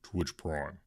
Twitch Prime.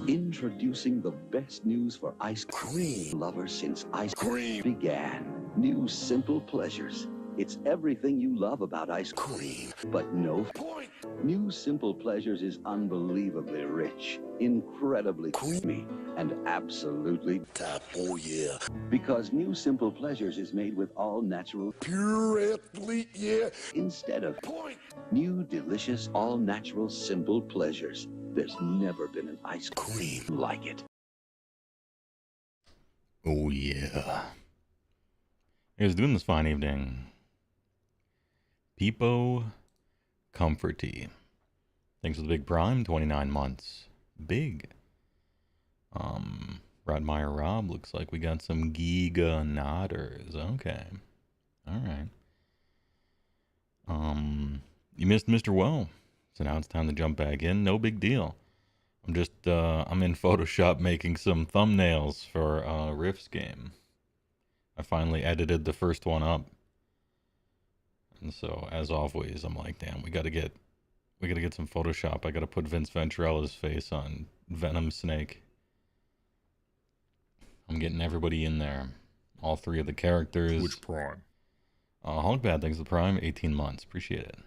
Introducing the best news for ice cream lovers since ice cream began. New Simple Pleasures. It's everything you love about ice cream, but no point. New Simple Pleasures is unbelievably rich, incredibly creamy, and absolutely top. Oh yeah. Because New Simple Pleasures is made with all natural pure athlete, yeah. Instead of point. New delicious all natural simple pleasures. There's never been an ice cream like it. Oh yeah. Hey, doing this fine evening. Peepo Comforty. Thanks for the big prime, 29 months. Big. Rodmeyer Rob, looks like we got some Giga Nodders. Okay. Alright. You missed Mr. Woe. So now it's time to jump back in. No big deal. I'm in Photoshop making some thumbnails for Rifts game. I finally edited the first one up. And so, as always, I'm like, damn, we gotta get some Photoshop. I gotta put Vince Venturalla's face on Venom Snake. I'm getting everybody in there. All three of the characters. Which Prime? Hulkbad, thanks for the Prime. 18 months. Appreciate it.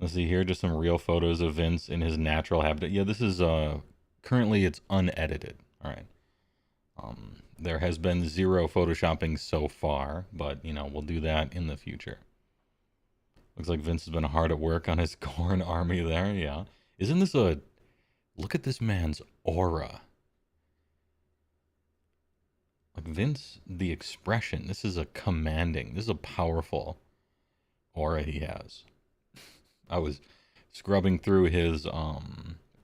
Let's see here, just some real photos of Vince in his natural habitat. Yeah, this is, currently it's unedited. All right. There has been zero photoshopping so far, but, you know, we'll do that in the future. Looks like Vince has been hard at work on his Khorne army there, yeah. Isn't this look at this man's aura. Like Vince, the expression, this is a powerful aura he has. I was scrubbing through his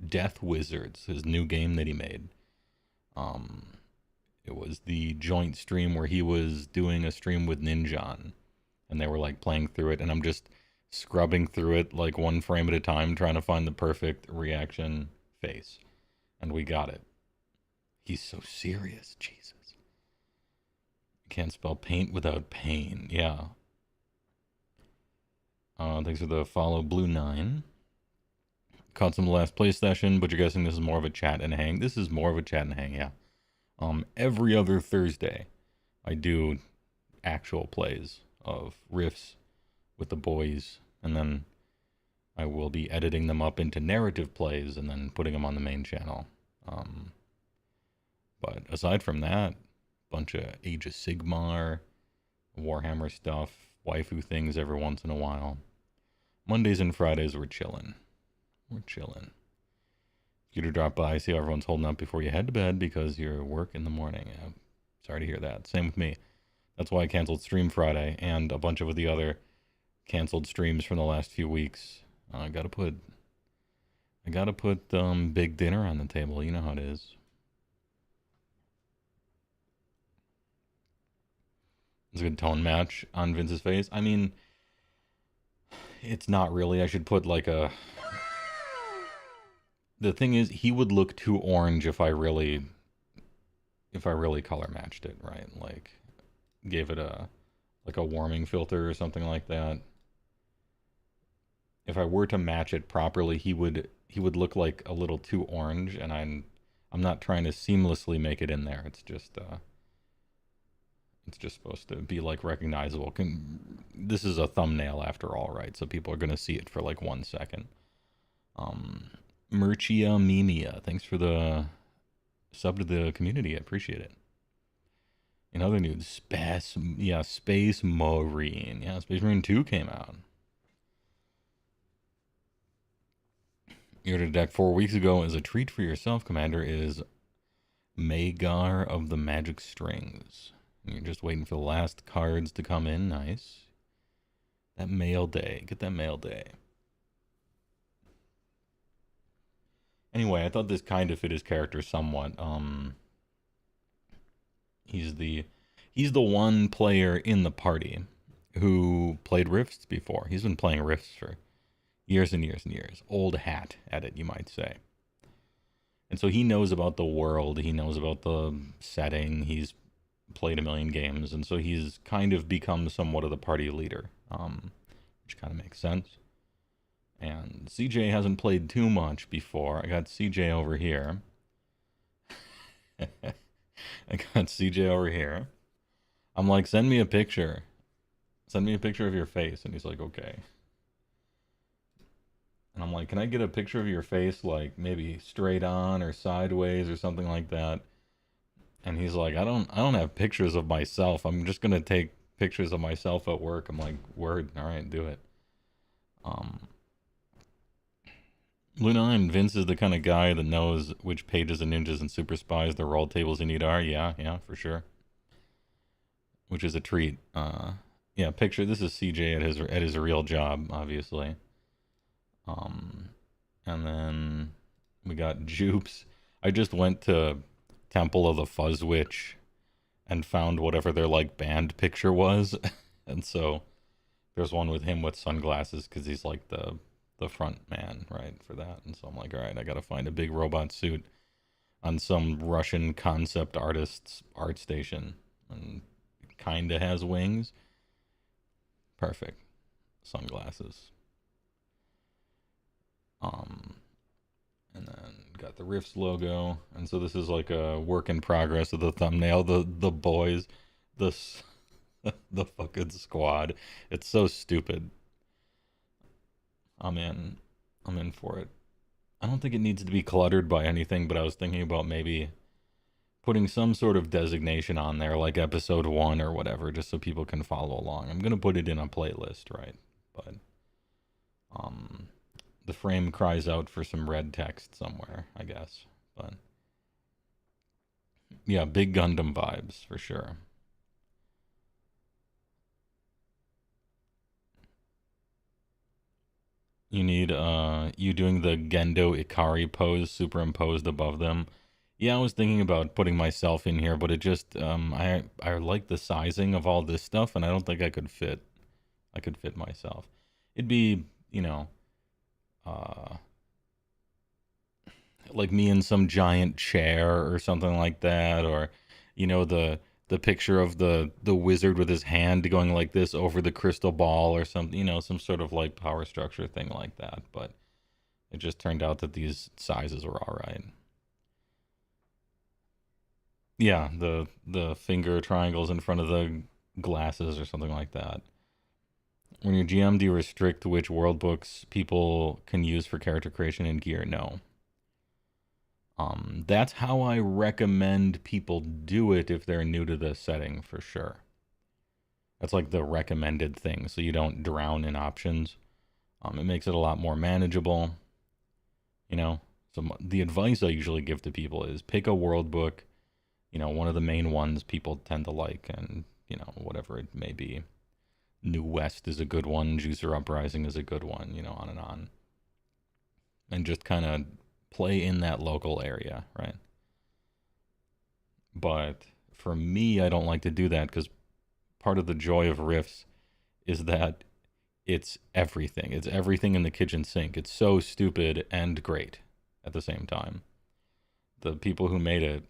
Death Wizards, his new game that he made. It was the joint stream where he was doing a stream with Ninjan, and they were like playing through it, and I'm just scrubbing through it like one frame at a time, trying to find the perfect reaction face. And we got it. He's so serious, Jesus. Can't spell paint without pain, yeah. Thanks for the follow, Blue9. Caught some last play session, but you're guessing this is more of a chat and hang. This is more of a chat and hang, yeah. Every other Thursday, I do actual plays of Rifts with the boys, and then I will be editing them up into narrative plays and then putting them on the main channel. But aside from that, bunch of Age of Sigmar, Warhammer stuff, waifu things every once in a while. Mondays and Fridays, we're chilling. If you to drop by, see how everyone's holding up before you head to bed because you're work in the morning. Sorry to hear that. Same with me. That's why I canceled Stream Friday and a bunch of the other canceled streams from the last few weeks. I gotta put big dinner on the table. You know how it is. It's a good tone match on Vince's face. I mean, it's not really. I should put like a... The thing is, he would look too orange if I really color matched it, right? Like, gave it a warming filter or something like that. If I were to match it properly, he would look like a little too orange, and I'm not trying to seamlessly make it in there. It's just supposed to be like recognizable. This is a thumbnail after all, right? So people are gonna see it for like 1 second. Merchia Mimia, thanks for the sub to the community. I appreciate it. In other news, Space Muhreen. Yeah, Space Marine 2 came out. You ordered a deck 4 weeks ago as a treat for yourself. Commander is Magar of the Magic Strings. And you're just waiting for the last cards to come in. Nice. That mail day. Get that mail day. Anyway, I thought this kind of fit his character somewhat. He's the one player in the party who played Rifts before. He's been playing Rifts for years and years and years. Old hat at it, you might say. And so he knows about the world. He knows about the setting. He's played a million games. And so he's kind of become somewhat of the party leader, which kind of makes sense. And CJ hasn't played too much before. I got CJ over here. I'm like, send me a picture. Send me a picture of your face. And he's like, okay. And I'm like, can I get a picture of your face, like maybe straight on or sideways or something like that? And he's like, I don't have pictures of myself. I'm just gonna take pictures of myself at work. I'm like, word, all right, do it. Luna and Vince is the kind of guy that knows which pages of ninjas and super spies the roll tables you need are. Yeah, for sure. Which is a treat. Yeah, picture. This is CJ at his real job, obviously. And then we got Jupes. I just went to Temple of the Fuzz Witch and found whatever their like band picture was, and so There's one with him with sunglasses because he's like the front man, right, for that. And so I'm like, all right, I got to find a big robot suit on some Russian concept artist's art station, and kind of has wings. Perfect. Sunglasses. And then got the Rifts logo, and so this is like a work in progress of the thumbnail. The boys, the the fucking squad. It's so stupid. I'm in. I'm in for it. I don't think it needs to be cluttered by anything, but I was thinking about maybe putting some sort of designation on there, like episode 1 or whatever, just so people can follow along. I'm gonna put it in a playlist, right? But um, the frame cries out for some red text somewhere, I guess. But yeah, big Gundam vibes for sure. You need you doing the Gendo Ikari pose superimposed above them. Yeah, I was thinking about putting myself in here, but it just I like the sizing of all this stuff, and I don't think I could fit myself. It'd be, uh like me in some giant chair or something like that, or the picture of the wizard with his hand going like this over the crystal ball or something, some sort of like power structure thing like that. But it just turned out that these sizes were all right. Yeah, the finger triangles in front of the glasses or something like that. When you're GM, do you restrict which world books people can use for character creation and gear? No. That's how I recommend people do it if they're new to the setting, for sure. That's like the recommended thing, so you don't drown in options. It makes it a lot more manageable, you know. So the advice I usually give to people is pick a world book, one of the main ones people tend to like, and whatever it may be. New West is a good one. Juicer Uprising is a good one. On and on, and just kind of play in that local area, right? But for me, I don't like to do that because part of the joy of Rifts is that it's everything. It's everything in the kitchen sink. It's so stupid and great at the same time. The people who made it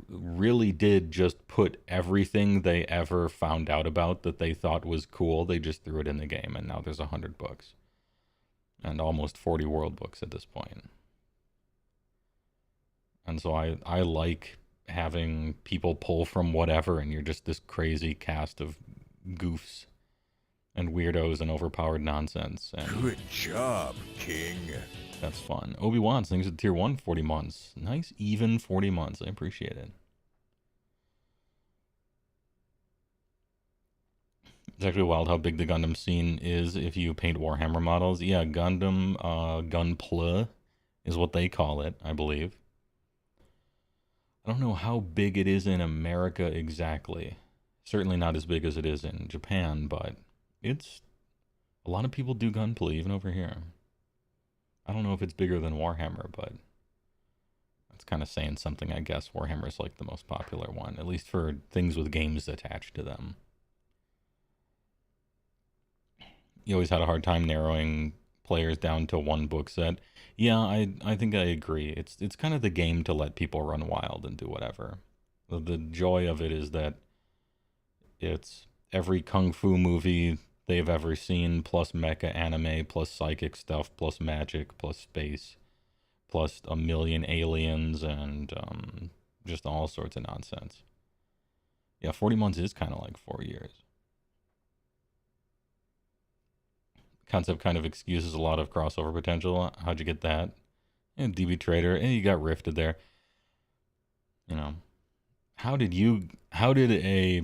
really did just put everything they ever found out about that they thought was cool. They just threw it in the game, and now there's 100 books and almost 40 world books at this point. And so I like having people pull from whatever, and you're just this crazy cast of goofs and weirdos and overpowered nonsense. And good job, King. That's fun. Obi-Wan things at tier 1, 40 months. Nice, even 40 months. I appreciate it. It's actually wild how big the Gundam scene is if you paint Warhammer models. Yeah, Gundam, Gunpla is what they call it, I believe. I don't know how big it is in America exactly. Certainly not as big as it is in Japan, but it's... A lot of people do Gunpla, even over here. I don't know if it's bigger than Warhammer, but that's kind of saying something, I guess. Warhammer is like the most popular one, at least for things with games attached to them. You always had a hard time narrowing players down to one book set. Yeah, I think I agree. It's kind of the game to let people run wild and do whatever. The joy of it is that it's every kung fu movie they've ever seen, plus mecha anime, plus psychic stuff, plus magic, plus space, plus a million aliens, and just all sorts of nonsense. Yeah, 40 months is kind of like 4 years. Concept kind of excuses a lot of crossover potential. How'd you get that? And DB Trader, you got rifted there. How did a,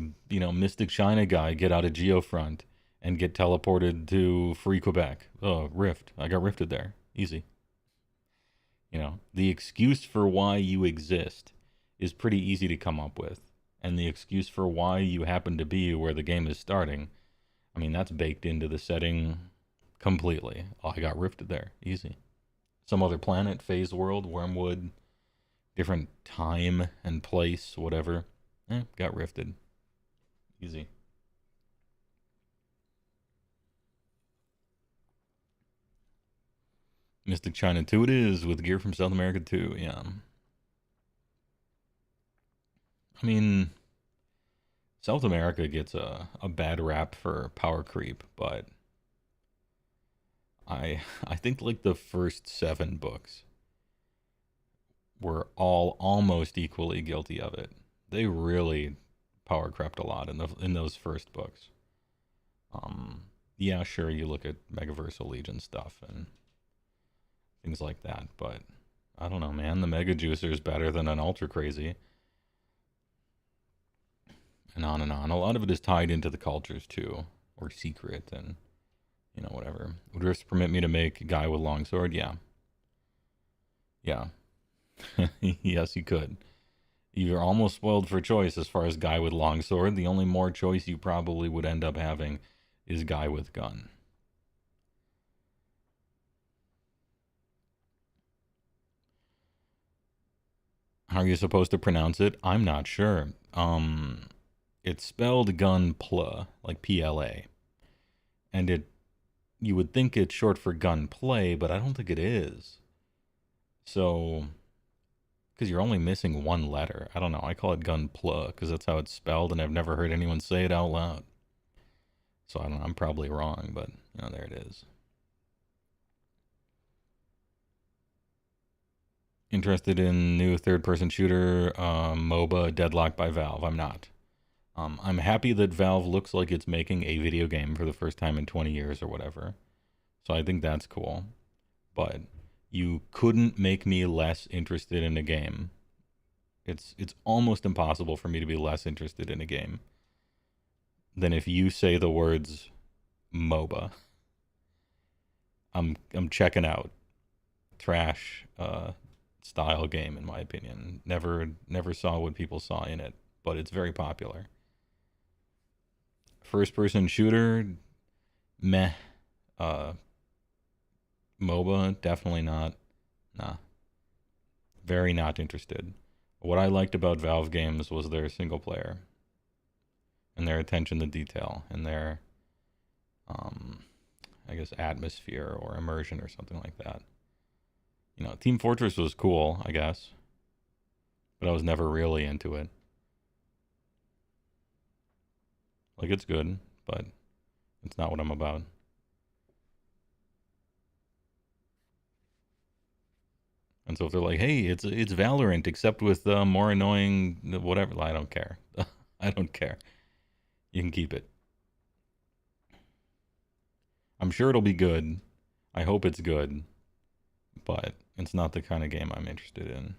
Mystic China guy get out of Geofront and get teleported to Free Quebec? Oh, rift. I got rifted there. Easy. The excuse for why you exist is pretty easy to come up with. And the excuse for why you happen to be where the game is starting, that's baked into the setting completely. Oh, I got rifted there. Easy. Some other planet, phase world, Wormwood, different time and place, whatever. Got rifted. Easy. Mystic China 2 it is, with gear from South America too, yeah. I mean, South America gets a bad rap for power creep, but I think like the first 7 books were all almost equally guilty of it. They really power crept a lot in those first books. Yeah, sure, you look at Megaversal Legion stuff and things like that, but I don't know, man. The Mega Juicer is better than an Ultra Crazy, and on and on. A lot of it is tied into the cultures too, or secret, and you know, whatever. Would Rifts permit me to make Guy with Longsword? Yeah. Yeah. Yes, you could. You're almost spoiled for choice as far as Guy with Longsword. The only more choice you probably would end up having is Guy with Gun. How are you supposed to pronounce it? I'm not sure. It's spelled Gunpla, like P-L-A. And you would think it's short for gunplay, but I don't think it is. So, because you're only missing one letter. I don't know. I call it Gunpla because that's how it's spelled, and I've never heard anyone say it out loud. So I don't know. I'm probably wrong, but you know, there it is. Interested in new third-person shooter MOBA Deadlock by Valve? I'm not. I'm happy that Valve looks like it's making a video game for the first time in 20 years or whatever. So I think that's cool. But you couldn't make me less interested in a game. It's almost impossible for me to be less interested in a game than if you say the words MOBA. I'm checking out. Trash style game in my opinion. Never saw what people saw in it, but it's very popular. First person shooter, meh. MOBA, definitely not. Nah. Very not interested. What I liked about Valve games was their single player and their attention to detail and their I guess atmosphere or immersion or something like that. You know, Team Fortress was cool, I guess, but I was never really into it. Like, it's good, but it's not what I'm about. And so if they're like, hey, it's Valorant except with more annoying whatever, I don't care. I don't care. You can keep it. I'm sure it'll be good. I hope it's good, but it's not the kind of game I'm interested in.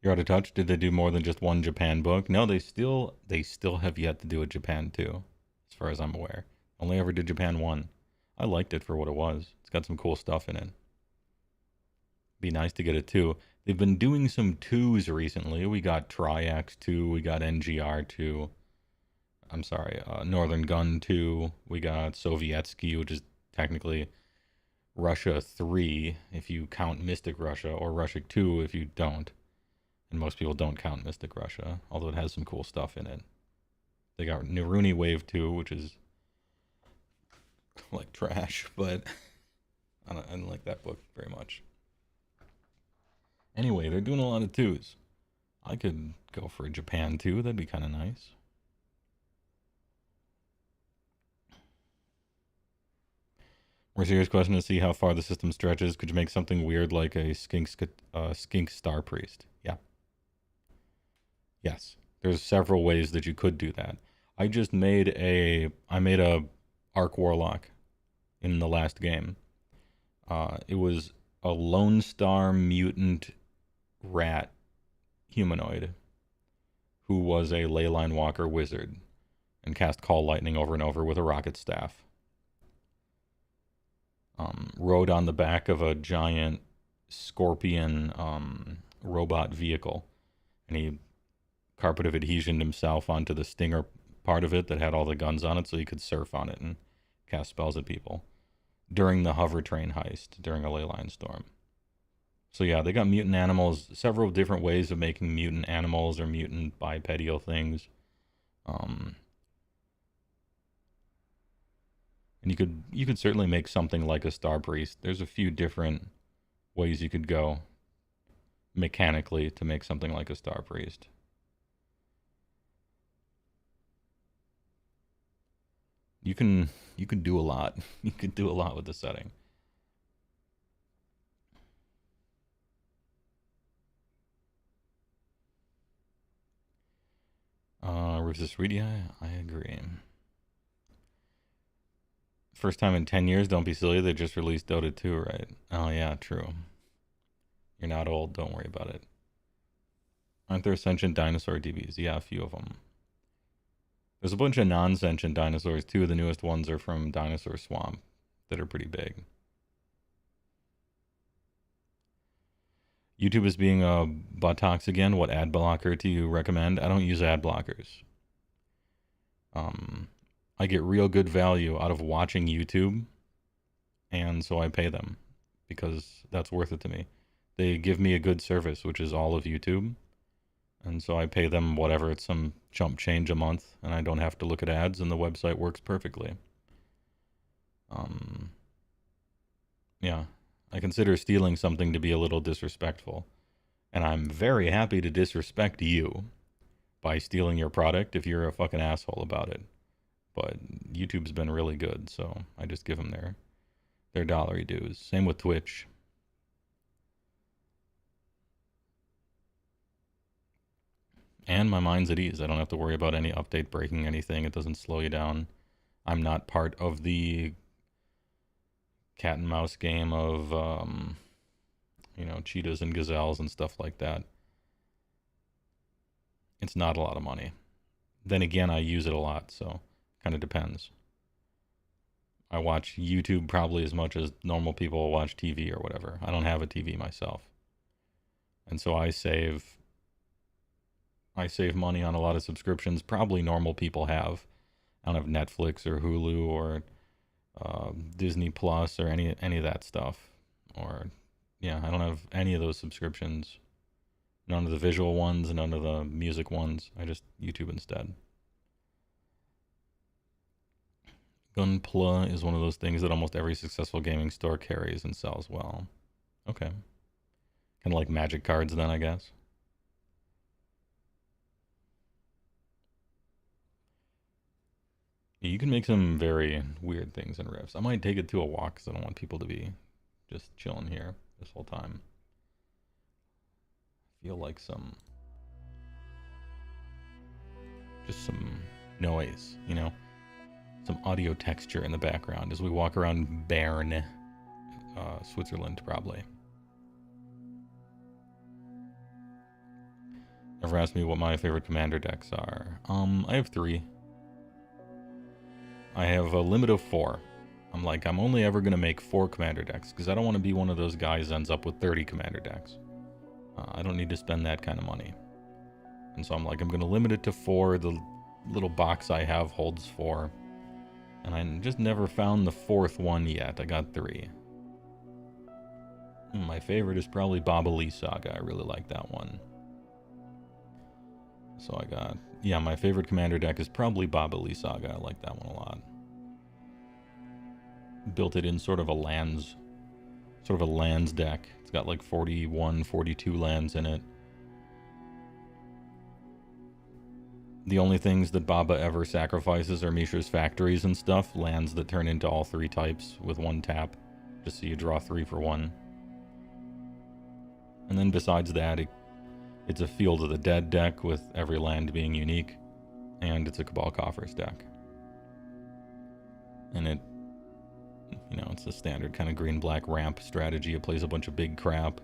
You're out of touch. Did they do more than just one Japan book? No, they still have yet to do a Japan 2, as far as I'm aware. Only ever did Japan 1. I liked it for what it was. It's got some cool stuff in it. Be nice to get a 2. They've been doing some 2s recently. We got Triax 2, we got NGR 2. I'm sorry, Northern Gun 2. We got Sovietsky, which is technically Russia 3 if you count Mystic Russia, or Russia 2 if you don't. And most people don't count Mystic Russia, although it has some cool stuff in it. They got Niruni Wave 2, which is like trash, but I didn't like that book very much. Anyway, they're doing a lot of 2s. I could go for a Japan 2, that'd be kind of nice. More serious question to see how far the system stretches. Could you make something weird like a skink star priest? Yeah. Yes. There's several ways that you could do that. I made a Arc Warlock in the last game. It was a Lone Star mutant rat humanoid who was a Leyline Walker wizard and cast Call Lightning over and over with a rocket staff. Rode on the back of a giant scorpion robot vehicle, and he carpet of adhesioned himself onto the stinger part of it that had all the guns on it, so he could surf on it and cast spells at people during the hover train heist during a leyline storm. So yeah, they got mutant animals, several different ways of making mutant animals or mutant bipedal things. And you could certainly make something like a Star Priest. There's a few different ways you could go mechanically to make something like a Star Priest. You can do a lot. You could do a lot with the setting. Resist Reed, yeah, I agree. First time in 10 years, don't be silly, they just released Dota 2, right? Oh yeah, true. You're not old, don't worry about it. Aren't there sentient dinosaur DBs? Yeah, a few of them. There's a bunch of non-sentient dinosaurs. Two of the newest ones are from Dinosaur Swamp that are pretty big. YouTube is being buttocks again. What ad blocker do you recommend? I don't use ad blockers. I get real good value out of watching YouTube, and so I pay them because that's worth it to me. They give me a good service, which is all of YouTube, and so I pay them whatever, it's some chump change a month, and I don't have to look at ads, and the website works perfectly. Yeah, I consider stealing something to be a little disrespectful, and I'm very happy to disrespect you by stealing your product if you're a fucking asshole about it. But YouTube's been really good, so I just give them their dollary dues. Same with Twitch. And my mind's at ease. I don't have to worry about any update breaking anything. It doesn't slow you down. I'm not part of the cat and mouse game of, cheetahs and gazelles and stuff like that. It's not a lot of money. Then again, I use it a lot, so kind of depends. I watch YouTube probably as much as normal people watch TV or whatever. I don't have a TV myself. And so I save money on a lot of subscriptions probably normal people have. I don't have Netflix or Hulu or Disney Plus or any of that stuff. Or yeah, I don't have any of those subscriptions. None of the visual ones, none of the music ones. I just YouTube instead. Gunpla is one of those things that almost every successful gaming store carries and sells well. Okay. Kind of like magic cards then, I guess. You can make some very weird things in Rifts. I might take it to a walk because I don't want people to be just chilling here this whole time. I feel like some noise, some audio texture in the background as we walk around Bern, Switzerland, probably. Ever asked me what my favorite commander decks are? I have 3. I have a limit of 4. I'm only ever going to make 4 commander decks because I don't want to be one of those guys that ends up with 30 commander decks. I don't need to spend that kind of money. And so I'm going to limit it to 4. The little box I have holds 4. And I just never found the 4th one yet. I got 3. My favorite is probably Baba Lee Saga. I really like that one. So my favorite commander deck is probably Baba Lee Saga. I like that one a lot. Built it in sort of a lands deck. It's got like 41, 42 lands in it. The only things that Baba ever sacrifices are Mishra's factories and stuff. Lands that turn into all 3 types with 1 tap. Just so you draw 3 for 1. And then besides that, it's a Field of the Dead deck with every land being unique. And it's a Cabal Coffers deck. And it's a standard kind of green-black ramp strategy. It plays a bunch of big crap.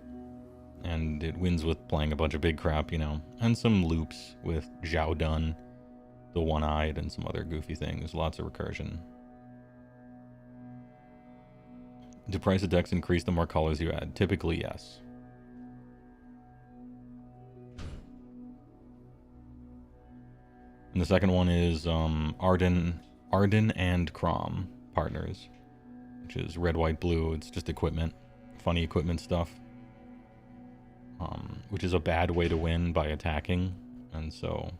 And it wins with playing a bunch of big crap, and some loops with Zhao Dun, the One-Eyed, and some other goofy things. Lots of recursion. Do price of decks increase the more colors you add? Typically, yes. And the second one is Arden and Crom partners, which is red, white, blue. It's just equipment, funny equipment stuff. Which is a bad way to win by attacking, and so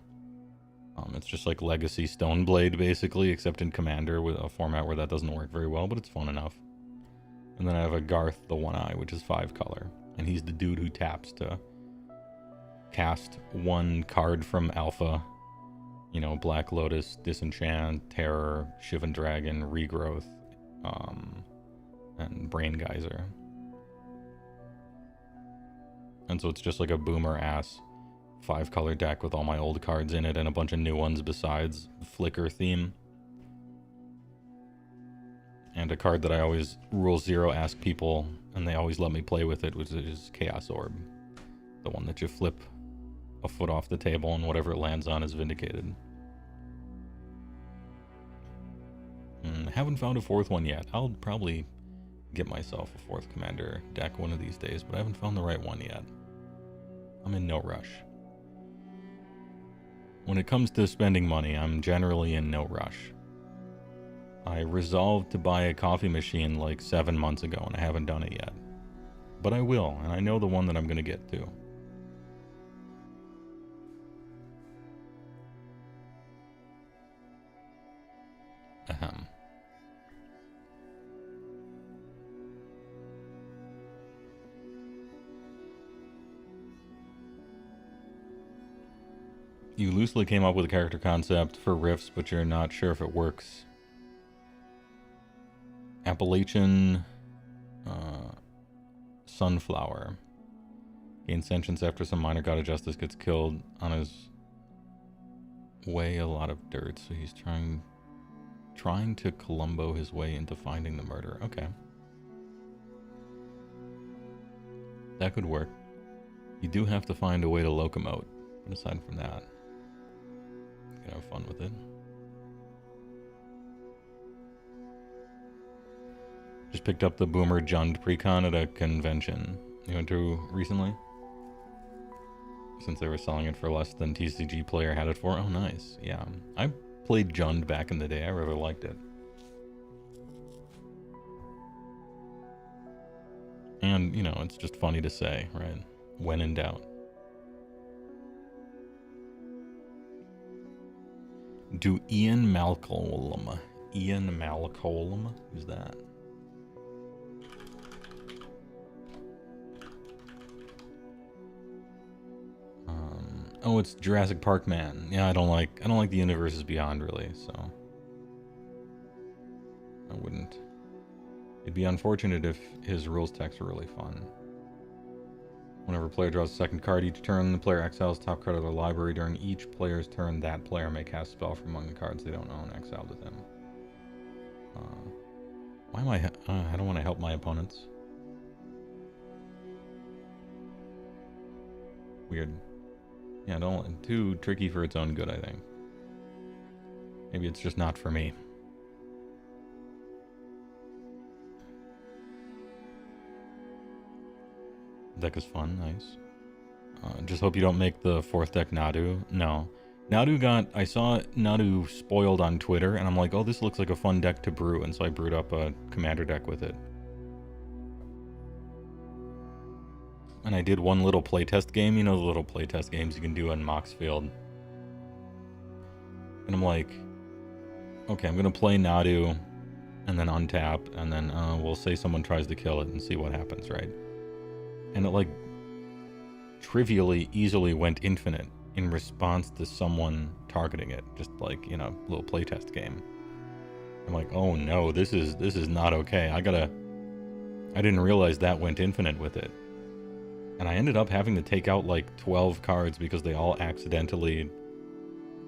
It's just like Legacy Stoneblade, basically, except in Commander, with a format where that doesn't work very well, but it's fun enough. And then I have a Garth the One-Eye, which is 5 color. And he's the dude who taps to cast 1 card from Alpha. You know, Black Lotus, Disenchant, Terror, Shivan Dragon, Regrowth, and Brain Geyser. And so it's just like a boomer-ass 5-color deck with all my old cards in it and a bunch of new ones besides Flicker theme. And a card that I always Rule 0 ask people, and they always let me play with it, which is Chaos Orb. The one that you flip a foot off the table and whatever it lands on is vindicated. Haven't found a 4th one yet. I'll probably get myself a 4th Commander deck one of these days, but I haven't found the right one yet. I'm in no rush. When it comes to spending money, I'm generally in no rush. I resolved to buy a coffee machine like 7 months ago, and I haven't done it yet. But I will, and I know the one that I'm going to get too. Ahem. You loosely came up with a character concept for Rifts, but you're not sure if it works. Appalachian Sunflower. Gains sentience after some minor god of justice gets killed. On his way, a lot of dirt, so he's trying to Columbo his way into finding the murder. Okay. That could work. You do have to find a way to locomote, but aside from that, you can have fun with it. Just picked up the Boomer Jund Precon at a convention you went to recently. Since they were selling it for less than TCG Player had it for. Oh, nice. Yeah. I played Jund back in the day. I really liked it. And, you know, it's just funny to say, right? When in doubt. Do Ian Malcolm. Ian Malcolm? Who's that? Oh, it's Jurassic Park Man. Yeah, I don't like the Universes Beyond really, so I wouldn't. It'd be unfortunate if his rules text were really fun. Whenever a player draws a second card each turn, the player exiles the top card of their library. During each player's turn, that player may cast a spell from among the cards they don't own exiled with them. Why am I don't want to help my opponents. Weird. Yeah, too tricky for its own good, I think. Maybe it's just not for me. Deck is fun, nice. Just hope you don't make the 4th deck Nadu. No. I saw Nadu spoiled on Twitter, and I'm like, oh, this looks like a fun deck to brew, and so I brewed up a commander deck with it. And I did one little playtest game, you know the little playtest games you can do on Moxfield. And I'm like, okay, I'm gonna play Nadu, and then untap, and then we'll say someone tries to kill it and see what happens, right? And it like trivially easily went infinite in response to someone targeting it, just like, you know, little playtest game. I'm like, oh no, this is not okay. I didn't realize that went infinite with it. And I ended up having to take out like 12 cards because they all accidentally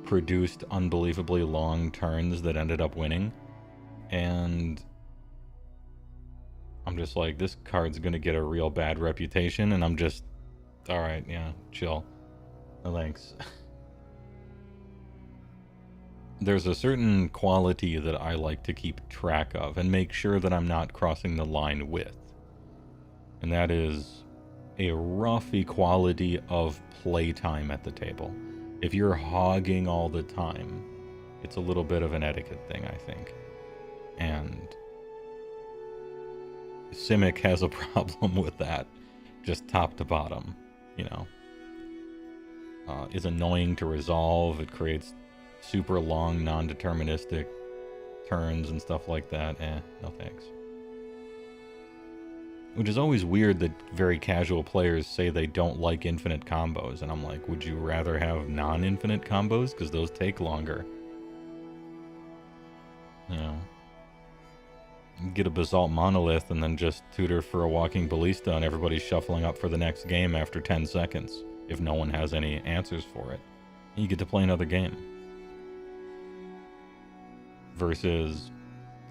produced unbelievably long turns that ended up winning. And I'm just like, this card's gonna get a real bad reputation, and I'm just, alright, yeah, chill. No thanks. There's a certain quality that I like to keep track of and make sure that I'm not crossing the line with. And that is a rough equality of playtime at the table. If you're hogging all the time, it's a little bit of an etiquette thing, I think. And Simic has a problem with that, just top to bottom, you know. It's annoying to resolve. It creates super long, non-deterministic turns and stuff like that, no thanks. Which is always weird that very casual players say they don't like infinite combos, and I'm like, would you rather have non-infinite combos? Because those take longer. You know, get a Basalt Monolith and then just tutor for a Walking Ballista and everybody's shuffling up for the next game after 10 seconds, if no one has any answers for it. And you get to play another game. Versus,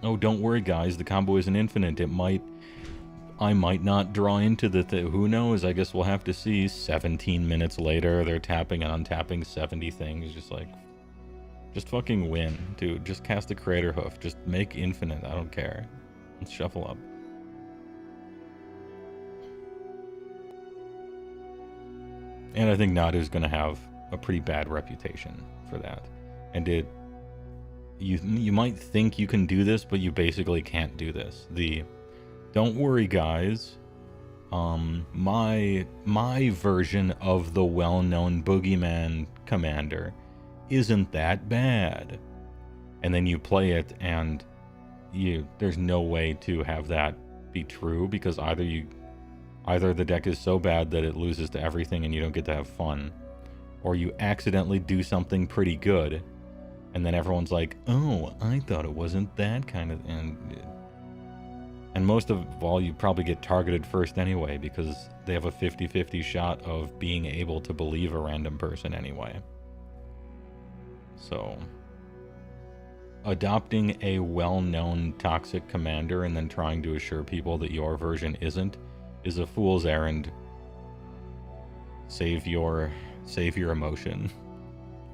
oh, don't worry guys, the combo isn't infinite. I might not draw into who knows, I guess we'll have to see. 17 minutes later, they're tapping and untapping 70 things, just like, just fucking win, dude. Just cast a Creator Hoof, just make infinite, I don't care. Let's shuffle up. And I think Nadu's gonna have a pretty bad reputation for that. And you might think you can do this, but you basically can't do this. Don't worry, guys. My version of the well-known Boogeyman commander isn't that bad. And then you play it, and there's no way to have that be true, because either the deck is so bad that it loses to everything and you don't get to have fun, or you accidentally do something pretty good, and then everyone's like, "Oh, I thought it wasn't that kind of," and most of all, you probably get targeted first anyway, because they have a 50-50 shot of being able to believe a random person anyway. So, adopting a well-known toxic commander and then trying to assure people that your version isn't is a fool's errand. Save your emotion.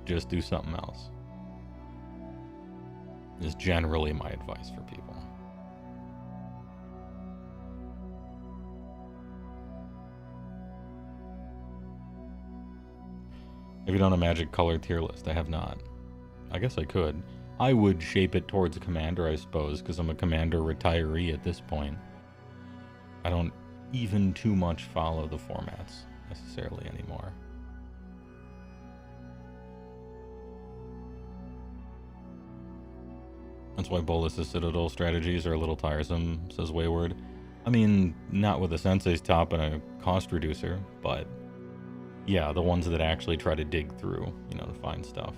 Just do something else. Is generally my advice for people. Have you done a Magic color tier list? I have not. I guess I could. I would shape it towards a commander, I suppose, because I'm a commander retiree at this point. I don't even too much follow the formats necessarily anymore. That's why Bolas' Citadel strategies are a little tiresome, says Wayward. I mean, not with a Sensei's top and a cost reducer, but yeah, the ones that actually try to dig through, to find stuff.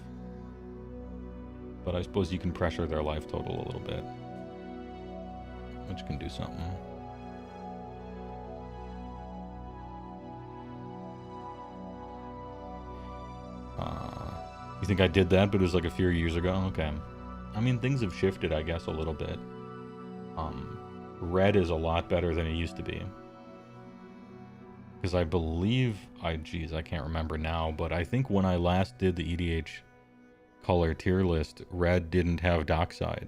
But I suppose you can pressure their life total a little bit, which can do something. You think I did that, but it was like a few years ago? Okay. I mean, things have shifted, I guess, a little bit. Red is a lot better than it used to be. Because I believe, I can't remember now, but I think when I last did the EDH color tier list, red didn't have Dockside.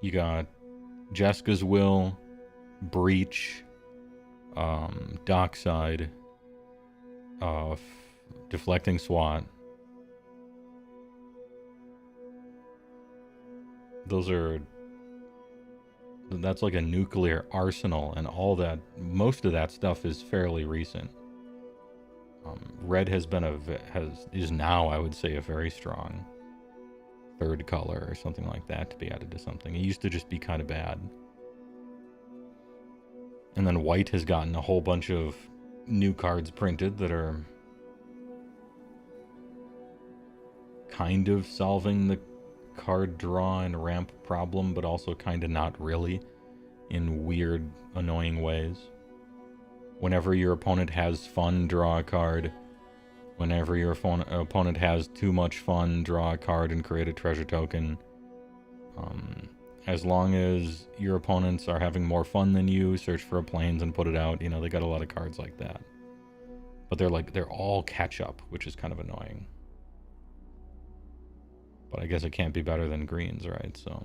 You got Jeska's Will, Breach, Dockside, Deflecting SWAT. That's like a nuclear arsenal, and all that, most of that stuff is fairly recent. Red has been is now, I would say, a very strong third color or something like that to be added to something. It used to just be kind of bad. And then white has gotten a whole bunch of new cards printed that are kind of solving the card draw and ramp problem, but also kind of not really, in weird, annoying ways. Whenever your opponent has fun, draw a card. Whenever your opponent has too much fun, draw a card and create a treasure token. As long as your opponents are having more fun than you, search for a plains and put it out. They got a lot of cards like that. But they're all catch up, which is kind of annoying. But I guess it can't be better than greens, right? So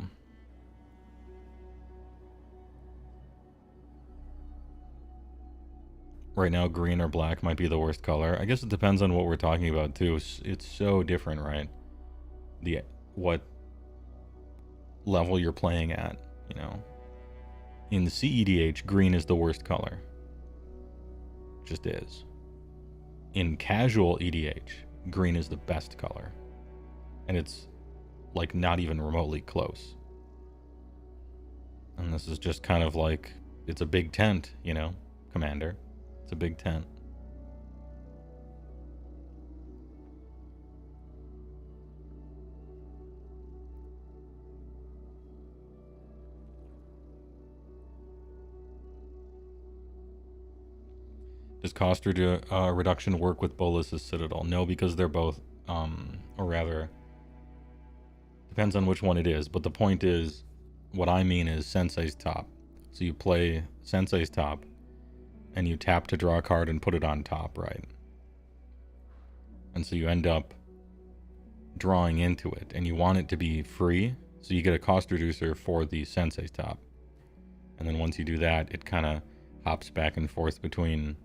right now, green or black might be the worst color. I guess it depends on what we're talking about too. It's so different, right? What level you're playing at, In CEDH, green is the worst color. Just is. In casual EDH, green is the best color. And it's like not even remotely close. And this is just kind of like, it's a big tent, you know, Commander. It's a big tent. Does cost reduction work with Bolas's Citadel? No, because they're both, or rather, depends on which one it is. But the point is, what I mean is Sensei's top. So you play Sensei's top, and you tap to draw a card and put it on top, right? And so you end up drawing into it, and you want it to be free, so you get a cost reducer for the Sensei's top. And then once you do that, it kind of hops back and forth between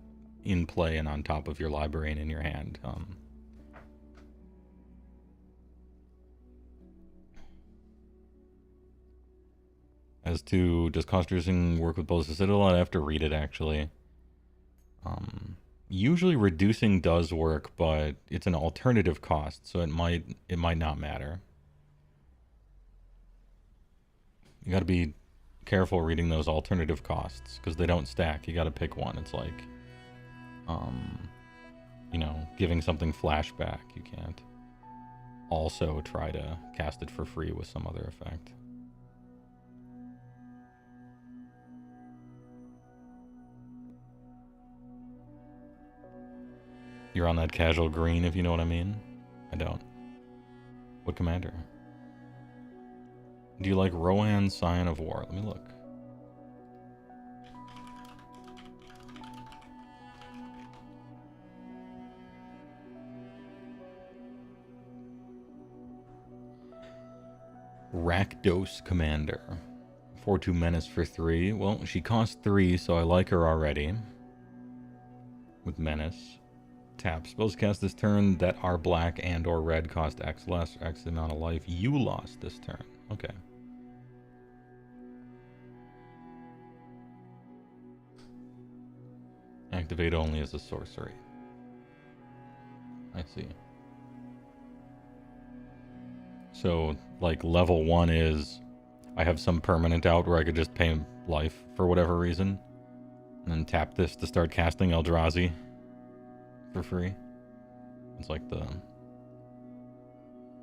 in play and on top of your library and in your hand. As to, does cost reducing work with Bolas's Citadel? I'd have to read it, actually. Usually reducing does work, but it's an alternative cost, so it might not matter. You gotta be careful reading those alternative costs, because they don't stack. You gotta pick one. It's like, you know, giving something flashback. You can't also try to cast it for free with some other effect. You're on that casual green, if you know what I mean. I don't. What commander? Do you like Rohan, Scion of War? Let me look. Rakdos Commander. 4/2 Menace for 3. Well, she costs 3, so I like her already. With Menace. Tap. Spells cast this turn that are black and or red cost X less, or X amount of life. You lost this turn. Okay. Activate only as a sorcery. I see. So, like, level 1 is, I have some permanent out where I could just pay life for whatever reason. And then tap this to start casting Eldrazi for free. It's like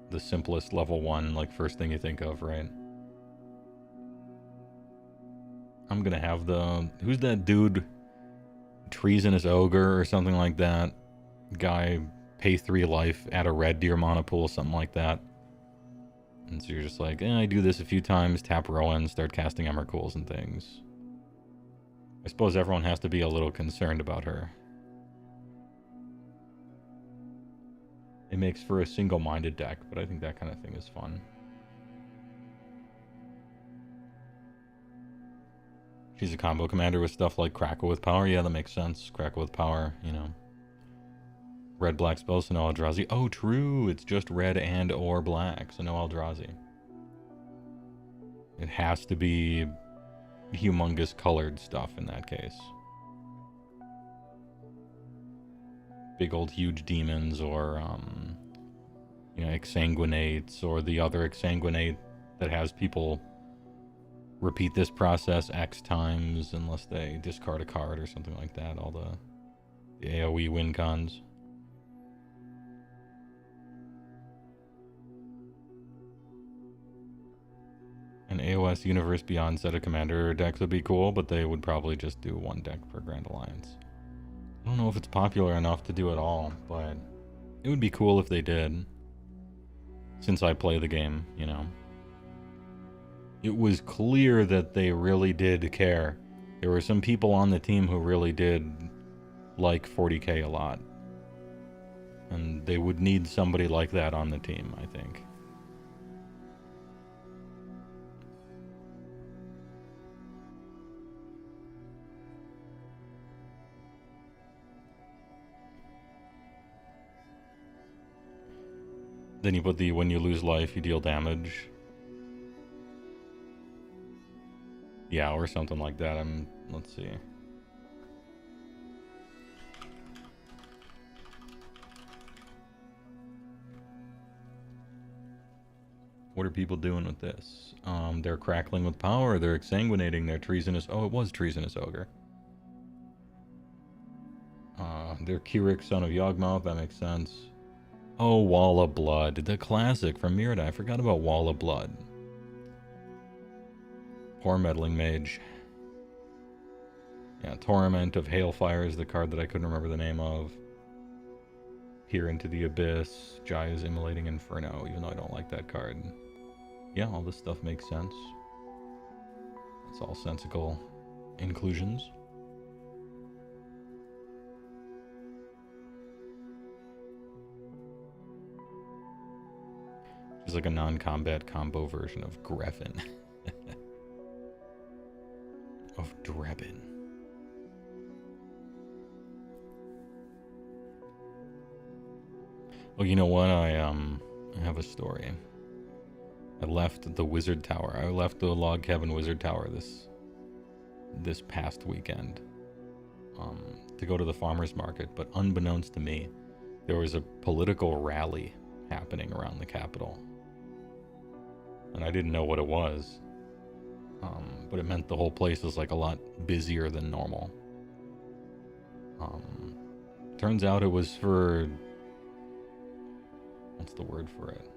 the simplest level 1, like, first thing you think of, right? I'm gonna have the... Who's that dude? Treasonous Ogre or something like that. Guy, pay 3 life, add a red to your mana pool, something like that. And so you're just like, I do this a few times, tap Rowan, start casting Emrakuls and things. I suppose everyone has to be a little concerned about her. It makes for a single-minded deck, but I think that kind of thing is fun. She's a combo commander with stuff like Crackle with Power. Yeah, that makes sense. Crackle with Power, you know. Red-black spells, so no Eldrazi. Oh, true! It's just red and or black, so no Eldrazi. It has to be humongous colored stuff in that case. Big old huge demons or, you know, exsanguinates, or the other exsanguinate that has people repeat this process X times unless they discard a card or something like that. All the AoE win cons. An AoS Universe Beyond set of commander decks would be cool, but they would probably just do 1 deck per Grand Alliance. I don't know if it's popular enough to do it all, but it would be cool if they did. Since I play the game, you know. It was clear that they really did care. There were some people on the team who really did like 40k a lot. And they would need somebody like that on the team, I think. Then you put the when you lose life, you deal damage. Yeah, or something like that. Let's see. What are people doing with this? They're crackling with power. They're exsanguinating their treasonous... Oh, it was treasonous ogre. They're Kirik, son of Yawgmoth. That makes sense. Oh, Wall of Blood. The classic from Mirrodin. I forgot about Wall of Blood. Poor meddling mage. Yeah, Torment of Hailfire is the card that I couldn't remember the name of. Peer into the Abyss. Jaya's Immolating Inferno, even though I don't like that card. Yeah, all this stuff makes sense. It's all sensical inclusions. It's like a non-combat combo version of Greffin. Of Drebin. Oh, you know what? I have a story. I left the Wizard Tower. I left the Log Cabin Wizard Tower this past weekend to go to the farmer's market, but unbeknownst to me, there was a political rally happening around the capital. And I didn't know what it was. But it meant the whole place was like a lot busier than normal. Turns out it was for... What's the word for it?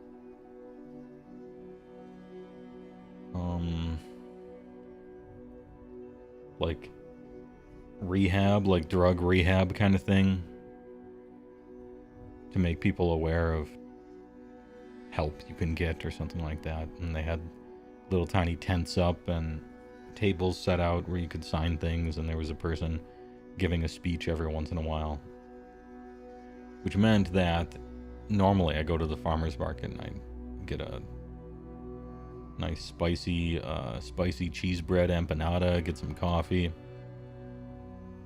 Like rehab, like drug rehab kind of thing. To make people aware of help you can get or something like that. And they had little tiny tents up and tables set out where you could sign things, and there was a person giving a speech every once in a while. Which meant that normally I go to the farmer's market and I get a nice spicy cheese bread empanada, get some coffee,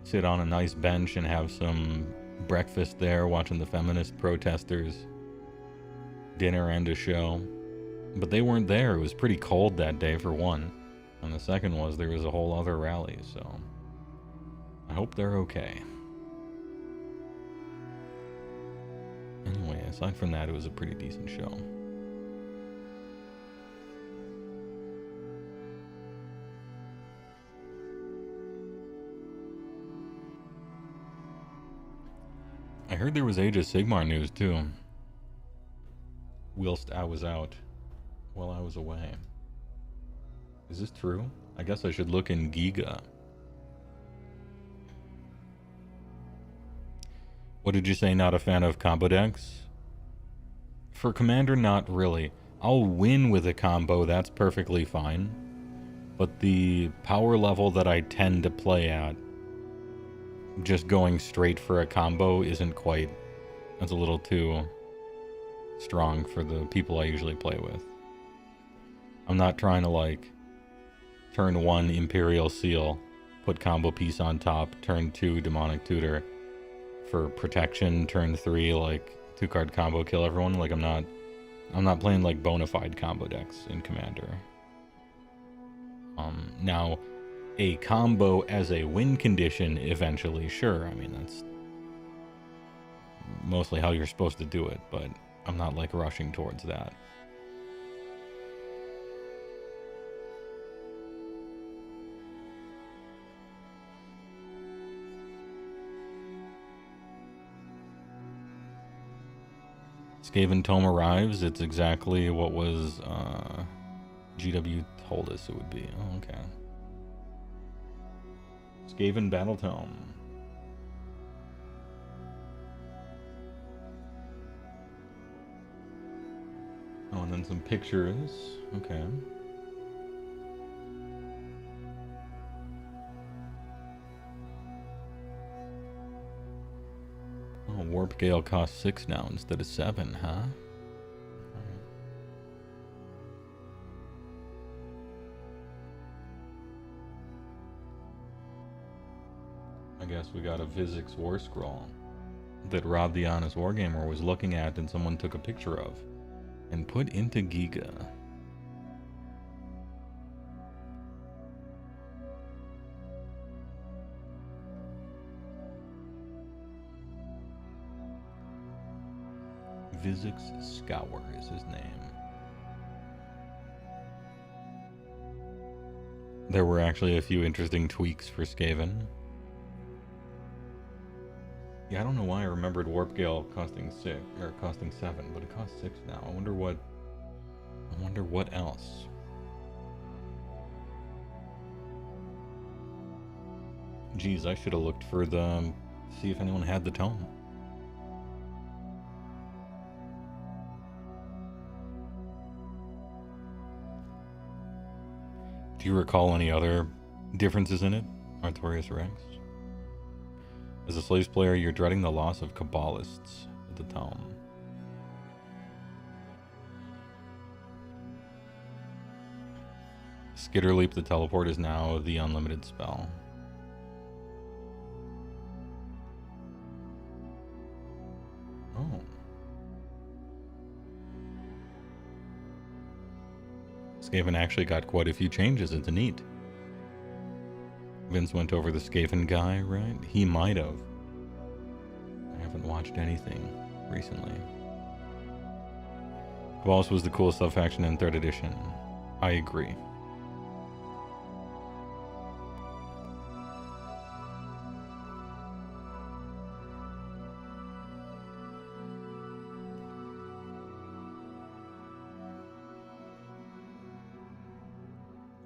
sit on a nice bench and have some breakfast there watching the feminist protesters, dinner and a show. But they weren't there. It was pretty cold that day for one, and the second was there was a whole other rally, so I hope they're okay. Anyway, aside from that, it was a pretty decent show. I heard there was Age of Sigmar news too, whilst I was out, while I was away. Is this true? I guess I should look in Giga. What did you say, not a fan of combo decks? For Commander, not really. I'll win with a combo, that's perfectly fine. But the power level that I tend to play at, just going straight for a combo isn't quite... That's a little too strong for the people I usually play with. I'm not trying to, like, turn 1 Imperial Seal, put combo piece on top, turn 2 Demonic Tutor for protection, turn 3, like, 2-card combo kill everyone. Like, I'm not playing, like, bona fide combo decks in Commander. Now, a combo as a win condition eventually, sure. I mean, that's mostly how you're supposed to do it, but I'm not, like, rushing towards that. Skaven Tome arrives. It's exactly what was GW told us it would be. Oh, okay. Skaven Battle Tome. Oh, and then some pictures. Okay. Oh, Warp Gale costs 6 now instead of 7, huh? I guess we got a Vizix War Scroll that Rob the Honest Wargamer was looking at and someone took a picture of and put into Giga. Vizix Scour is his name. There were actually a few interesting tweaks for Skaven. Yeah, I don't know why I remembered Warp Gale costing 6 or costing 7, but it costs 6 now. I wonder what else. Geez, I should have looked for see if anyone had the tome. Do you recall any other differences in it, Artorias Rex? As a Slaves player, you're dreading the loss of Kabbalists at the tome. Skitterleap the Teleport is now the unlimited spell. Oh. Skaven actually got quite a few changes. It's neat. Vince went over the Skaven guy, right? He might have. I haven't watched anything recently. Cabals was the coolest sub-faction in 3rd edition. I agree.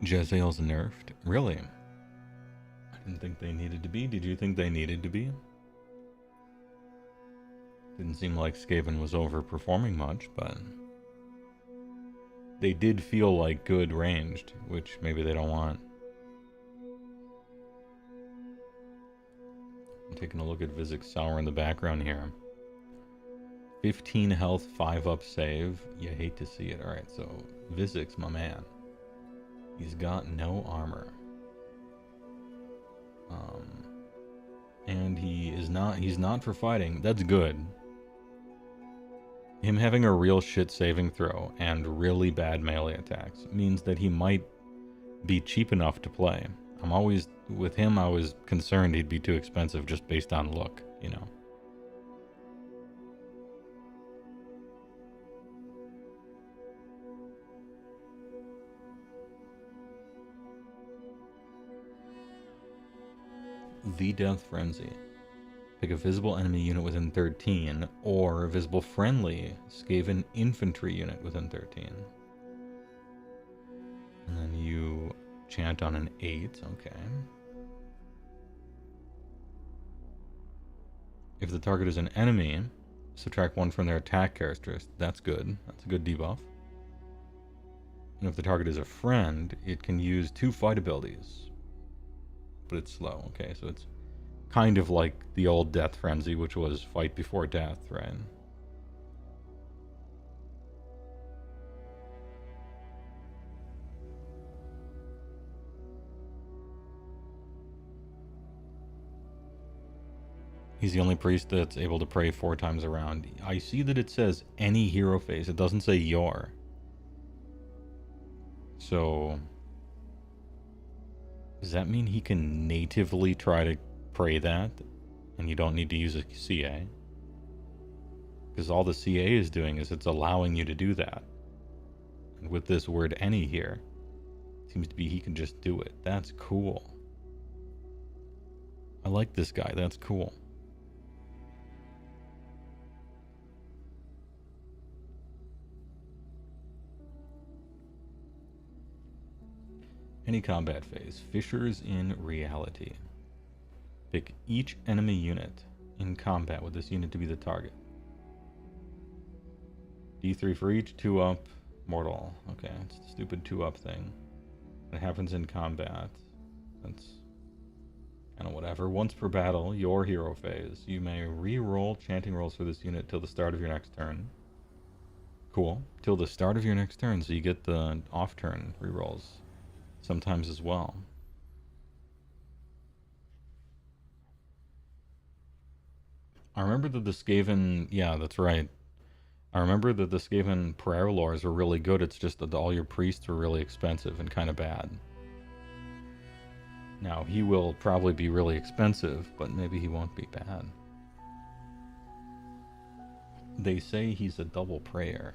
Jezzael's nerfed? Really? I didn't think they needed to be. Did you think they needed to be? Didn't seem like Skaven was overperforming much, but they did feel like good ranged, which maybe they don't want. I'm taking a look at Vizik's Sour in the background here. 15 health, 5 up save. You hate to see it. Alright, so Vizik's my man. He's got no armor. And he's not for fighting. That's good. Him having a real shit saving throw and really bad melee attacks means that he might be cheap enough to play. With him, I was concerned he'd be too expensive just based on look, you know. The Death Frenzy. Pick a visible enemy unit within 13, or a visible friendly Skaven infantry unit within 13. And then you chant on an 8, okay. If the target is an enemy, subtract 1 from their attack characteristic. That's good. That's a good debuff. And if the target is a friend, it can use 2 fight abilities. But it's slow. Okay, so it's kind of like the old Death Frenzy, which was fight before death, right? He's the only priest that's able to pray 4 times around. I see that it says any hero phase. It doesn't say your. So does that mean he can natively try to pray that and you don't need to use a CA? Because all the CA is doing is it's allowing you to do that. And with this word any here, it seems to be he can just do it. That's cool. I like this guy. That's cool. Any combat phase. Fissures in reality. Pick each enemy unit in combat with this unit to be the target. D3 for each, 2 up, mortal. Okay, it's the stupid 2 up thing. It happens in combat. That's kind of whatever. Once per battle, your hero phase. You may re-roll chanting rolls for this unit till the start of your next turn. Cool. Till the start of your next turn, so you get the off-turn re-rolls sometimes as well. I remember that the Skaven, yeah, that's right. I remember that the Skaven prayer lores were really good. It's just that all your priests were really expensive and kind of bad. Now, he will probably be really expensive, but maybe he won't be bad. They say he's a double prayer.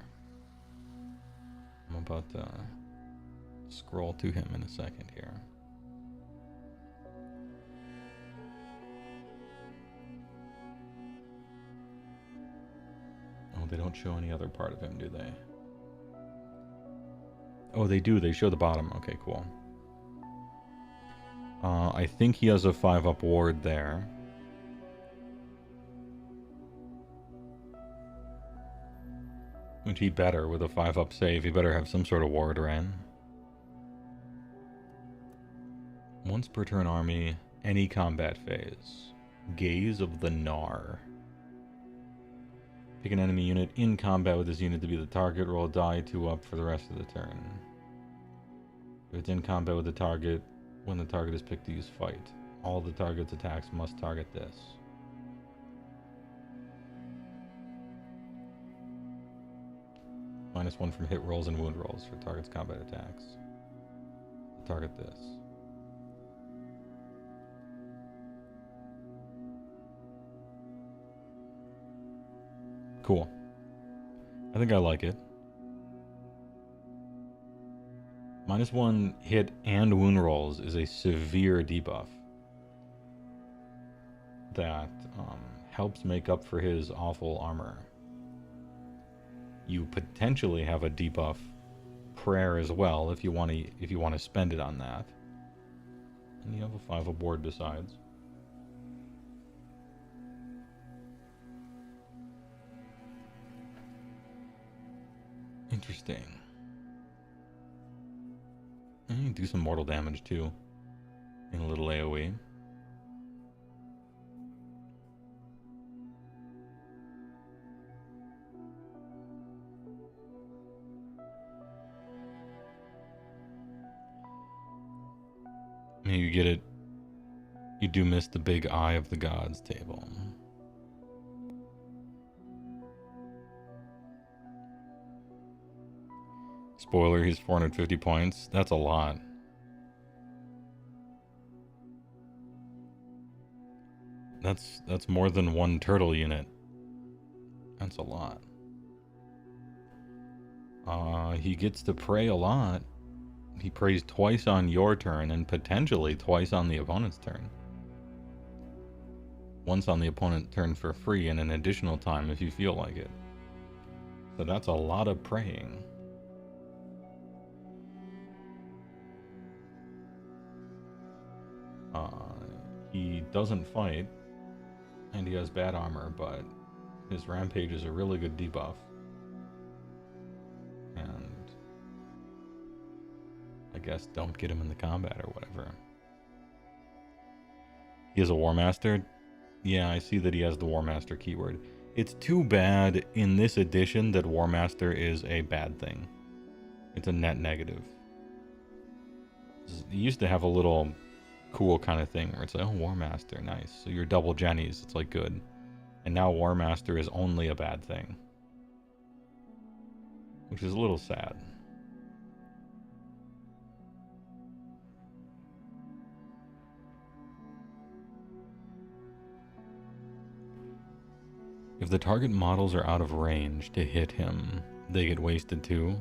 I'm about to scroll to him in a second here. they don't show any other part of him, do they? Oh, they do. They show the bottom. Okay, cool. I think he has a 5-up ward there. Which he better with a 5-up save. He better have some sort of ward, right? Once per turn army, any combat phase. Gaze of the Gnar. Pick an enemy unit in combat with this unit to be the target. Roll a die 2-up for the rest of the turn. If it's in combat with the target, when the target is picked to use fight. All the target's attacks must target this. -1 from hit rolls and wound rolls for target's combat attacks. Target this. Cool. I think I like it. -1 hit and wound rolls is a severe debuff that helps make up for his awful armor. You potentially have a debuff prayer as well if you want to spend it on that. And you have a 5-up ward besides. Interesting. And you can do some mortal damage too in a little AoE. You get it. You do miss the big Eye of the Gods table. Spoiler, he's 450 points. That's a lot. That's more than one turtle unit. That's a lot. He gets to pray a lot. He prays twice on your turn and potentially twice on the opponent's turn. Once on the opponent's turn for free and an additional time if you feel like it. So that's a lot of praying. He doesn't fight, and he has bad armor, but his rampage is a really good debuff. And I guess don't get him in the combat or whatever. He has a War Master. Yeah, I see that he has the War Master keyword. It's too bad in this edition that War Master is a bad thing. It's a net negative. He used to have a little cool kind of thing where it's like, oh, War Master, nice. So you're double Jennies, it's like good. And now War Master is only a bad thing. Which is a little sad. If the target models are out of range to hit him, they get wasted too.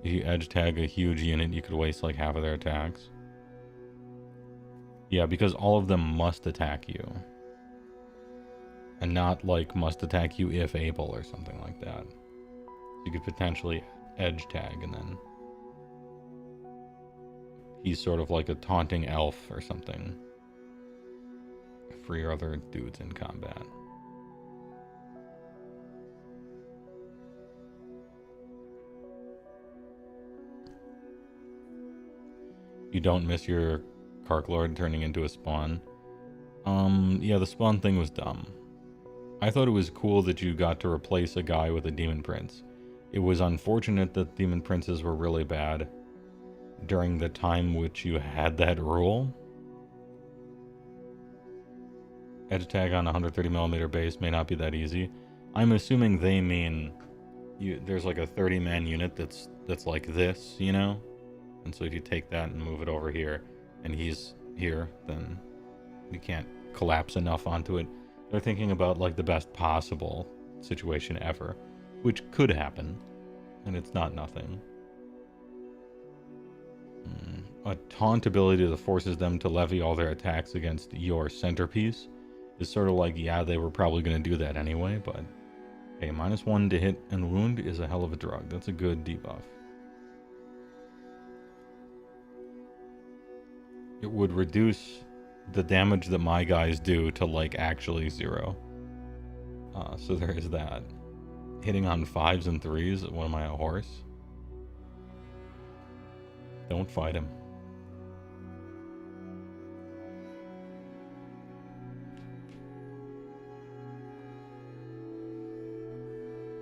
If you edge tag a huge unit, you could waste like half of their attacks. Yeah, because all of them must attack you. And not like must attack you if able or something like that. You could potentially edge tag and then he's sort of like a taunting elf or something for your other dudes in combat. You don't miss your Karklord turning into a spawn. Yeah, the spawn thing was dumb. I thought it was cool that you got to replace a guy with a Demon Prince. It was unfortunate that Demon Princes were really bad during the time which you had that rule. Edge tag on a 130mm base may not be that easy. I'm assuming they mean there's like a 30-man unit that's like this, you know? And so if you take that and move it over here, and he's here, then you can't collapse enough onto it. They're thinking about like the best possible situation ever, which could happen, and it's not nothing. A taunt ability that forces them to levy all their attacks against your centerpiece is sort of like, yeah, they were probably going to do that anyway, but Okay, -1 to hit and wound is a hell of a drug. That's a good debuff. It would reduce the damage that my guys do to, like, actually 0. So there is that. Hitting on 5s and 3s, what am I, a horse? Don't fight him.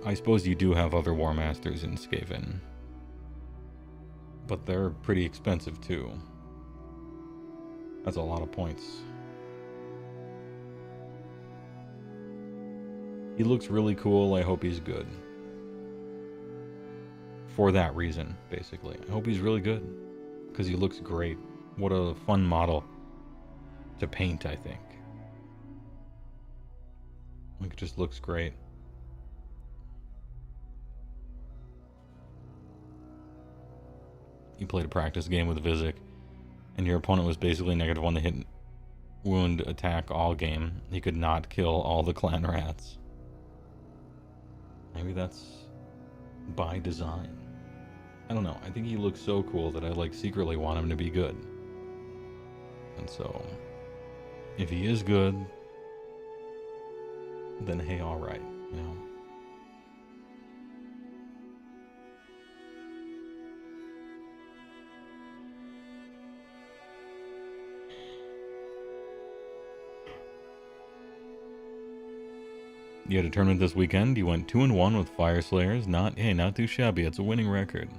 I suppose you do have other War Masters in Skaven. But they're pretty expensive too. That's a lot of points. He looks really cool. I hope he's good. For that reason, basically. I hope he's really good. Because he looks great. What a fun model to paint, I think. Like, it just looks great. You played a practice game with Vizic, and your opponent was basically -1 to hit, wound, attack all game. He could not kill all the clan rats. Maybe that's by design. I don't know. I think he looks so cool that I, like, secretly want him to be good. And so, if he is good, then hey, alright, you know? You had a tournament this weekend. You went 2-1 with Fire Slayers. Not too shabby. It's a winning record.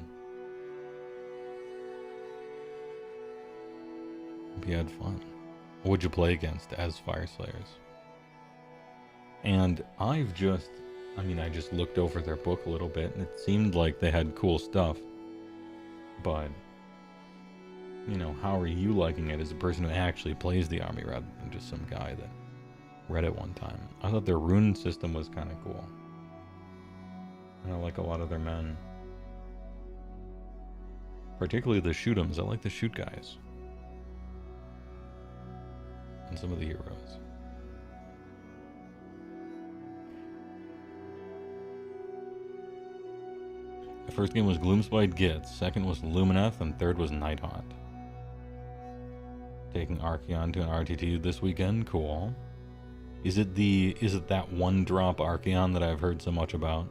Hope you had fun. What'd you play against as Fire Slayers? And I just looked over their book a little bit, and it seemed like they had cool stuff. But, you know, how are you liking it as a person who actually plays the army rather than just some guy that read it one time? I thought their rune system was kind of cool. And I like a lot of their men. Particularly the shoot-ems. I like the shoot guys. And some of the heroes. The first game was Gloomspite Gitz, second was Lumineth, and third was Nighthaunt. Taking Archeon to an RTT this weekend, cool. Is it that one drop Archeon that I've heard so much about?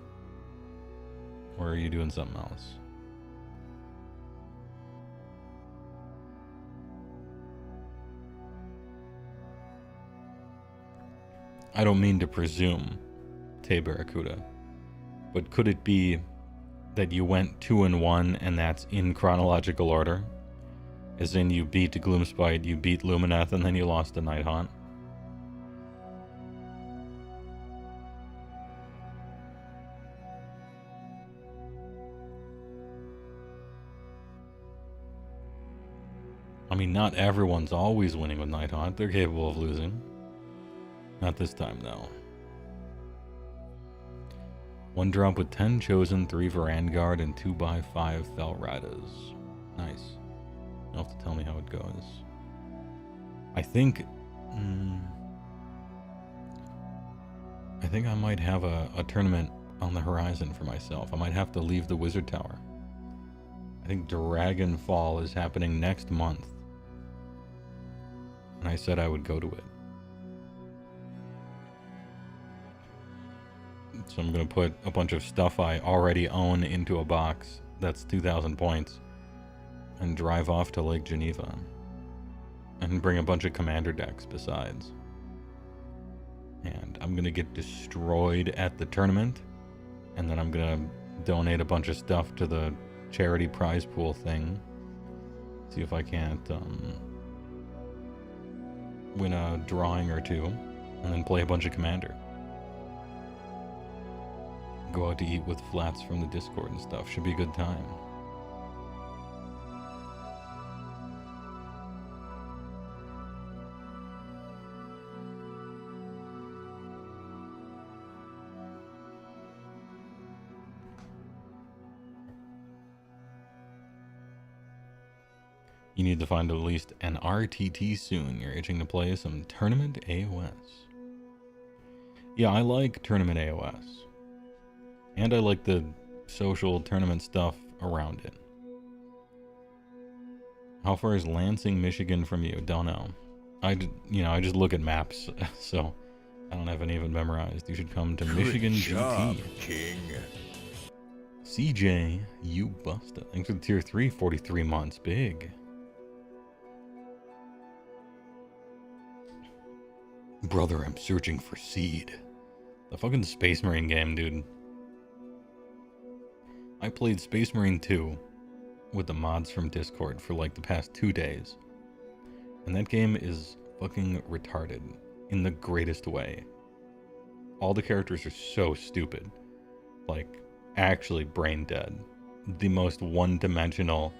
Or are you doing something else? I don't mean to presume, Tay Barracuda, but could it be that you went 2-1 and that's in chronological order? As in, you beat Gloomspite, you beat Lumineth, and then you lost to Nighthaunt? I mean, not everyone's always winning with Nighthaunt. They're capable of losing. Not this time, though. 1 drop with 10 chosen, 3 Vanguard, and 2x5 Fel Riders. Nice. You'll have to tell me how it goes. I think I might have a tournament on the horizon for myself. I might have to leave the Wizard Tower. I think Dragonfall is happening next month. And I said I would go to it. So I'm going to put a bunch of stuff I already own into a box that's 2,000 points and drive off to Lake Geneva and bring a bunch of commander decks besides. And I'm going to get destroyed at the tournament, and then I'm going to donate a bunch of stuff to the charity prize pool thing. See if I can't win a drawing or two, and then play a bunch of commander. Go out to eat with flats from the Discord and stuff. Should be a good time. You need to find at least an RTT soon. You're itching to play some tournament AoS. Yeah, I like tournament AoS. And I like the social tournament stuff around it. How far is Lansing, Michigan from you? Don't know. I just look at maps, so I don't have any of it memorized. You should come to Michigan job, GT. King. CJ, you busted. Thanks for the tier 3, 43 months. Big. Brother, I'm searching for seed. The fucking Space Marine game, dude. I played Space Marine 2 with the mods from Discord for like the past 2 days. And that game is fucking retarded in the greatest way. All the characters are so stupid. Like, actually brain dead. The most one-dimensional,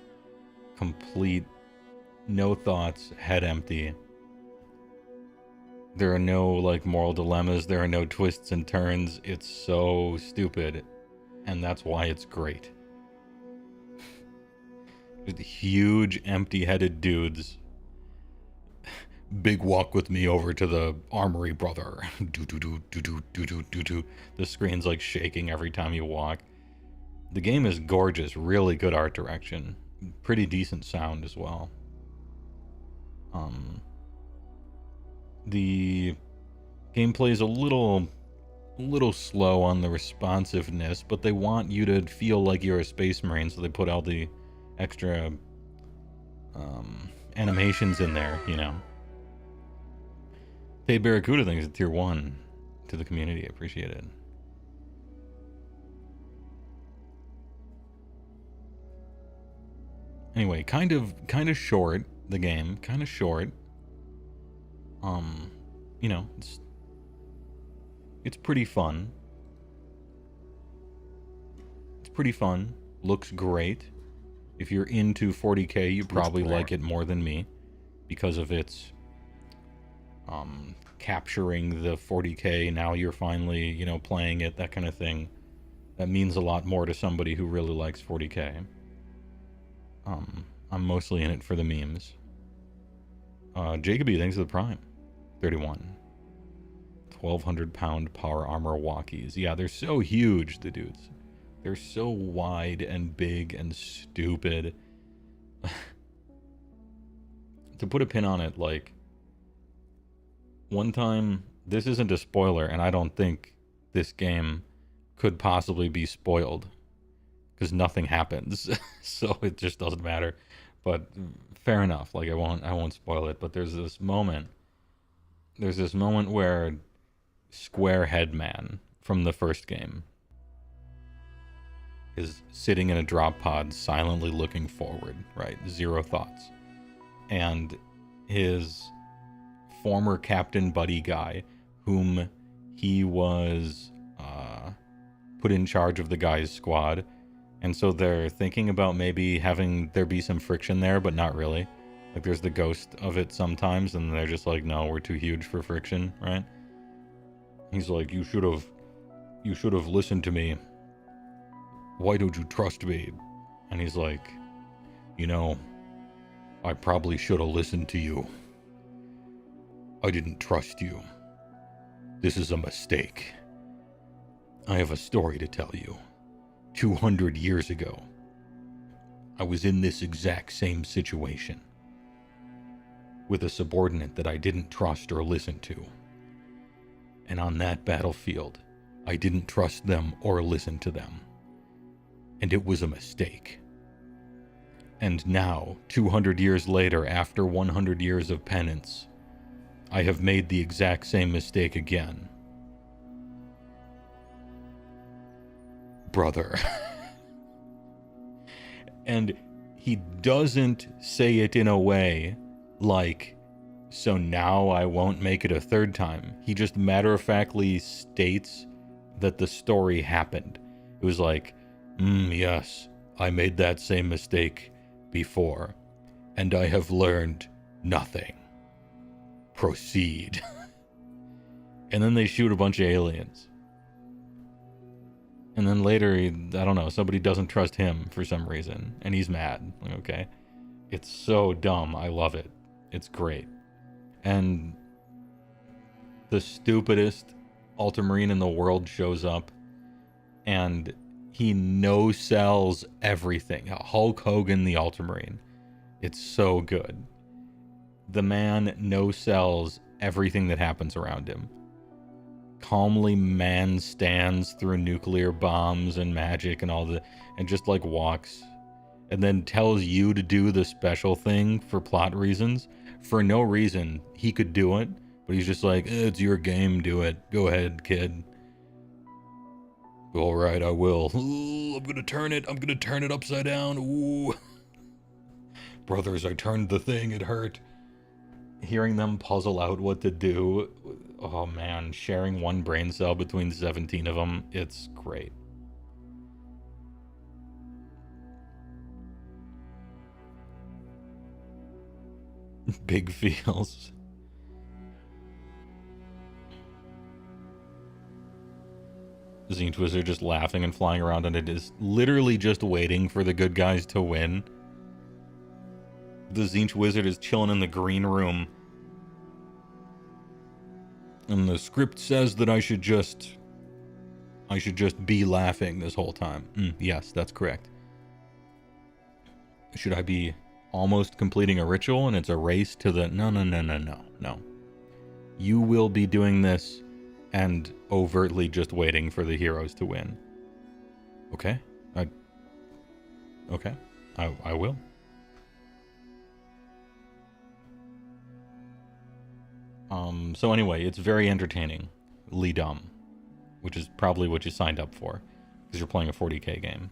complete, no thoughts, head empty. There are no, like, moral dilemmas. There are no twists and turns. It's so stupid. And that's why it's great. Just huge, empty-headed dudes. Big walk with me over to the armory, brother. Do. The screen's like shaking every time you walk. The game is gorgeous. Really good art direction. Pretty decent sound as well. The gameplay is a little slow on the responsiveness, but they want you to feel like you're a Space Marine, so they put all the extra animations in there, you know. Hey, Barracuda, thanks to tier 1 to the community. Appreciate it. Anyway, kind of short, the game. Kind of short. You know, it's pretty fun. It's pretty fun. Looks great. If you're into 40k, you probably like it more than me because of its capturing the 40k. Now you're finally, you know, playing it, that kind of thing. That means a lot more to somebody who really likes 40k. I'm mostly in it for the memes. Jacoby, thanks for the prime. 31. 1,200 pound power armor walkies. Yeah, they're so huge, the dudes. They're so wide and big and stupid. To put a pin on it, like, one time, this isn't a spoiler, and I don't think this game could possibly be spoiled, because nothing happens, so it just doesn't matter. But fair enough, like, I won't spoil it. But there's this moment where Squarehead Man from the first game is sitting in a drop pod, silently looking forward, right? Zero thoughts, and his former captain buddy guy, whom he was put in charge of the guy's squad, and so they're thinking about maybe having there be some friction there, but not really. Like, there's the ghost of it sometimes, and they're just like, no, we're too huge for friction, right? He's like, you should have listened to me. Why don't you trust me? And he's like, you know, I probably should have listened to you. I didn't trust you. This is a mistake. I have a story to tell you. 200 years ago, I was in this exact same situation with a subordinate that I didn't trust or listen to. And on that battlefield, I didn't trust them or listen to them. And it was a mistake. And now, 200 years later, after 100 years of penance, I have made the exact same mistake again. Brother. And he doesn't say it in a way like, so now I won't make it a third time. He just matter-of-factly states that the story happened. It was like, yes, I made that same mistake before, and I have learned nothing. Proceed. And then they shoot a bunch of aliens. And then later, I don't know, somebody doesn't trust him for some reason, and he's mad. Okay? It's so dumb. I love it. It's great. And the stupidest Ultramarine in the world shows up and he no-sells everything. Hulk Hogan, the Ultramarine. It's so good. The man no-sells everything that happens around him. Calmly man stands through nuclear bombs and magic and all and just like walks, and then tells you to do the special thing for plot reasons. For no reason. He could do it, but he's just like, it's your game, do it. Go ahead, kid. All right, I will. Ooh, I'm gonna turn it upside down. Ooh. Brothers, I turned the thing, it hurt. Hearing them puzzle out what to do, oh man, sharing one brain cell between 17 of them, it's great. Big feels. Tzeentch Wizard just laughing and flying around, and it is literally just waiting for the good guys to win. The Tzeentch Wizard is chilling in the green room, and the script says that I should just be laughing this whole time. Yes, that's correct. Should I be almost completing a ritual and it's a race to the no. You will be doing this and overtly just waiting for the heroes to win. Okay? I will. So anyway, it's very entertaining. dumb, which is probably what you signed up for, because you're playing a 40k game.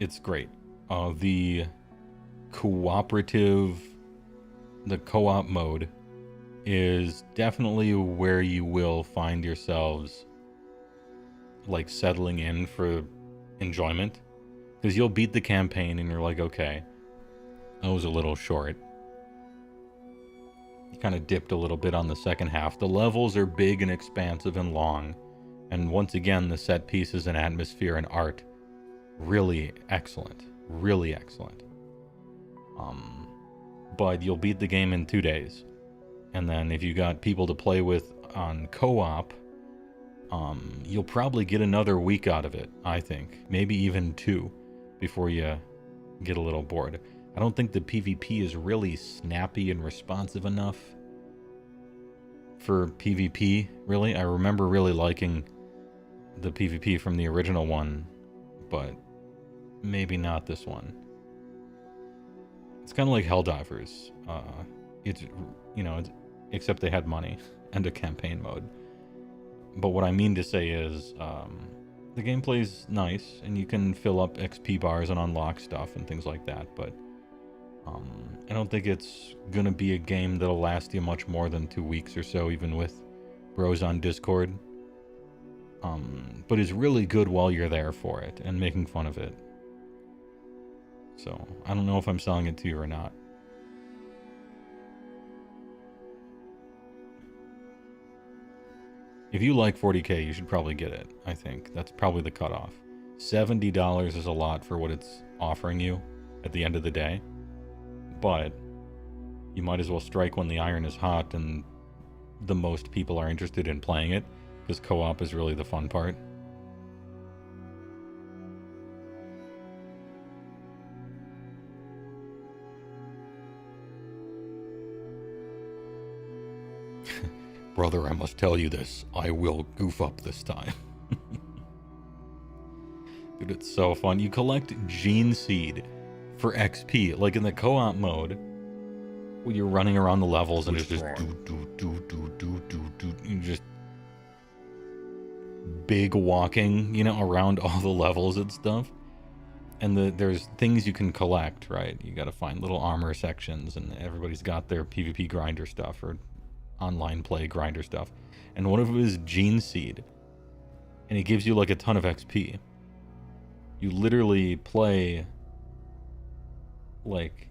It's great. The co-op mode is definitely where you will find yourselves like settling in for enjoyment, because you'll beat the campaign and you're like, okay, that was a little short. You kind of dipped a little bit on the second half. The levels are big and expansive and long, and once again, the set pieces and atmosphere and art, really excellent. But you'll beat the game in 2 days. And then if you got people to play with on co-op, you'll probably get another week out of it, I think. Maybe even 2 before you get a little bored. I don't think the PvP is really snappy and responsive enough for PvP, really. I remember really liking the PvP from the original one, but maybe not this one. It's kind of like Helldivers. Except they had money and a campaign mode. But what I mean to say is, the gameplay's nice, and you can fill up XP bars and unlock stuff and things like that, but I don't think it's gonna be a game that'll last you much more than 2 weeks or so, even with bros on Discord. But is really good while you're there for it and making fun of it. So, I don't know if I'm selling it to you or not. If you like 40k, you should probably get it, I think. That's probably the cutoff. $70 is a lot for what it's offering you at the end of the day. But you might as well strike when the iron is hot and the most people are interested in playing it, because co-op is really the fun part. Brother, I must tell you this. I will goof up this time. Dude, it's so fun. You collect Gene Seed for XP. Like in the co-op mode, when you're running around the levels and it's just you just big walking, around all the levels and stuff. And there's things you can collect, right? You got to find little armor sections, and everybody's got their PvP grinder stuff or online play grinder stuff, and one of them is Gene Seed, and it gives you like a ton of XP. You literally play like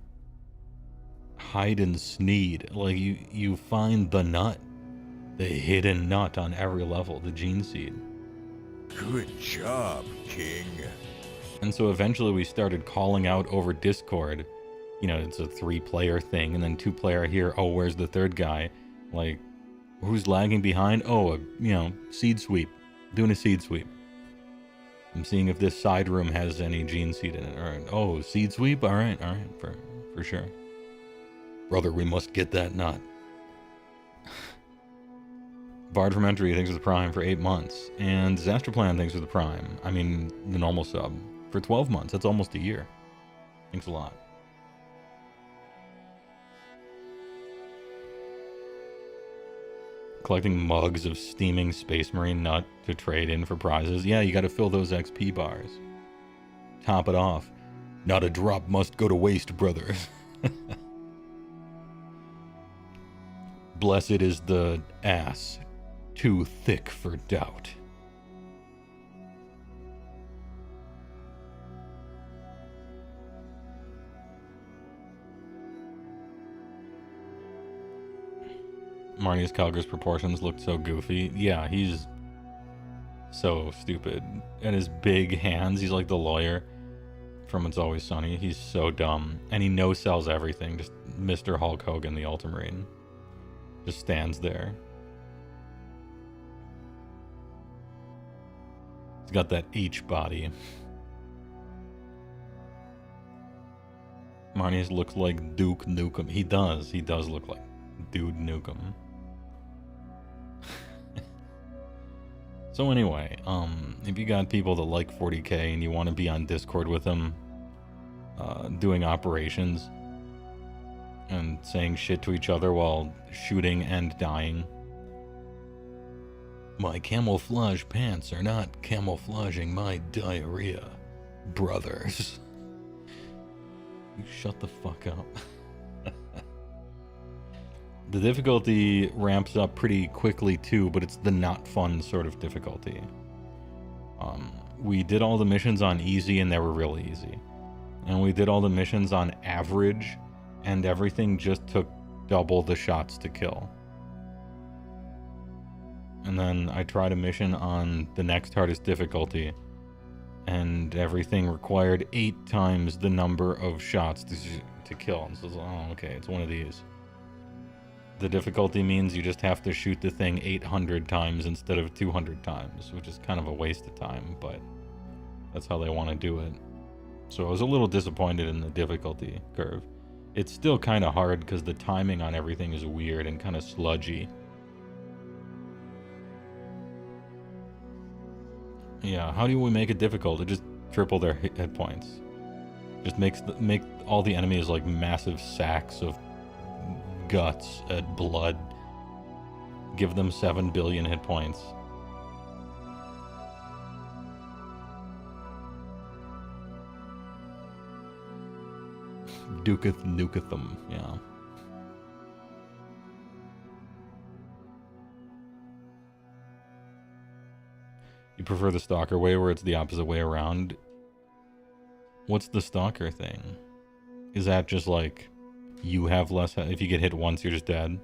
hide and sneed. Like you find the nut, the hidden nut on every level, the Gene Seed. Good job, King. And so eventually we started calling out over Discord. It's a 3-player thing, and then 2-player here. Oh, where's the third guy? Like, Who's lagging behind? Oh, seed sweep. Doing a seed sweep. I'm seeing if this side room has any gene seed in it. All right. Oh, seed sweep? All right, for sure. Brother, we must get that nut. Bard from Entry, thanks for the Prime for 8 months. And Disaster Plan, thanks for the Prime. I mean, the normal sub. For 12 months. That's almost a year. Thanks a lot. Collecting mugs of steaming Space Marine nut to trade in for prizes. Yeah, you gotta fill those XP bars. Top it off. Not a drop must go to waste, brother. Blessed is the ass, too thick for doubt. Marnie's Calgar's proportions looked so goofy. Yeah, he's so stupid. And his big hands, he's like the lawyer from It's Always Sunny. He's so dumb. And he no-sells everything. Just Mr. Hulk Hogan, the Ultramarine. Just stands there. He's got that H body. Marnie's looks like Duke Nukem. He does look like Dude Nukem. So anyway, if you got people that like 40k and you want to be on Discord with them, doing operations and saying shit to each other while shooting and dying. My camouflage pants are not camouflaging my diarrhea, brothers. You shut the fuck up. The difficulty ramps up pretty quickly too, but it's the not fun sort of difficulty. We did all the missions on easy and they were really easy. And we did all the missions on average and everything just took double the shots to kill. And then I tried a mission on the next hardest difficulty and everything required 8 times the number of shots to kill. And so, oh, okay, it's one of these. The difficulty means you just have to shoot the thing 800 times instead of 200 times, which is kind of a waste of time, but that's how they want to do it. So I was a little disappointed in the difficulty curve. It's still kind of hard because the timing on everything is weird and kind of sludgy. Yeah, how do we make it difficult? To just triple their hit points. Just make all the enemies like massive sacks of guts and blood. Give them 7 billion hit points. Duketh nuketh yeah. You prefer the Stalker way where it's the opposite way around? What's the Stalker thing? Is that just like you have less, if you get hit once you're just dead?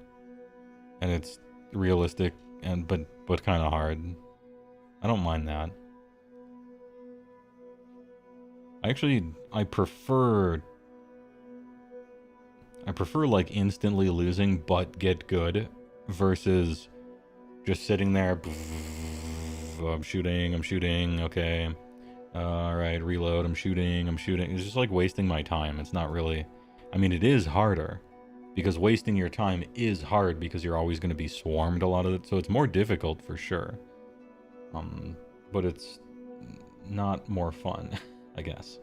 And it's realistic and but kind of hard. I don't mind that. I prefer like instantly losing but get good versus just sitting there. I'm shooting, okay. Alright, reload, I'm shooting. It's just like wasting my time. It's not really, I mean, it is harder because wasting your time is hard because you're always going to be swarmed a lot of it. So it's more difficult for sure. But it's not more fun, I guess.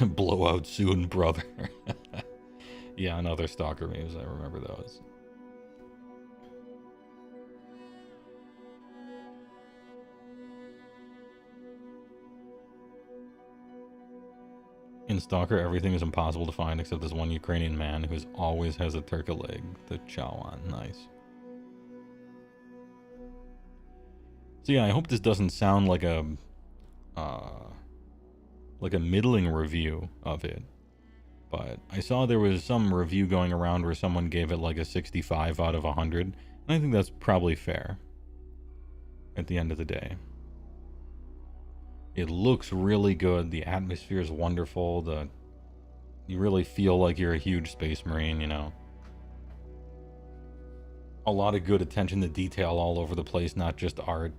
Blowout soon, brother. Yeah, and other Stalker memes, I remember those. In Stalker, everything is impossible to find except this one Ukrainian man who always has a turka leg, the Chawan. Nice. So yeah, I hope this doesn't sound like a middling review of it, but I saw there was some review going around where someone gave it like a 65 out of 100, and I think that's probably fair at the end of the day. It looks really good, the atmosphere is wonderful, you really feel like you're a huge Space Marine, you know. a lot of good attention to detail all over the place, not just art.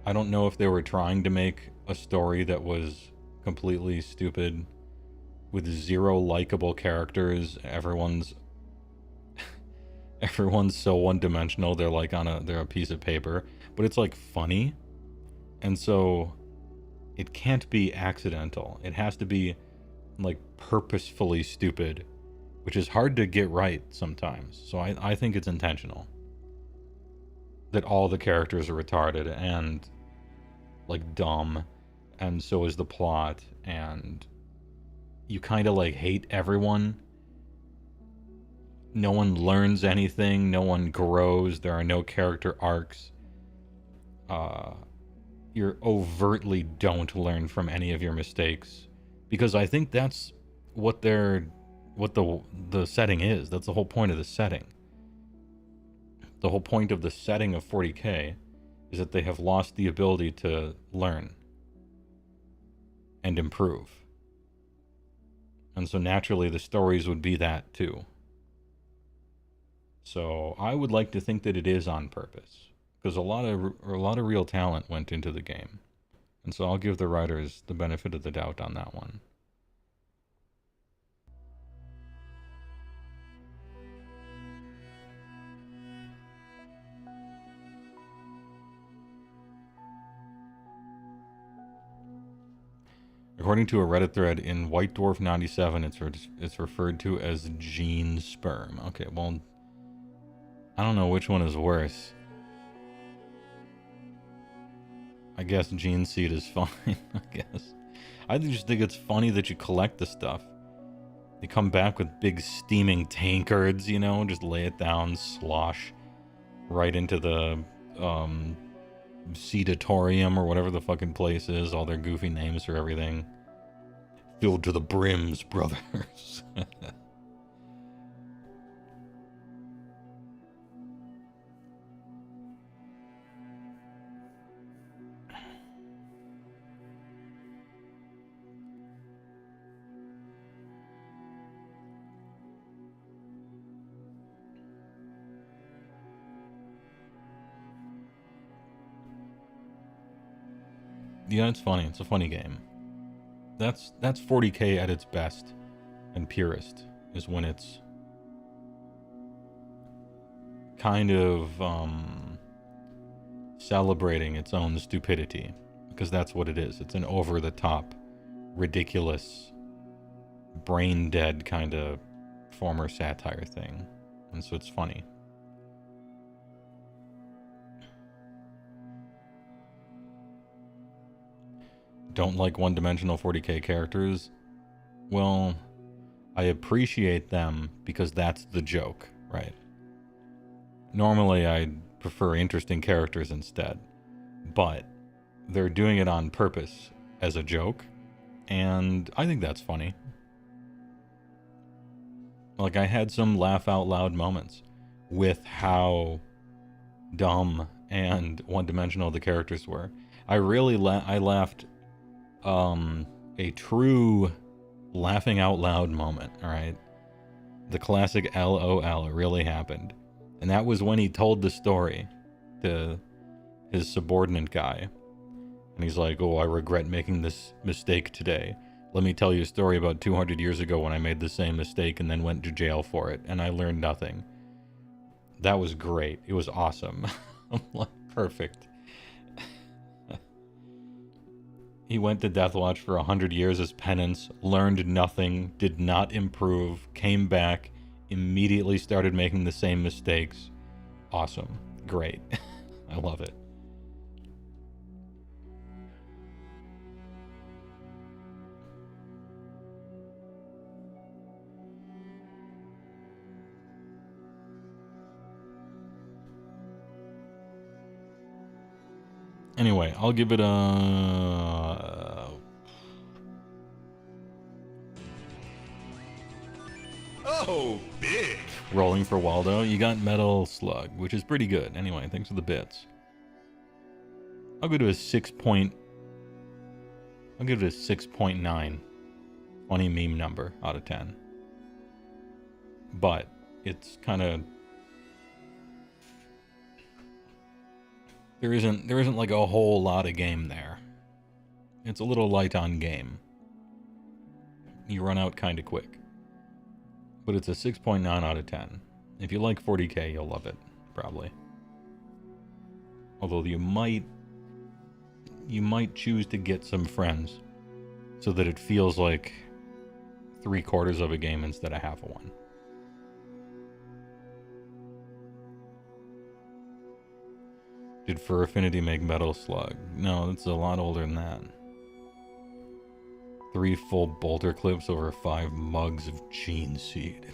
I don't know if they were trying to make a story that was completely stupid with zero likable characters. Everyone's so one-dimensional. They're like they're a piece of paper, but it's like funny. And so it can't be accidental. It has to be like purposefully stupid, which is hard to get right sometimes. So I think it's intentional that all the characters are retarded and like dumb, and so is the plot, and you kind of like hate everyone. No one learns anything, no one grows, there are no character arcs. You overtly don't learn from any of your mistakes, because I think that's what the setting is. That's the whole point of the setting. The whole point of the setting of 40K is that they have lost the ability to learn and improve. And so naturally the stories would be that too. So I would like to think that it is on purpose, because a lot of real talent went into the game. And so I'll give the writers the benefit of the doubt on that one. According to a Reddit thread in White Dwarf 97, it's referred to as gene sperm. Okay, well, I don't know which one is worse. I guess gene seed is fine, I guess. I just think it's funny that you collect the stuff. You come back with big steaming tankards, you know, just lay it down, slosh right into the seedatorium or whatever the fucking place is, all their goofy names for everything. Filled to the brims, brothers. Yeah, it's funny. It's a funny game. That's 40K at its best and purest, is when it's kind of celebrating its own stupidity, because that's what it is. It's an over-the-top, ridiculous, brain-dead kind of former satire thing, and so it's funny. Don't like one-dimensional 40K characters? Well, I appreciate them because that's the joke, right? Normally I'd prefer interesting characters instead, but they're doing it on purpose as a joke, and I think that's funny. Like, I had some laugh out loud moments with how dumb and one-dimensional the characters were. I really I laughed a true laughing out loud moment, all right? The classic LOL, it really happened. And that was when he told the story to his subordinate guy. And he's like, oh, I regret making this mistake today. Let me tell you a story about 200 years ago when I made the same mistake and then went to jail for it, and I learned nothing. That was great. It was awesome. I'm like, perfect. He went to Deathwatch for 100 years as penance, learned nothing, did not improve, came back, immediately started making the same mistakes. Awesome. Great. I love it. Anyway, I'll give it a... Oh, big! Rolling for Waldo. You got Metal Slug, which is pretty good. Anyway, thanks for the bits. I'll go to a 6 point... I'll give it a 6.9. Funny meme number out of 10. But it's kind of... There isn't like a whole lot of game there. It's a little light on game. You run out kind of quick. But it's a 6.9 out of 10. If you like 40K, you'll love it, probably. Although you might choose to get some friends so that it feels like 3/4 of a game instead of half of one. Did Fur Affinity make Metal Slug? No, it's a lot older than that. 3 full bolter clips over 5 mugs of gene seed.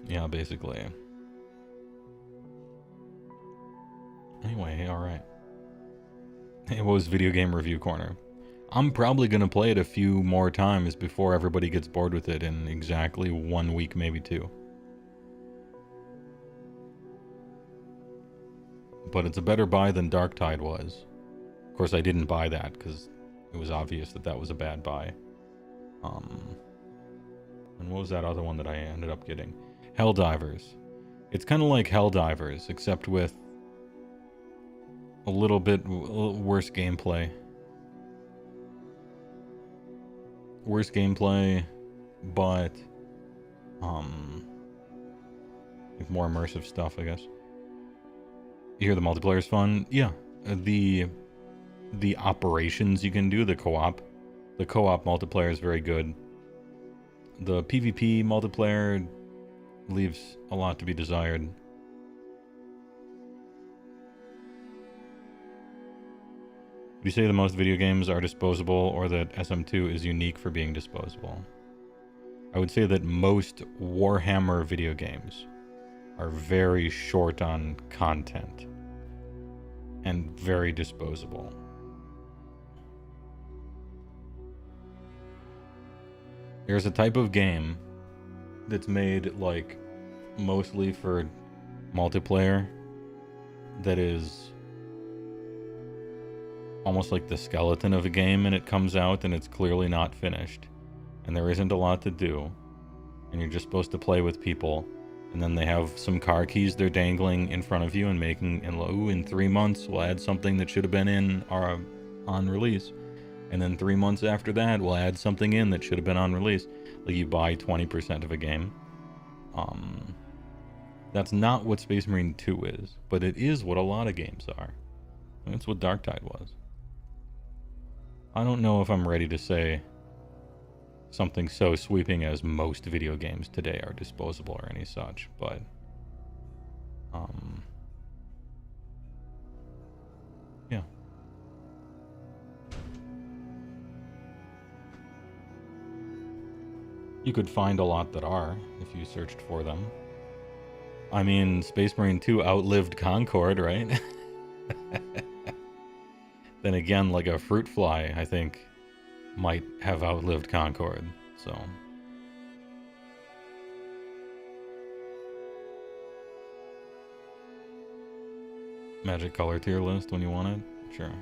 Yeah, basically. Anyway, alright. HeyWoah's Video Game Review Corner. I'm probably going to play it a few more times before everybody gets bored with it in exactly 1 week, maybe 2. But it's a better buy than Darktide was. Of course, I didn't buy that because it was obvious that that was a bad buy. And what was that other one that I ended up getting? Helldivers. It's kind of like Helldivers, except with a little bit worse gameplay. Worse gameplay, but with more immersive stuff, I guess. You hear the multiplayer is fun? Yeah. The operations you can do, the co-op multiplayer is very good. The PvP multiplayer leaves a lot to be desired. Would you say that most video games are disposable, or that SM2 is unique for being disposable? I would say that most Warhammer video games are very short on content and very disposable. There's a type of game that's made like mostly for multiplayer that is almost like the skeleton of a game, and it comes out and it's clearly not finished and there isn't a lot to do and you're just supposed to play with people, and then they have some car keys they're dangling in front of you and making, and in 3 months we'll add something that should have been in or on release, and then 3 months after that we'll add something in that should have been on release. Like you buy 20% of a game. That's not what Space Marine 2 is, but it is what a lot of games are. That's what Darktide was. I don't know if I'm ready to say something so sweeping as most video games today are disposable or any such, but yeah. You could find a lot that are if you searched for them. I mean, Space Marine 2 outlived Concord, right? Then again, like a fruit fly, I think, might have outlived Concord, so. Magic color tier list when you want it? Sure.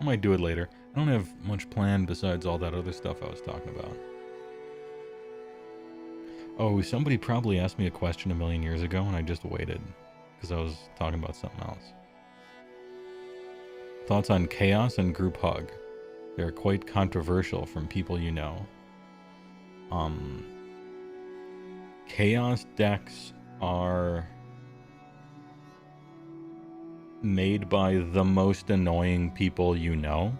I might do it later. I don't have much planned besides all that other stuff I was talking about. Oh, somebody probably asked me a question a million years ago and I just waited because I was talking about something else. Thoughts on Chaos and Group Hug? They're quite controversial from people you know. Chaos decks are made by the most annoying people you know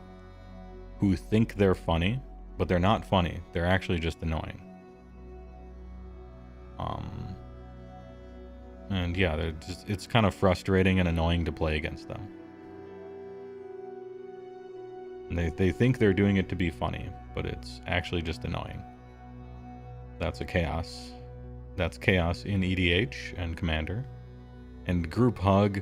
who think they're funny, but they're not funny. They're actually just annoying. And yeah, it's kind of frustrating and annoying to play against them. And they think they're doing it to be funny, but it's actually just annoying. That's a chaos. That's chaos in EDH and Commander. And Group Hug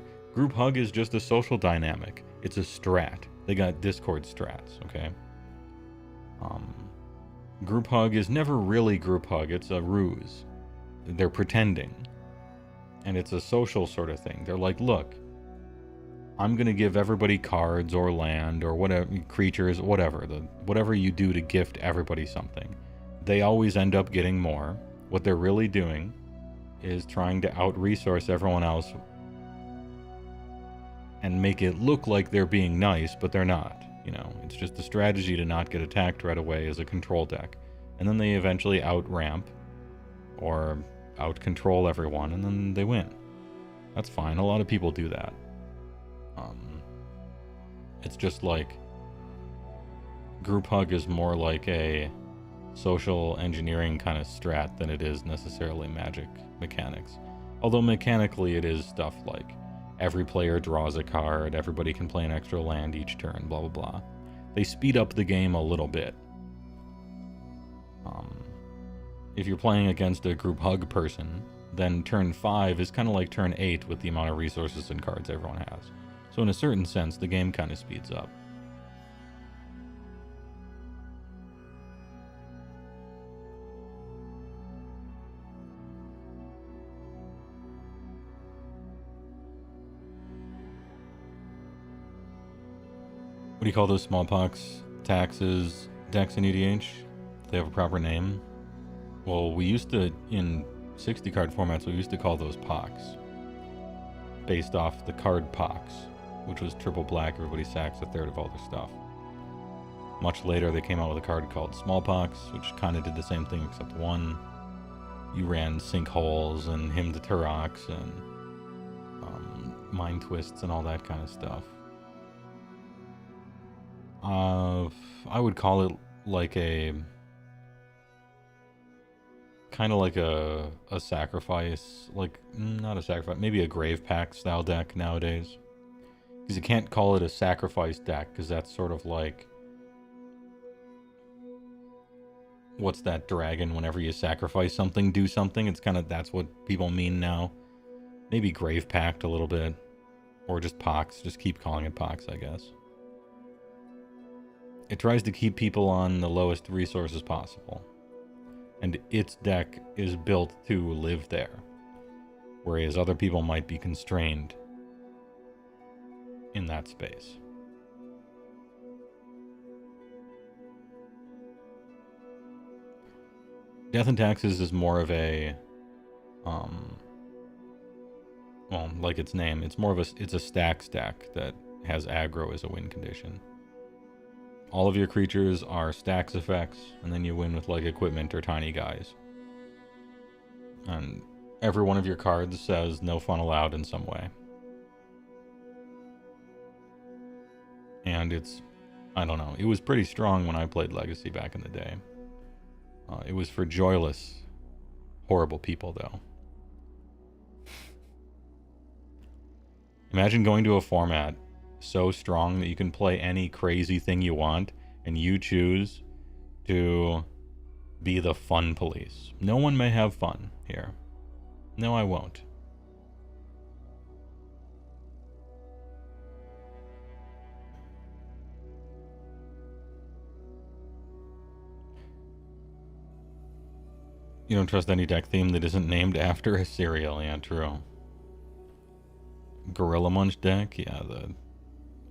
is just a social dynamic. It's a strat. They got Discord strats, okay? Group Hug is never really Group Hug. It's a ruse. They're pretending. And it's a social sort of thing. They're like, look, I'm going to give everybody cards or land or whatever, creatures, whatever you do to gift everybody something. they always end up getting more. What they're really doing is trying to out-resource everyone else and make it look like they're being nice, but they're not. You know, it's just a strategy to not get attacked right away as a control deck. And then they eventually out-ramp or out-control everyone, and then they win. That's fine. A lot of people do that. It's just like group hug is more like a social engineering kind of strat than it is necessarily magic mechanics. Although mechanically it is stuff like every player draws a card, everybody can play an extra land each turn, blah blah blah. They speed up the game a little bit. If you're playing against a group hug person, then turn 5 is kind of like turn 8 with the amount of resources and cards everyone has. So in a certain sense, the game kind of speeds up. What do you call those smallpox, taxes, decks in EDH? Do they have a proper name? Well, we used to, in 60 card formats, we used to call those pox. Based off the card pox, which was triple black, everybody sacks a third of all their stuff. Much later, they came out with a card called smallpox, which kind of did the same thing except one. You ran sinkholes and hymn to Turox and mind twists and all that kind of stuff. I would call it like a kind of like a sacrifice, like not a sacrifice, maybe a grave pact style deck nowadays. Because you can't call it a sacrifice deck, because that's sort of like, what's that dragon? Whenever you sacrifice something, do something. It's kind of, that's what people mean now. Maybe grave pact a little bit, or just pox. Just keep calling it pox, I guess. It tries to keep people on the lowest resources possible. And its deck is built to live there. Whereas other people might be constrained in that space. Death and Taxes is more of a, well, like its name, it's more of it's a stacks deck that has aggro as a win condition. All of your creatures are stacks effects, and then you win with like equipment or tiny guys. And every one of your cards says no fun allowed in some way. And it's, I don't know, it was pretty strong when I played Legacy back in the day. It was for joyless, horrible people though. Imagine going to a format so strong that you can play any crazy thing you want, and you choose to be the fun police. No one may have fun here. No, I won't. You don't trust any deck theme that isn't named after a cereal. Yeah, true. Gorilla Munch deck? Yeah,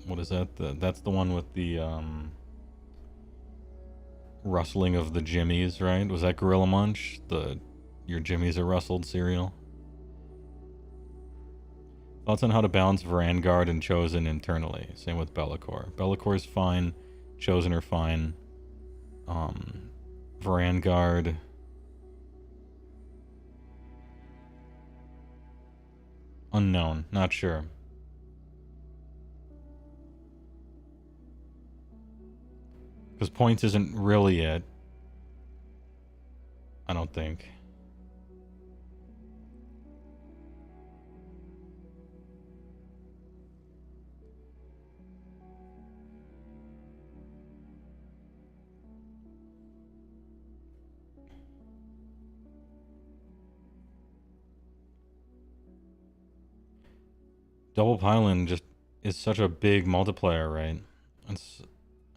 what is that? That's the one with the rustling of the jimmies, right? Was that Gorilla Munch? Your jimmies are rustled cereal? Thoughts on how to balance Vanguard and Chosen internally? Same with Be'lakor. Bellacor's fine. Chosen are fine. Vanguard. Unknown. Not sure. Because points isn't really it. I don't think. Double Pylon just is such a big multiplier, right?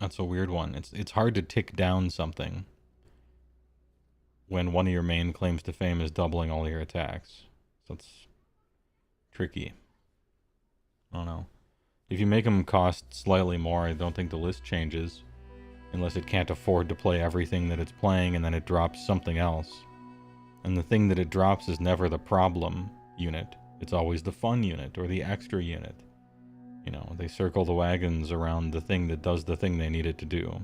That's a weird one. It's hard to tick down something when one of your main claims to fame is doubling all your attacks. So it's tricky. I don't know. If you make them cost slightly more, I don't think the list changes. unless it can't afford to play everything that it's playing, and then it drops something else. And the thing that it drops is never the problem unit. It's always the fun unit or the extra unit. You know, they circle the wagons around the thing that does the thing they need it to do.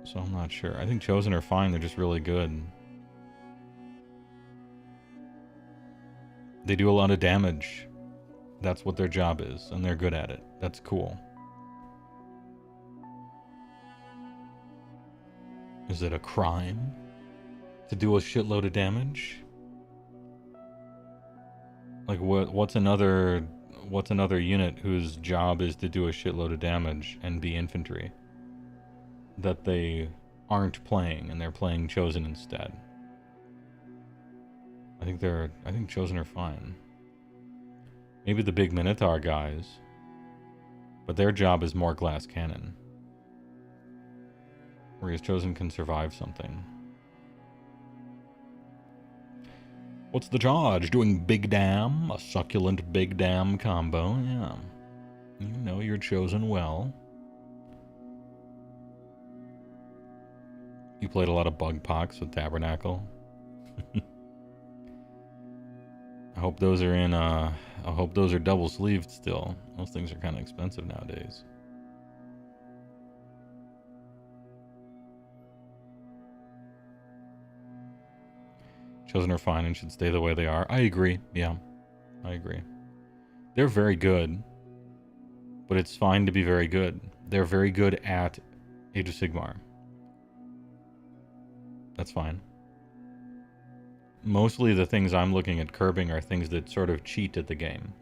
So I'm not sure. I think Chosen are fine, they're just really good. They do a lot of damage. That's what their job is, and they're good at it. That's cool. Is it a crime to do a shitload of damage? Like what's another unit whose job is to do a shitload of damage and be infantry that they aren't playing and they're playing Chosen instead? I think Chosen are fine. Maybe the big Minotaur guys, but their job is more glass cannon. Whereas Chosen can survive something. What's the charge? Doing Big Dam? A succulent Big Dam combo? Yeah. You know you're Chosen well. You played a lot of Bug Pox with Tabernacle. I hope those are double sleeved still. Those things are kind of expensive nowadays. Chosen are fine and should stay the way they are. I agree. Yeah, I agree. They're very good, but it's fine to be very good. They're very good at Age of Sigmar. That's fine. Mostly the things I'm looking at curbing are things that sort of cheat at the game.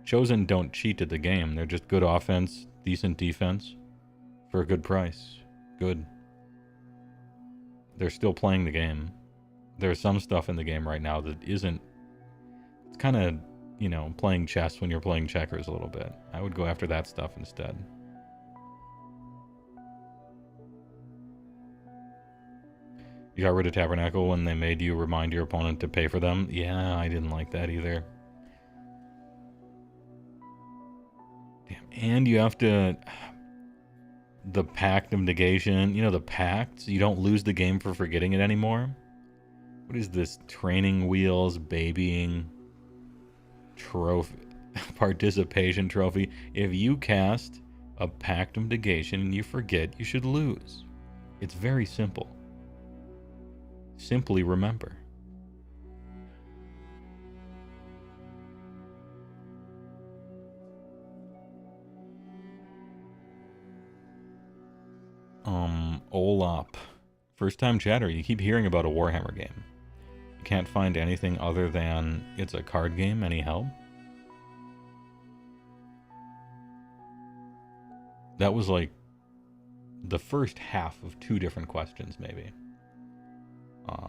Chosen don't cheat at the game. They're just good offense, decent defense, for a good price. Good. They're still playing the game. There's some stuff in the game right now that isn't... It's kind of, you know, playing chess when you're playing checkers a little bit. I would go after that stuff instead. You got rid of Tabernacle when they made you remind your opponent to pay for them? Yeah, I didn't like that either. Damn, and you have to... The Pact of Negation, you know, the Pacts, you don't lose the game for forgetting it anymore. What is this? Training wheels, babying, trophy, participation trophy. If you cast a Pact of Negation and you forget, you should lose. It's very simple. Simply remember. Olap. First time chatter, you keep hearing about a Warhammer game. You can't find anything other than it's a card game, any help? That was like the first half of 2 different questions, maybe.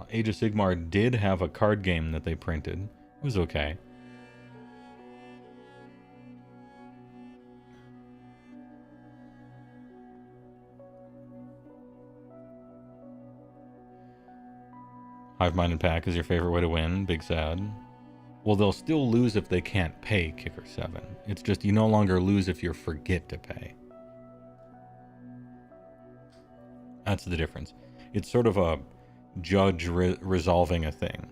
Age of Sigmar did have a card game that they printed. It was okay. Hive-minded Pack is your favorite way to win. Big sad. Well, they'll still lose if they can't pay Kicker 7. It's just you no longer lose if you forget to pay. That's the difference. It's sort of a judge resolving a thing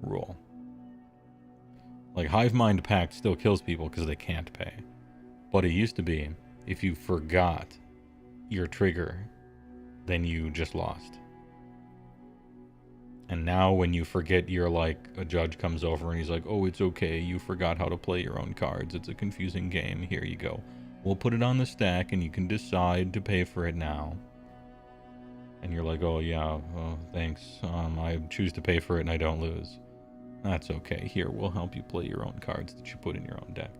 rule. Like Hive-mind Pact still kills people because they can't pay. But it used to be, if you forgot your trigger, then you just lost. And now when you forget, you're like, a judge comes over and he's like, oh, it's okay, you forgot how to play your own cards. It's a confusing game. Here you go. We'll put it on the stack and you can decide to pay for it now. And you're like, oh yeah, thanks. I choose to pay for it and I don't lose. That's okay. Here, we'll help you play your own cards that you put in your own deck.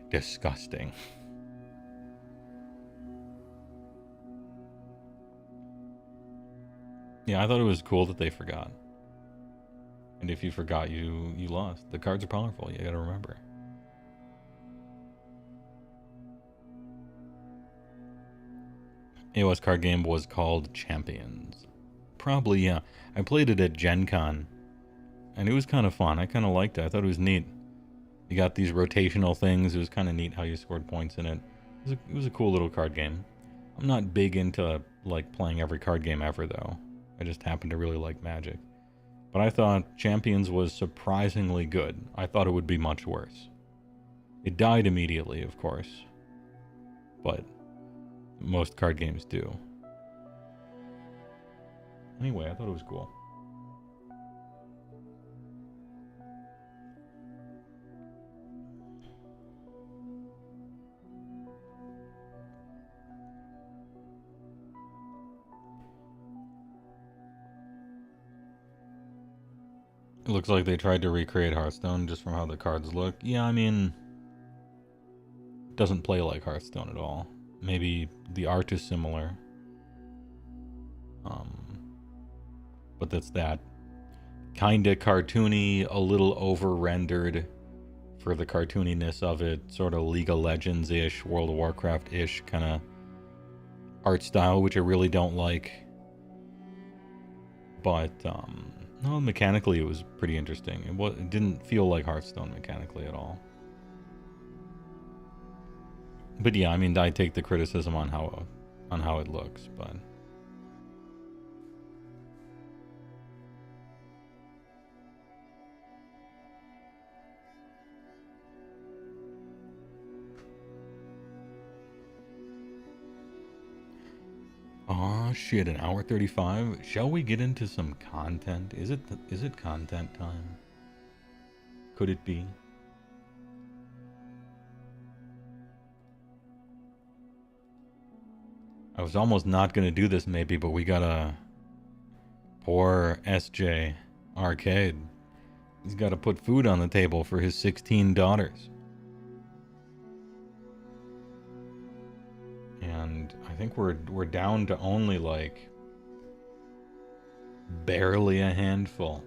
Disgusting. Yeah, I thought it was cool that they forgot. And if you forgot, you lost. The cards are powerful, you gotta remember. AoS card game was called Champions. Probably, yeah. I played it at Gen Con. And it was kind of fun. I kind of liked it. I thought it was neat. You got these rotational things. It was kind of neat how you scored points in it. It was a cool little card game. I'm not big into like playing every card game ever though. I just happen to really like Magic. But I thought Champions was surprisingly good. I thought it would be much worse. It died immediately, of course. But most card games do. Anyway, I thought it was cool. It looks like they tried to recreate Hearthstone just from how the cards look. Yeah, I mean, it doesn't play like Hearthstone at all. Maybe the art is similar. But that's that. Kinda cartoony, a little over-rendered for the cartooniness of it. Sort of League of Legends-ish, World of Warcraft-ish kind of art style, which I really don't like. But, no, mechanically it was pretty interesting. It didn't feel like Hearthstone mechanically at all. But yeah, I mean, I take the criticism on how it looks, but aw, shit, an hour 35. Shall we get into some content? Is it content time? Could it be? I was almost not gonna do this maybe, but we got a poor SJ Arcade. He's got to put food on the table for his 16 daughters. And I think we're down to only like barely a handful.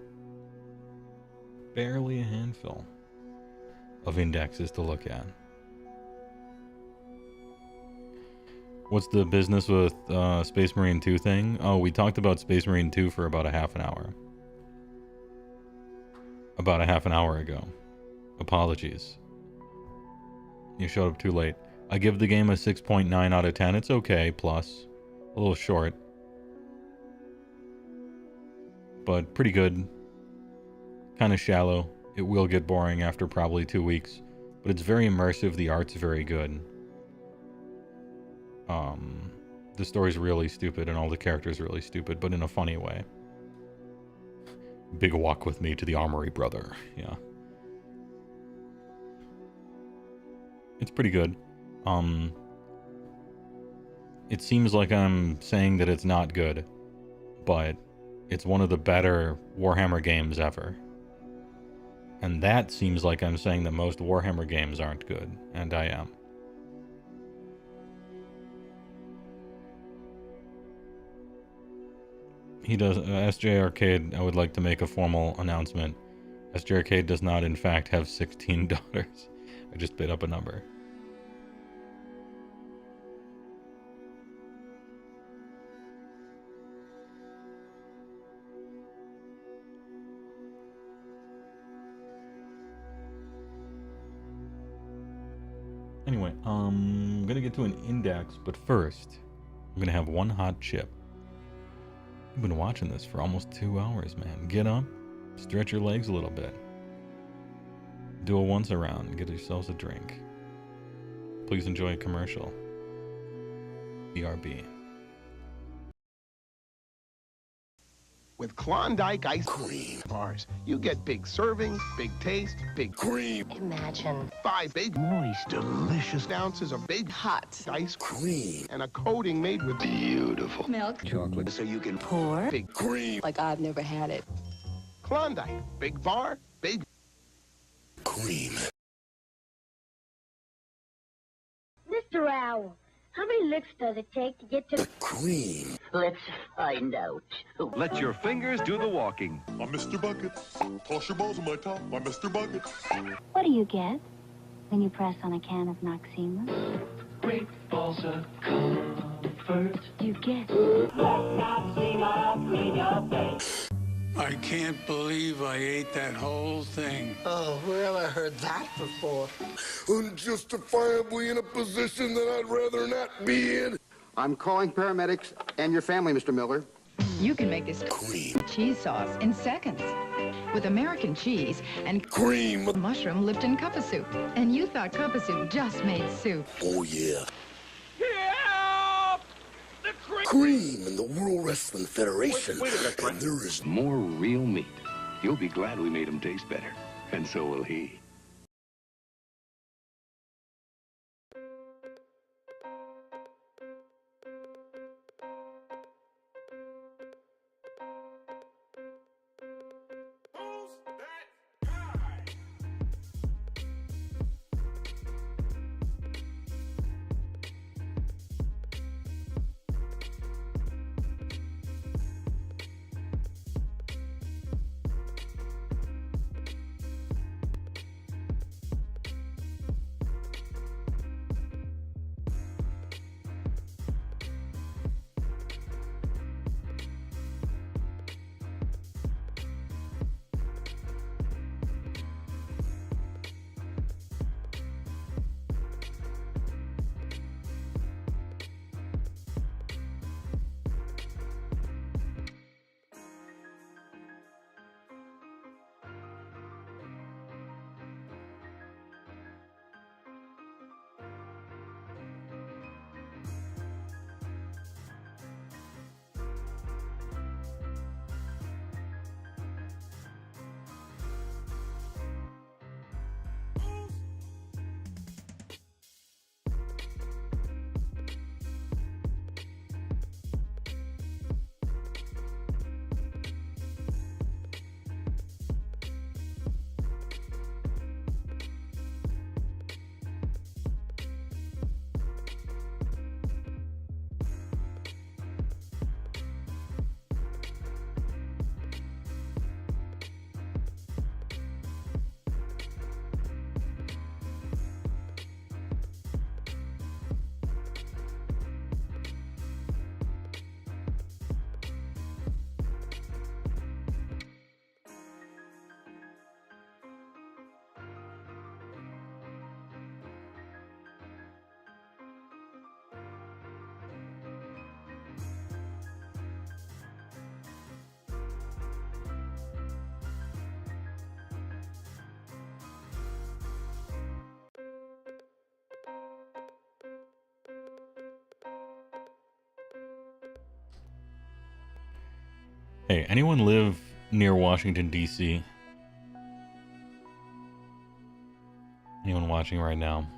Barely a handful of indexes to look at. What's the business with Space Marine 2 thing? Oh, we talked about Space Marine 2 for about a half an hour. About a half an hour ago. Apologies. You showed up too late. I give the game a 6.9 out of 10. It's okay, plus. A little short. But pretty good. Kind of shallow. It will get boring after probably 2 weeks. But it's very immersive. The art's very good. The story's really stupid and all the characters really stupid, but in a funny way. Big walk with me to the armory, brother. Yeah. It's pretty good. It seems like I'm saying that it's not good, but it's one of the better Warhammer games ever. And that seems like I'm saying that most Warhammer games aren't good, and I am. He does, SJ Arcade, I would like to make a formal announcement. SJ Arcade does not, in fact, have 16 daughters. I just made up a number. Anyway, I'm gonna get to an index, but first, I'm gonna have one hot chip. I've been watching this for almost 2 hours, man. Get up, stretch your legs a little bit. Do a once around, get yourselves a drink. Please enjoy a commercial. BRB. With Klondike ice cream bars, you get big servings, big taste, big cream. Imagine 5 big, moist, delicious ounces of big, hot ice cream. And a coating made with beautiful milk, Chocolate so you can pour big cream. like I've never had it. Klondike, big bar, big cream. Mr. Owl, how many licks does it take to get to Cream. Let's find out. Let your fingers do the walking. I'm Mr. Buckets. Toss your balls on my top. I'm Mr. Buckets. What do you get when you press on a can of Noxema? Great balls of comfort. You get Let Noxema clean your face. I I can't believe I ate that whole thing. Oh, where have I heard that before? Unjustifiably in a position that I'd rather not be in. I'm calling paramedics and your family, Mr. Miller. You can make this cream cheese sauce in seconds with American cheese and Cream. mushroom Lipton cup of soup. And you thought cup of soup just made soup. Oh, yeah. Cream in the World Wrestling Federation. Wait a minute, friend. There is More real meat. You'll be glad we made him taste better. And so will he. Hey, anyone live near Washington, D.C.? Anyone watching right now?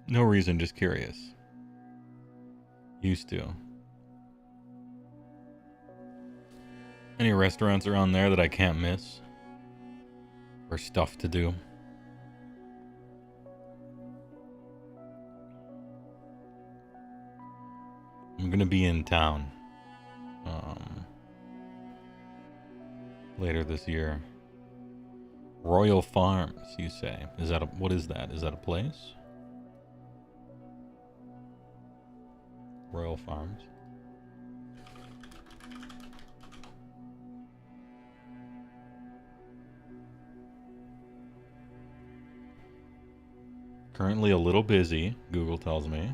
No reason, just curious. Used to. Any restaurants around there that I can't miss? Or stuff to do? I'm gonna be in town later this year. Royal Farms, you say? Is that what is that? Is that a place? Royal Farms. Currently a little busy, Google tells me.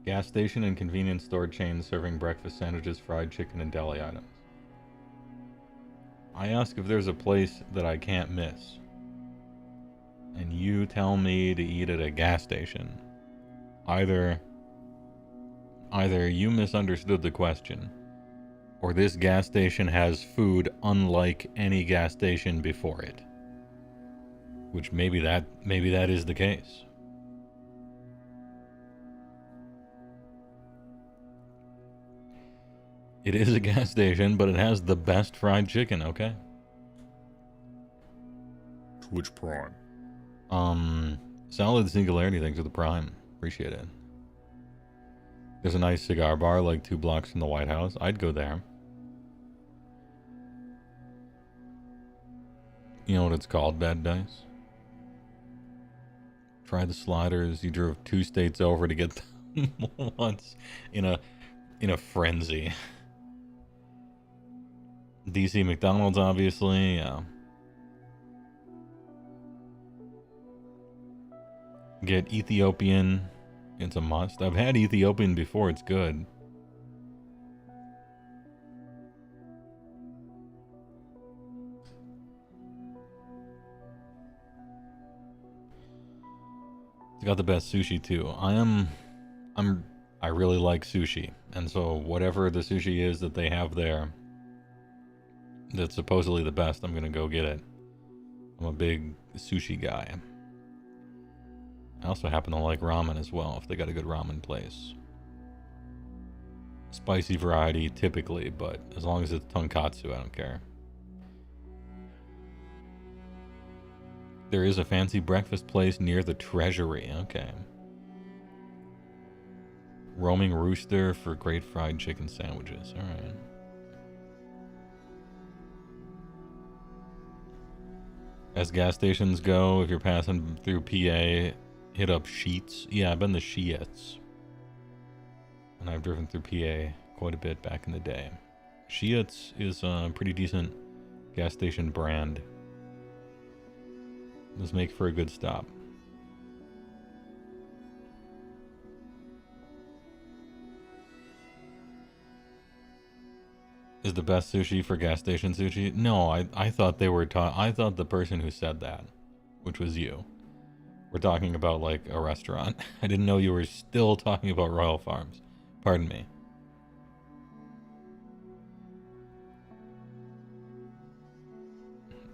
Gas station and convenience store chain serving breakfast sandwiches, fried chicken, and deli items. I ask if there's a place that I can't miss. And you tell me to eat at a gas station. Either you misunderstood the question, or this gas station has food unlike any gas station before it. Which maybe that is the case. It is a gas station, but it has the best fried chicken, okay? Twitch Prime. Solid Singularity, thanks for the Prime. Appreciate it. There's a nice cigar bar like 2 blocks from the White House. I'd go there. You know what it's called, Bad Dice? Try the sliders. You drove 2 states over to get once in a frenzy. DC McDonald's, obviously, yeah. Get Ethiopian. It's a must. I've had Ethiopian before. It's good. It's got the best sushi too. I really like sushi, and so whatever the sushi is that they have there, that's supposedly the best, I'm gonna go get it. I'm a big sushi guy. I also happen to like ramen as well, if they got a good ramen place. Spicy variety typically, but as long as it's tonkatsu, I don't care. There is a fancy breakfast place near the Treasury. Okay. Roaming Rooster for great fried chicken sandwiches. Alright. As gas stations go, if you're passing through PA, hit up Sheetz. Yeah, I've been to Sheetz. And I've driven through PA quite a bit back in the day. Sheetz is a pretty decent gas station brand. Does make for a good stop. Is the best sushi for gas station sushi? No, I thought they were I thought the person who said that, which was you, we're talking about like a restaurant. I didn't know you were still talking about Royal Farms. Pardon me.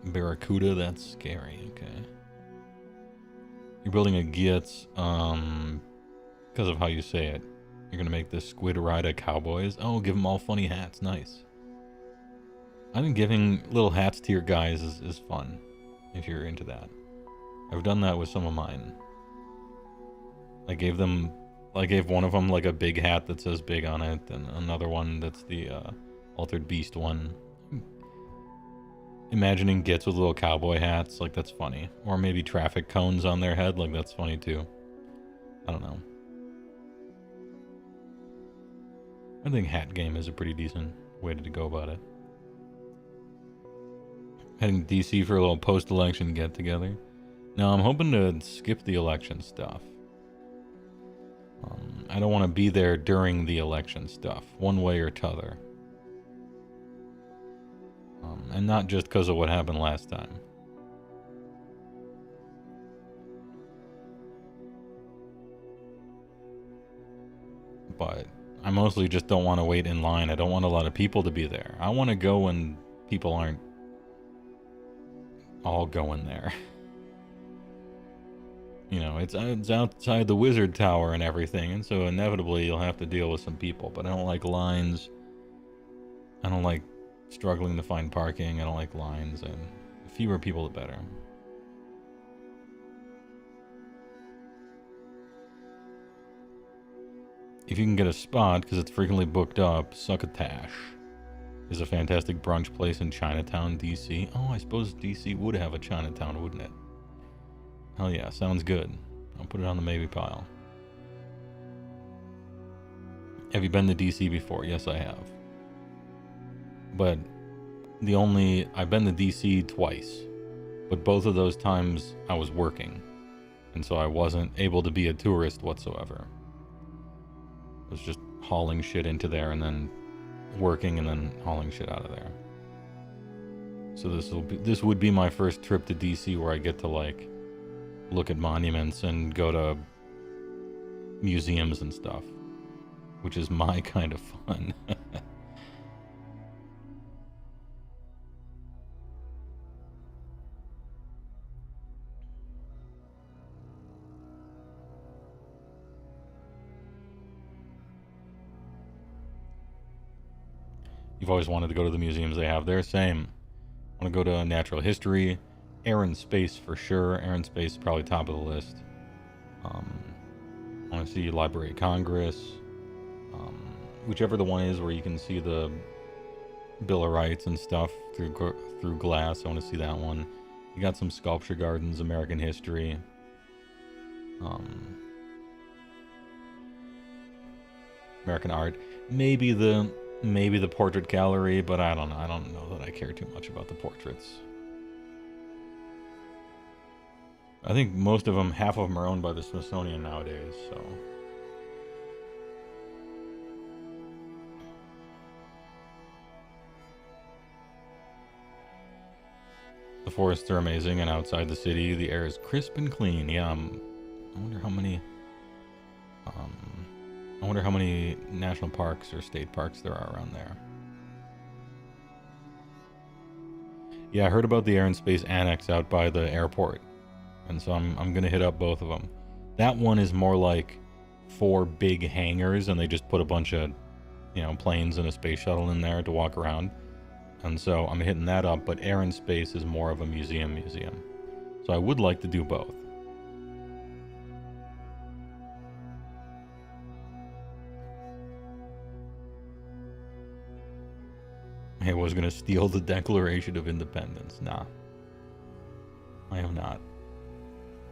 Barracuda, that's scary. Okay. You're building a Gitz, because of how you say it. You're gonna make the Squid Rida cowboys. Oh, give them all funny hats. Nice. I think giving little hats to your guys is fun, if you're into that. I've done that with some of mine. I gave one of them like a big hat that says big on it, and another one that's the Altered Beast one. Imagining Gits with little cowboy hats, like that's funny. Or maybe traffic cones on their head, like that's funny too. I don't know. I think hat game is a pretty decent way to go about it. Heading to DC for a little post-election get-together. Now I'm hoping to skip the election stuff. I don't want to be there during the election stuff, one way or t'other. And not just because of what happened last time. But I mostly just don't want to wait in line. I don't want a lot of people to be there. I want to go when people aren't all going there. You know, it's outside the wizard tower and everything, and so inevitably you'll have to deal with some people. But I don't like lines. I don't like struggling to find parking. I don't like lines, and the fewer people the better. If you can get a spot, because it's frequently booked up, Succotash is a fantastic brunch place in Chinatown, DC. Oh, I suppose DC would have a Chinatown, wouldn't it? Hell yeah, sounds good. I'll put it on the maybe pile. Have you been to DC before? Yes, I have. But I've been to DC twice, but both of those times I was working, and so I wasn't able to be a tourist whatsoever. I was just hauling shit into there and then working and then hauling shit out of there. So this would be my first trip to DC where I get to like look at monuments and go to museums and stuff, which is my kind of fun. You've always wanted to go to the museums they have there. Same. I want to go to natural history, air and space for sure. Air and space is probably top of the list. I want to see Library of Congress, whichever the one is where you can see the Bill of Rights and stuff through glass. I want to see that one. You got some sculpture gardens, American history. American art. Maybe the portrait gallery, but I don't know. I don't know that I care too much about the portraits. I think most of them, half of them are owned by the Smithsonian nowadays, so. The forests are amazing, and outside the city, the air is crisp and clean. Yeah, I wonder how many. I wonder how many national parks or state parks there are around there. Yeah, I heard about the Air and Space Annex out by the airport, and so I'm gonna hit up both of them. That one is more like 4 big hangars, and they just put a bunch of, planes and a space shuttle in there to walk around. And so I'm hitting that up, but Air and Space is more of a museum. So I would like to do both. I was going to steal the Declaration of Independence. Nah. I am not.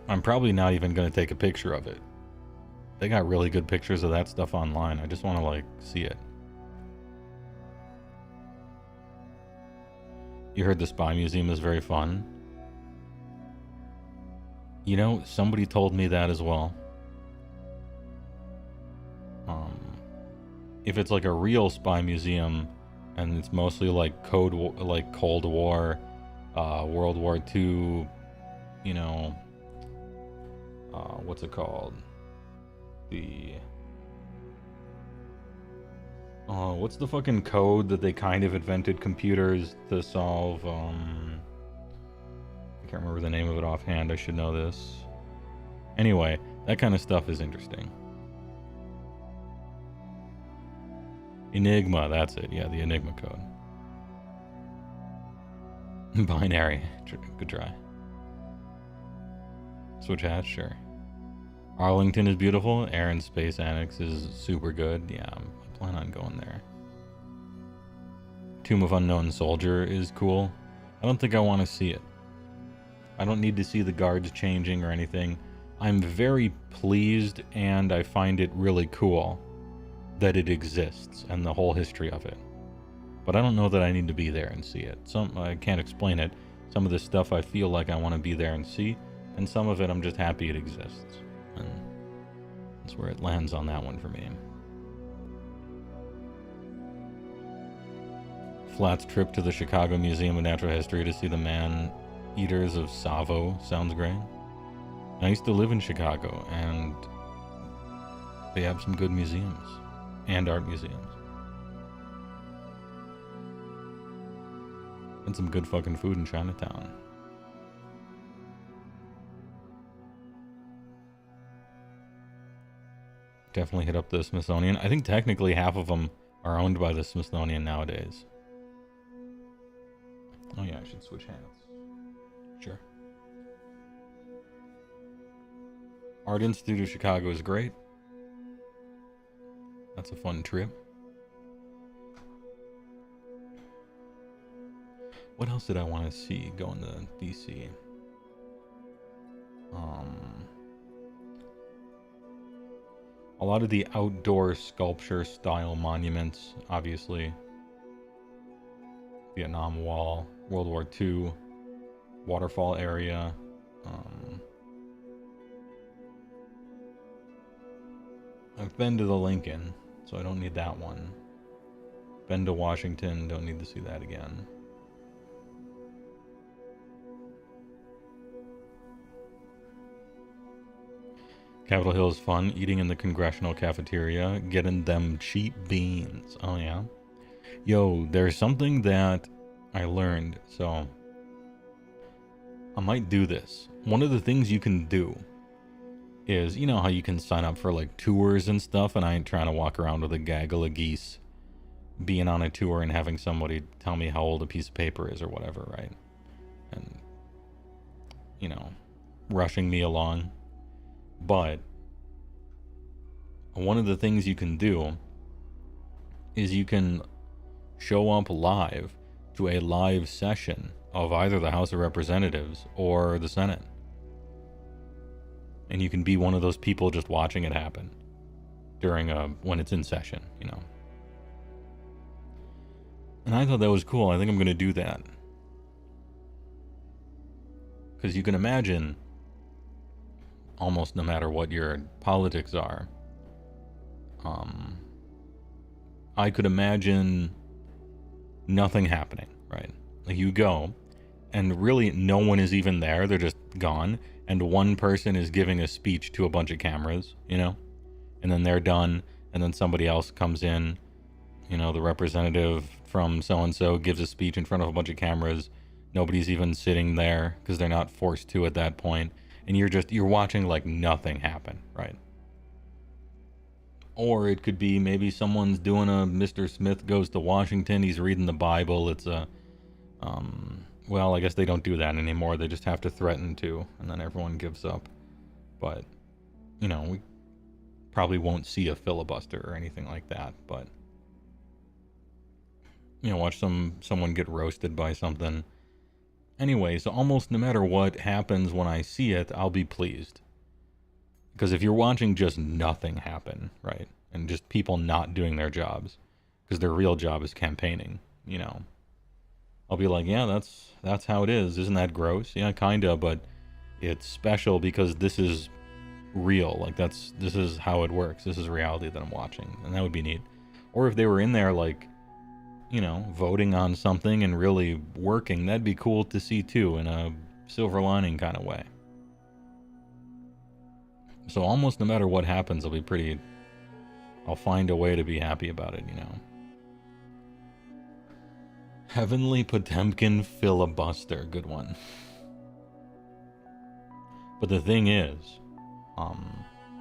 I'm probably not even going to take a picture of it. They got really good pictures of that stuff online. I just want to, see it. You heard the Spy Museum is very fun. Somebody told me that as well. If it's like a real spy museum, and it's mostly Cold War, World War II, what's it called? What's the fucking code that they kind of invented computers to solve? I can't remember the name of it offhand. I should know this. Anyway, that kind of stuff is interesting. Enigma, that's it. Yeah, the Enigma code. Binary. Good try. Switch hats, sure. Arlington is beautiful. Air and Space Annex is super good. Yeah, I plan on going there. Tomb of Unknown Soldier is cool. I don't think I want to see it. I don't need to see the guards changing or anything. I'm very pleased, and I find it really cool that it exists and the whole history of it. But I don't know that I need to be there and see it. I can't explain it. Some of this stuff I feel like I want to be there and see, and some of it I'm just happy it exists. And that's where it lands on that one for me. Flat's trip to the Chicago Museum of Natural History to see the man-eaters of Savo sounds great. I used to live in Chicago, and they have some good museums and art museums. And some good fucking food in Chinatown. Definitely hit up the Smithsonian. I think technically half of them are owned by the Smithsonian nowadays. Oh yeah, I should switch hats. Sure. Art Institute of Chicago is great. That's a fun trip. What else did I want to see going to DC? A lot of the outdoor sculpture style monuments, obviously. Vietnam Wall, World War II, waterfall area. I've been to the Lincoln, so I don't need that one. Been to Washington, don't need to see that again. Capitol Hill is fun, eating in the congressional cafeteria, getting them cheap beans. Oh yeah? Yo, there's something that I learned, so I might do this. One of the things you can do is, you know how you can sign up for like tours and stuff, and I ain't trying to walk around with a gaggle of geese being on a tour and having somebody tell me how old a piece of paper is or whatever, right? And, you know, rushing me along. But one of the things you can do is you can show up live to a live session of either the House of Representatives or the Senate. And you can be one of those people just watching it happen during when it's in session, you know. And I thought that was cool. I think I'm going to do that. Because you can imagine, almost no matter what your politics are, I could imagine nothing happening, right? Like you go, and really no one is even there. They're just gone. And one person is giving a speech to a bunch of cameras, you know? And then they're done. And then somebody else comes in, you know, the representative from so-and-so gives a speech in front of a bunch of cameras. Nobody's even sitting there because they're not forced to at that point. And you're watching like nothing happen, right? Or it could be maybe someone's doing a Mr. Smith Goes to Washington. He's reading the Bible. It's a, well, I guess they don't do that anymore. They just have to threaten to, and then everyone gives up. But, you know, we probably won't see a filibuster or anything like that. But, you know, watch someone get roasted by something. Anyway, so almost no matter what happens when I see it, I'll be pleased. Because if you're watching just nothing happen, right, and just people not doing their jobs, because their real job is campaigning, you know, I'll be like, yeah, that's how it is. Isn't that gross? Yeah, kinda, but it's special because this is real. Like this is how it works. This is reality that I'm watching, and that would be neat. Or if they were in there, like, you know, voting on something and really working, that'd be cool to see too, in a silver lining kind of way. So almost no matter what happens, I'll find a way to be happy about it, you know. Heavenly Potemkin filibuster, good one. But the thing is,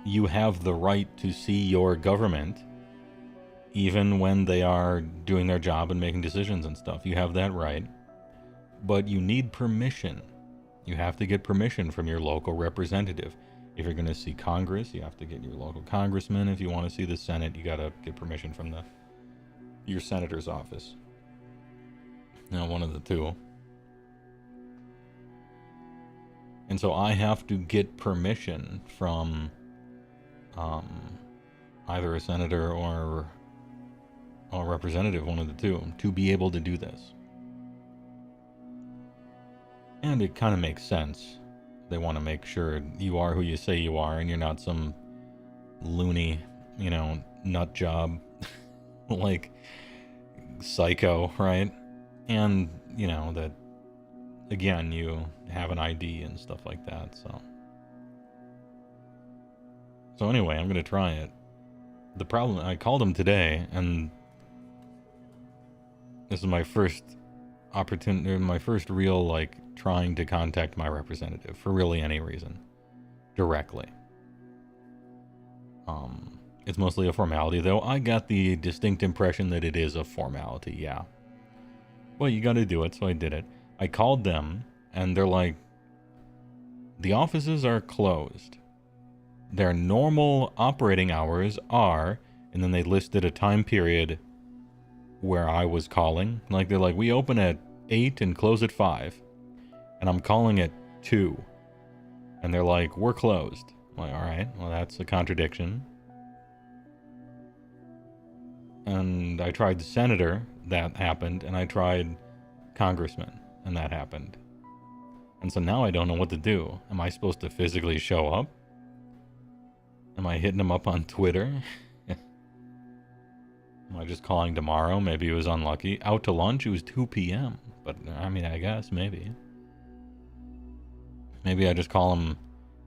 you have the right to see your government even when they are doing their job and making decisions and stuff. You have that right. But you need permission. You have to get permission from your local representative. If you're going to see Congress, you have to get your local congressman. If you want to see the Senate, you got to get permission from your senator's office. Now, one of the two. And so I have to get permission from either a senator or a representative, one of the two, to be able to do this. And it kind of makes sense. They want to make sure you are who you say you are, and you're not some loony, you know, nut job, like psycho, right? And, you know, that, again, you have an ID and stuff like that, So anyway, I'm going to try it. The problem, I called him today, and this is my first opportunity, my first real, like, trying to contact my representative for really any reason. Directly. It's mostly a formality, though. I got the distinct impression that it is a formality, yeah. Well, you gotta do it, so I did it. I called them, and they're like, the offices are closed. Their normal operating hours are, and then they listed a time period where I was calling. Like, they're like, we open at 8 and close at 5. And I'm calling at 2. And they're like, we're closed. I'm like, alright, well, that's a contradiction. And I tried the senator, that happened, and I tried congressman, and that happened. And so now I don't know what to do. Am I supposed to physically show up? Am I hitting him up on Twitter? Am I just calling tomorrow? Maybe he was unlucky. Out to lunch? It was 2 p.m. But, I mean, I guess, maybe. Maybe I just call him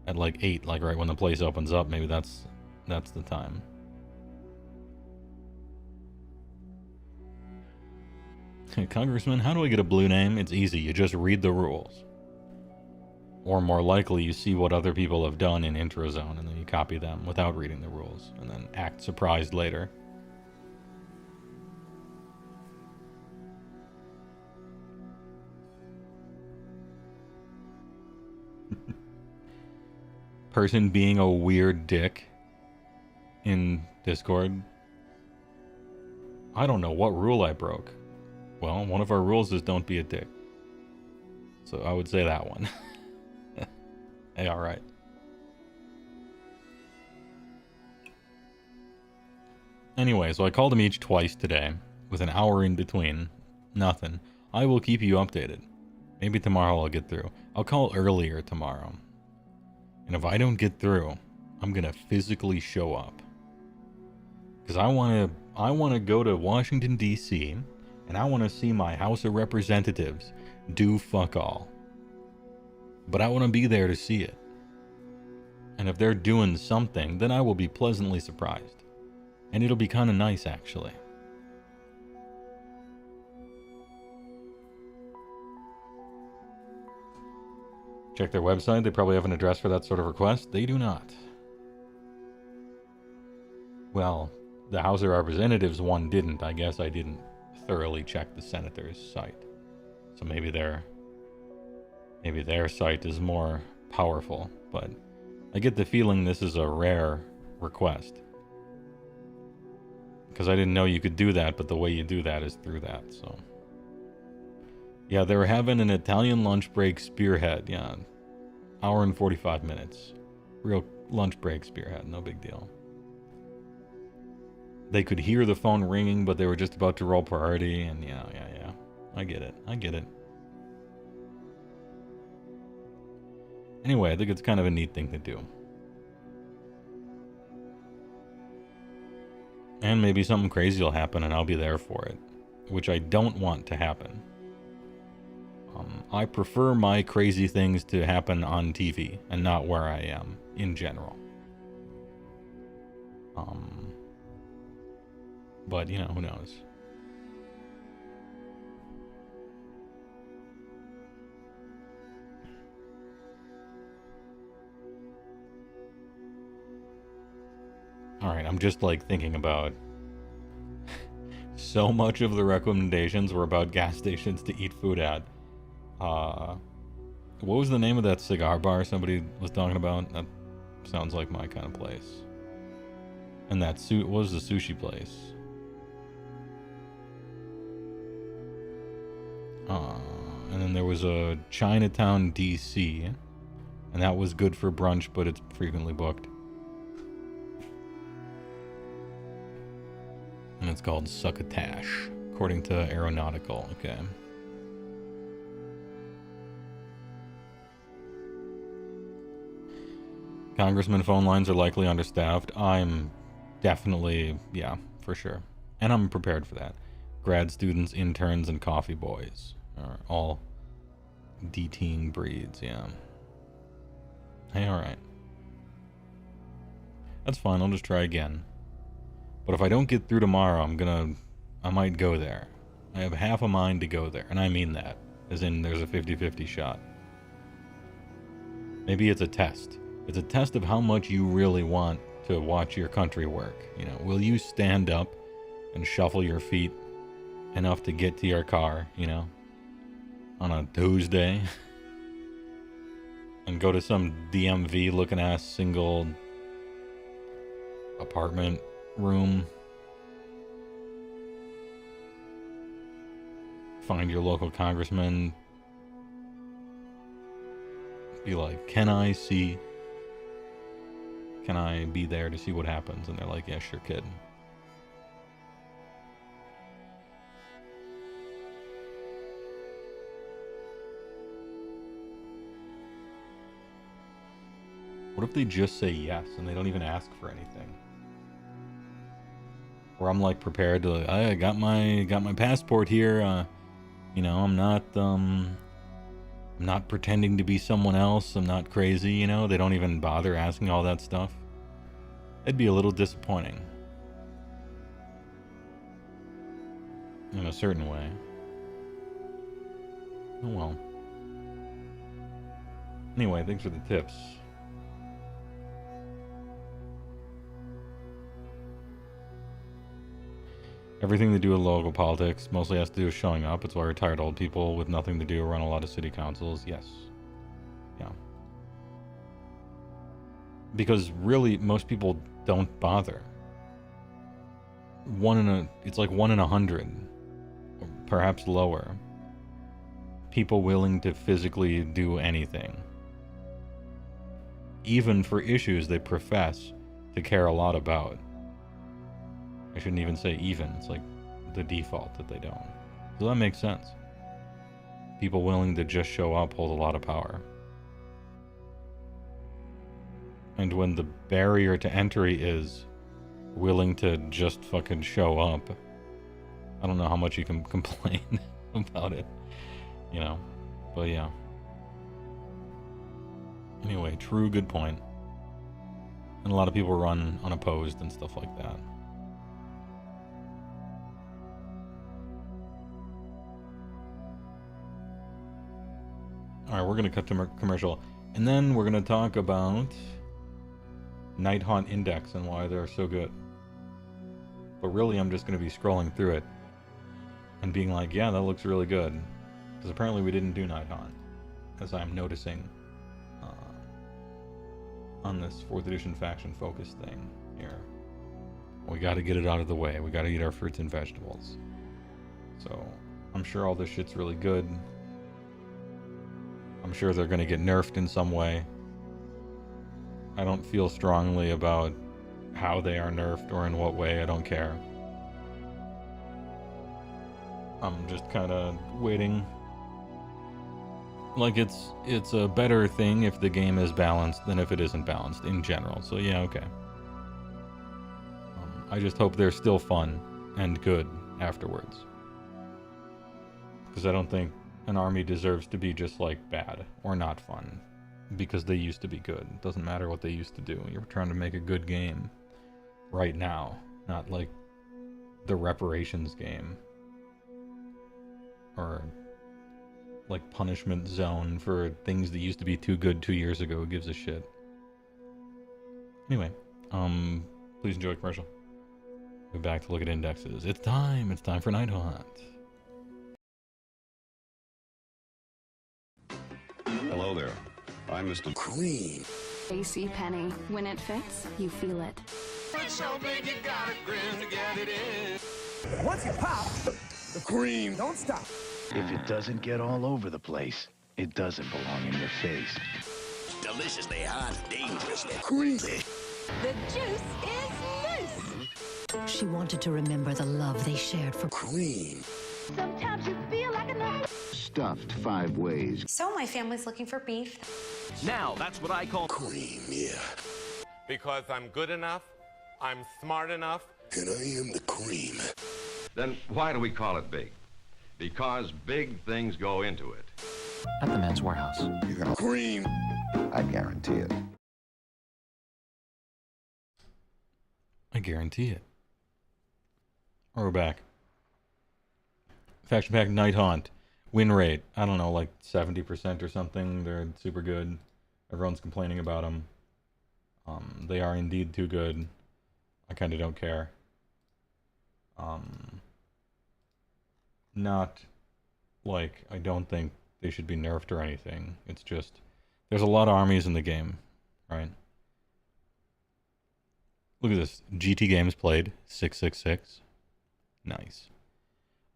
at like 8, like right when the place opens up. Maybe that's the time. Congressman, how do I get a blue name? It's easy. You just read the rules. Or more likely, you see what other people have done in Introzone, and then you copy them without reading the rules, and then act surprised later. Person being a weird dick in Discord. I don't know what rule I broke. Well, one of our rules is don't be a dick. So I would say that one. Hey, alright. Anyway, so I called them each twice today, with an hour in between. Nothing. I will keep you updated. Maybe tomorrow I'll get through. I'll call earlier tomorrow. And if I don't get through, I'm gonna physically show up. Because I wanna go to Washington, D.C., and I wanna see my House of Representatives do fuck all. But I wanna be there to see it. And if they're doing something, then I will be pleasantly surprised. And it'll be kind of nice, actually. Check their website. They probably have an address for that sort of request. They do not. Well, the House of Representatives one didn't. I guess I didn't thoroughly check the senator's site. So maybe their site is more powerful. But I get the feeling this is a rare request. Because I didn't know you could do that, but the way you do that is through that, so. Yeah, they were having an Italian lunch break spearhead, yeah. Hour and 45 minutes. Real lunch break spearhead, no big deal. They could hear the phone ringing, but they were just about to roll priority, and yeah. I get it. Anyway, I think it's kind of a neat thing to do. And maybe something crazy will happen and I'll be there for it, which I don't want to happen. I prefer my crazy things to happen on TV and not where I am in general. But, you know, who knows? Alright, I'm just like thinking about so much of the recommendations were about gas stations to eat food at. What was the name of that cigar bar somebody was talking about? That sounds like my kind of place. And that what was the sushi place? And then there was a Chinatown, DC, and that was good for brunch, but it's frequently booked. And it's called Succotash, according to Aeronautical. Okay. Congressman phone lines are likely understaffed. I'm definitely, yeah, for sure. And I'm prepared for that. Grad students, interns, and coffee boys are all DTing breeds, yeah. Hey, alright. That's fine, I'll just try again. But if I don't get through tomorrow, I might go there. I have half a mind to go there, and I mean that. As in, there's a 50-50 shot. Maybe it's a test. It's a test of how much you really want to watch your country work. You know, will you stand up and shuffle your feet enough to get to your car, you know, on a Tuesday? And go to some DMV looking ass single apartment room, find your local congressman, be like, can I be there to see what happens? And they're like, yeah, sure, kid. What if they just say yes and they don't even ask for anything? Where I'm like prepared to, I got my passport here. You know, I'm not pretending to be someone else. I'm not crazy. You know, they don't even bother asking all that stuff. It'd be a little disappointing, in a certain way. Oh well. Anyway, thanks for the tips. Everything to do with local politics mostly has to do with showing up. It's why retired old people with nothing to do run a lot of city councils. Yes. Yeah. Because really, most people don't bother. It's like 1 in 100, or perhaps lower, people willing to physically do anything. Even for issues they profess to care a lot about. I shouldn't even say even. It's like the default that they don't. So that makes sense. People willing to just show up hold a lot of power. And when the barrier to entry is willing to just fucking show up, I don't know how much you can complain about it, you know, but yeah. Anyway, true, good point. And a lot of people run unopposed and stuff like that. Alright, we're going to cut to commercial. And then we're going to talk about Nighthaunt Index and why they're so good. But really, I'm just going to be scrolling through it and being like, yeah, that looks really good. Because apparently we didn't do Nighthaunt, as I'm noticing on this 4th edition faction focus thing here. We got to get it out of the way. We got to eat our fruits and vegetables. So I'm sure all this shit's really good. I'm sure they're going to get nerfed in some way. I don't feel strongly about how they are nerfed or in what way. I don't care. I'm just kind of waiting. Like, it's a better thing if the game is balanced than if it isn't balanced in general. So yeah, okay. I just hope they're still fun and good afterwards. Because I don't think an army deserves to be just like bad or not fun because they used to be good. It doesn't matter what they used to do. You're trying to make a good game right now, not like the reparations game or like punishment zone for things that used to be too good 2 years ago. Who gives a shit? Anyway, please enjoy the commercial. Go back to look at indexes. It's time for Nighthaunt. Hello there. I'm Mr. Cream. AC Penny. When it fits, you feel it. It's so big you gotta grin to get it in. Once you pop, the cream don't stop. If it doesn't get all over the place, it doesn't belong in your face. Deliciously hot, dangerously creamy. The juice is loose. She wanted to remember the love they shared for cream. Sometimes you feel like a Stuffed 5 ways. So my family's looking for beef. Now that's what I call cream, yeah. Because I'm good enough, I'm smart enough, and I am the cream. Then why do we call it big? Because big things go into it. At the Men's Warehouse. You're gonna cream. I guarantee it. I guarantee it. We're back. Faction Pack Nighthaunt. Win rate, I don't know, like 70% or something. They're super good. Everyone's complaining about them. They are indeed too good. I kind of don't care. Not like I don't think they should be nerfed or anything. It's just there's a lot of armies in the game, right? Look at this. GT games played 666. Nice.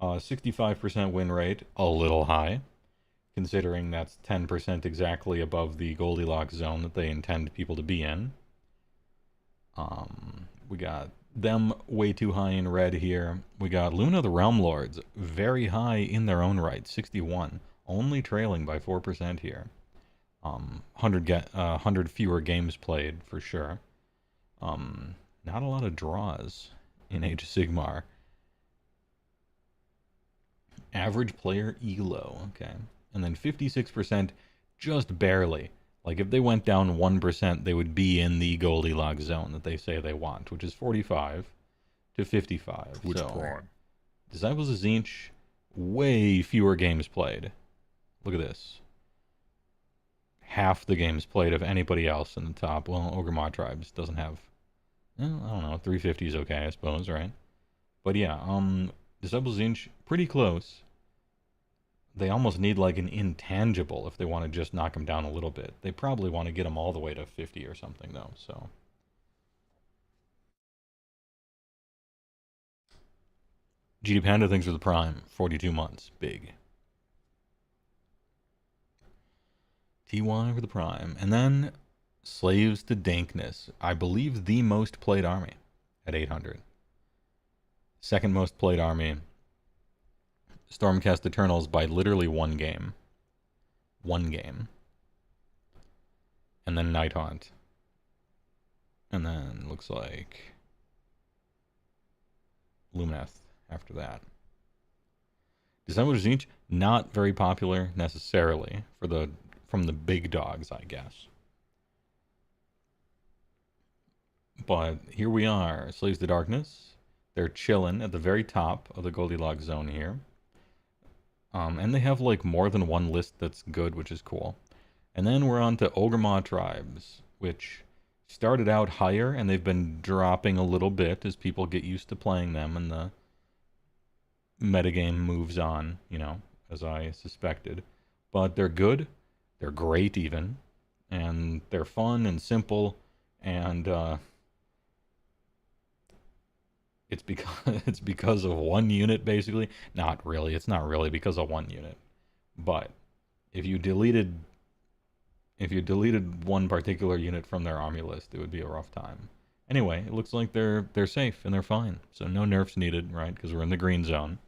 65% win rate, a little high, considering that's 10% exactly above the Goldilocks zone that they intend people to be in. We got them way too high in red here. We got Luna the Realm Lords, very high in their own right, 61, only trailing by 4% here. 100 fewer games played, for sure. Not a lot of draws in Age of Sigmar. Average player ELO, okay. And then 56% just barely. Like if they went down 1%, they would be in the Goldilocks zone that they say they want, which is 45 to 55. Which so, part? Disciples of Tzeentch, way fewer games played. Look at this. Half the games played of anybody else in the top. Well, Ogre Tribes doesn't have, I don't know, 350 is okay, I suppose, right? But yeah, Disciples of Tzeentch, pretty close. They almost need like an intangible if they want to just knock them down a little bit. They probably want to get them all the way to 50 or something, though, so. GD Panda thinks for the Prime, 42 months. Big. TY for the Prime. And then Slaves to Dankness. I believe the most played army at 800. Second most played army. Stormcast Eternals by literally one game. One game. And then Nighthaunt. And then looks like Lumineth after that. Dissemblers Zinch, not very popular necessarily from the big dogs, I guess. But here we are, Slaves to Darkness. They're chilling at the very top of the Goldilocks zone here. And they have like more than one list that's good, which is cool. And then we're on to Ogremaw Tribes, which started out higher, and they've been dropping a little bit as people get used to playing them, and the metagame moves on, you know, as I suspected. But they're good, they're great even, and they're fun and simple, and it's because of one unit, basically. Not really, it's not really because of one unit. But if you deleted one particular unit from their army list, it would be a rough time. Anyway, it looks like they're safe and they're fine. So no nerfs needed, right? Because we're in the green zone.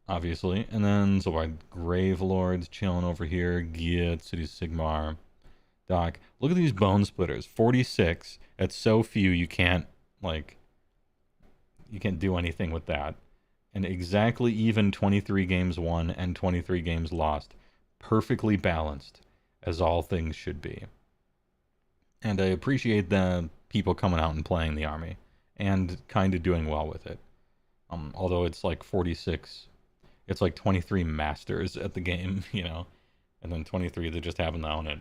Obviously. And then, so our Grave Lords chilling over here. Giat, City Sigmar. Doc. Look at these Bone Splitters. 46. That's so few you can't, like, you can't do anything with that. And exactly even 23 games won and 23 games lost. Perfectly balanced, as all things should be. And I appreciate the people coming out and playing the army, and kind of doing well with it. Although it's like 46, it's like 23 masters at the game, you know, and then 23 that just happen to own it.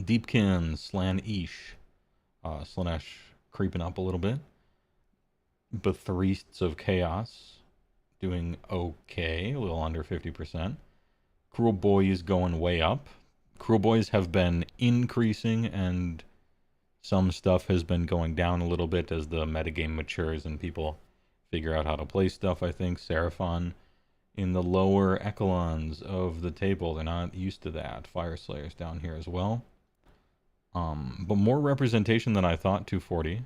Deepkin, Slan Ish, Slanesh creeping up a little bit. Bethreasts of Chaos, doing okay, a little under 50%. Cruel Boys going way up. Cruel Boys have been increasing, and some stuff has been going down a little bit as the metagame matures and people figure out how to play stuff, I think. Seraphon in the lower echelons of the table. They're not used to that. Fire Slayers down here as well. But more representation than I thought, 240.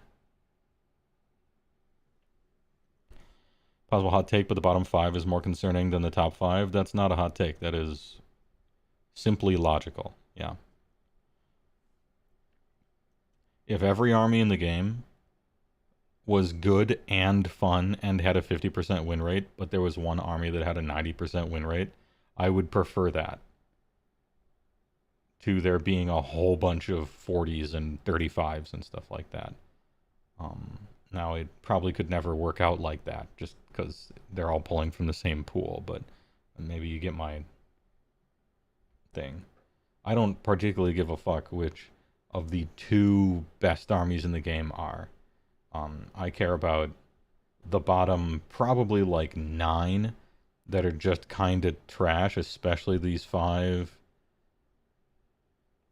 Possible hot take, but the bottom 5 is more concerning than the top 5. That's not a hot take. That is simply logical. Yeah. If every army in the game was good and fun and had a 50% win rate, but there was one army that had a 90% win rate, I would prefer that to there being a whole bunch of 40s and 35s and stuff like that. Now, it probably could never work out like that, just because they're all pulling from the same pool, but maybe you get my thing. I don't particularly give a fuck which of the 2 best armies in the game are. I care about the bottom probably like 9 that are just kind of trash, especially these 5.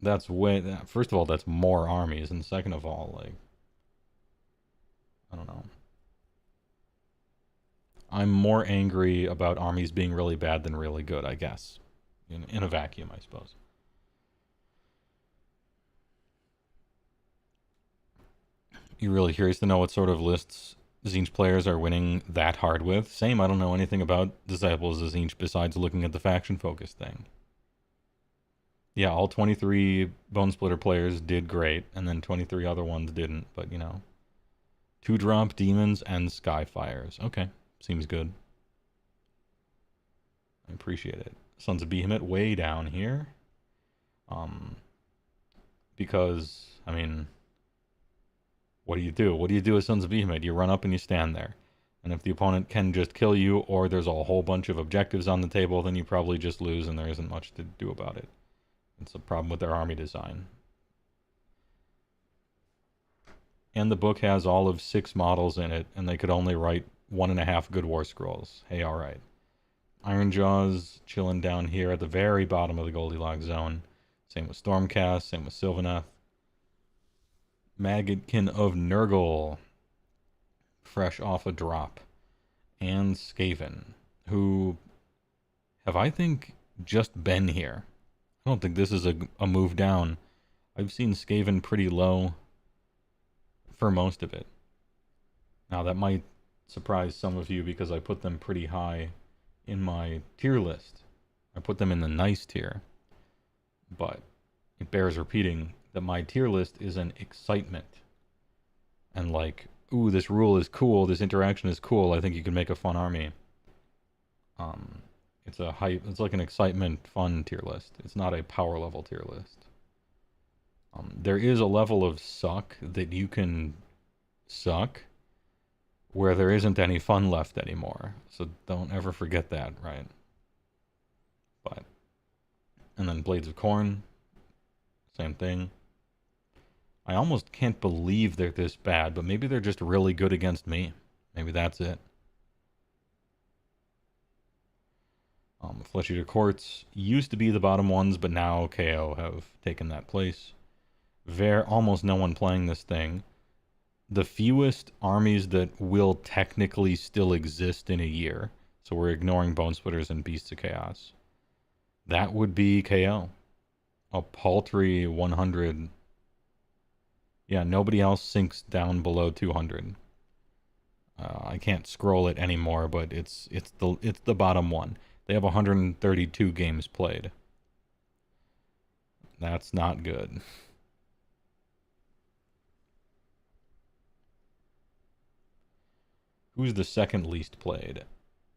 That's way, first of all, that's more armies, and second of all, like, I don't know. I'm more angry about armies being really bad than really good, I guess. In a vacuum, I suppose. You're really curious to know what sort of lists Tzeentch players are winning that hard with? Same, I don't know anything about Disciples of Tzeentch besides looking at the faction focus thing. Yeah, all 23 Bone Splitter players did great, and then 23 other ones didn't, but you know. 2-drop Demons and Skyfires. Okay, seems good. I appreciate it. Sons of Behemoth way down here. Because, I mean, what do you do? What do you do with Sons of Behemoth? You run up and you stand there. And if the opponent can just kill you, or there's a whole bunch of objectives on the table, then you probably just lose and there isn't much to do about it. It's a problem with their army design. And the book has all of 6 models in it, and they could only write 1.5 good war scrolls. Hey, alright. Ironjaws chilling down here at the very bottom of the Goldilocks zone. Same with Stormcast, same with Sylvaneth. Maggotkin of Nurgle, fresh off a drop. And Skaven, who have, I think, just been here. I don't think this is a move down. I've seen Skaven pretty low for most of it. Now, that might surprise some of you because I put them pretty high in my tier list. I put them in the nice tier. But it bears repeating that my tier list is an excitement. And like, ooh, this rule is cool, this interaction is cool, I think you can make a fun army. It's a hype, it's like an excitement fun tier list. It's not a power level tier list. There is a level of suck that you can suck where there isn't any fun left anymore. So don't ever forget that, right? But, and then Blades of Corn, same thing. I almost can't believe they're this bad, but maybe they're just really good against me. Maybe that's it. Flesh Eater Courts used to be the bottom ones, but now KO have taken that place. Almost no one playing this thing. The fewest armies that will technically still exist in a year, so we're ignoring Bone Splitters and Beasts of Chaos, that would be KO. A paltry 100. Yeah, nobody else sinks down below 200. I can't scroll it anymore, but it's the bottom one. They have 132 games played. That's not good. Who's the second least played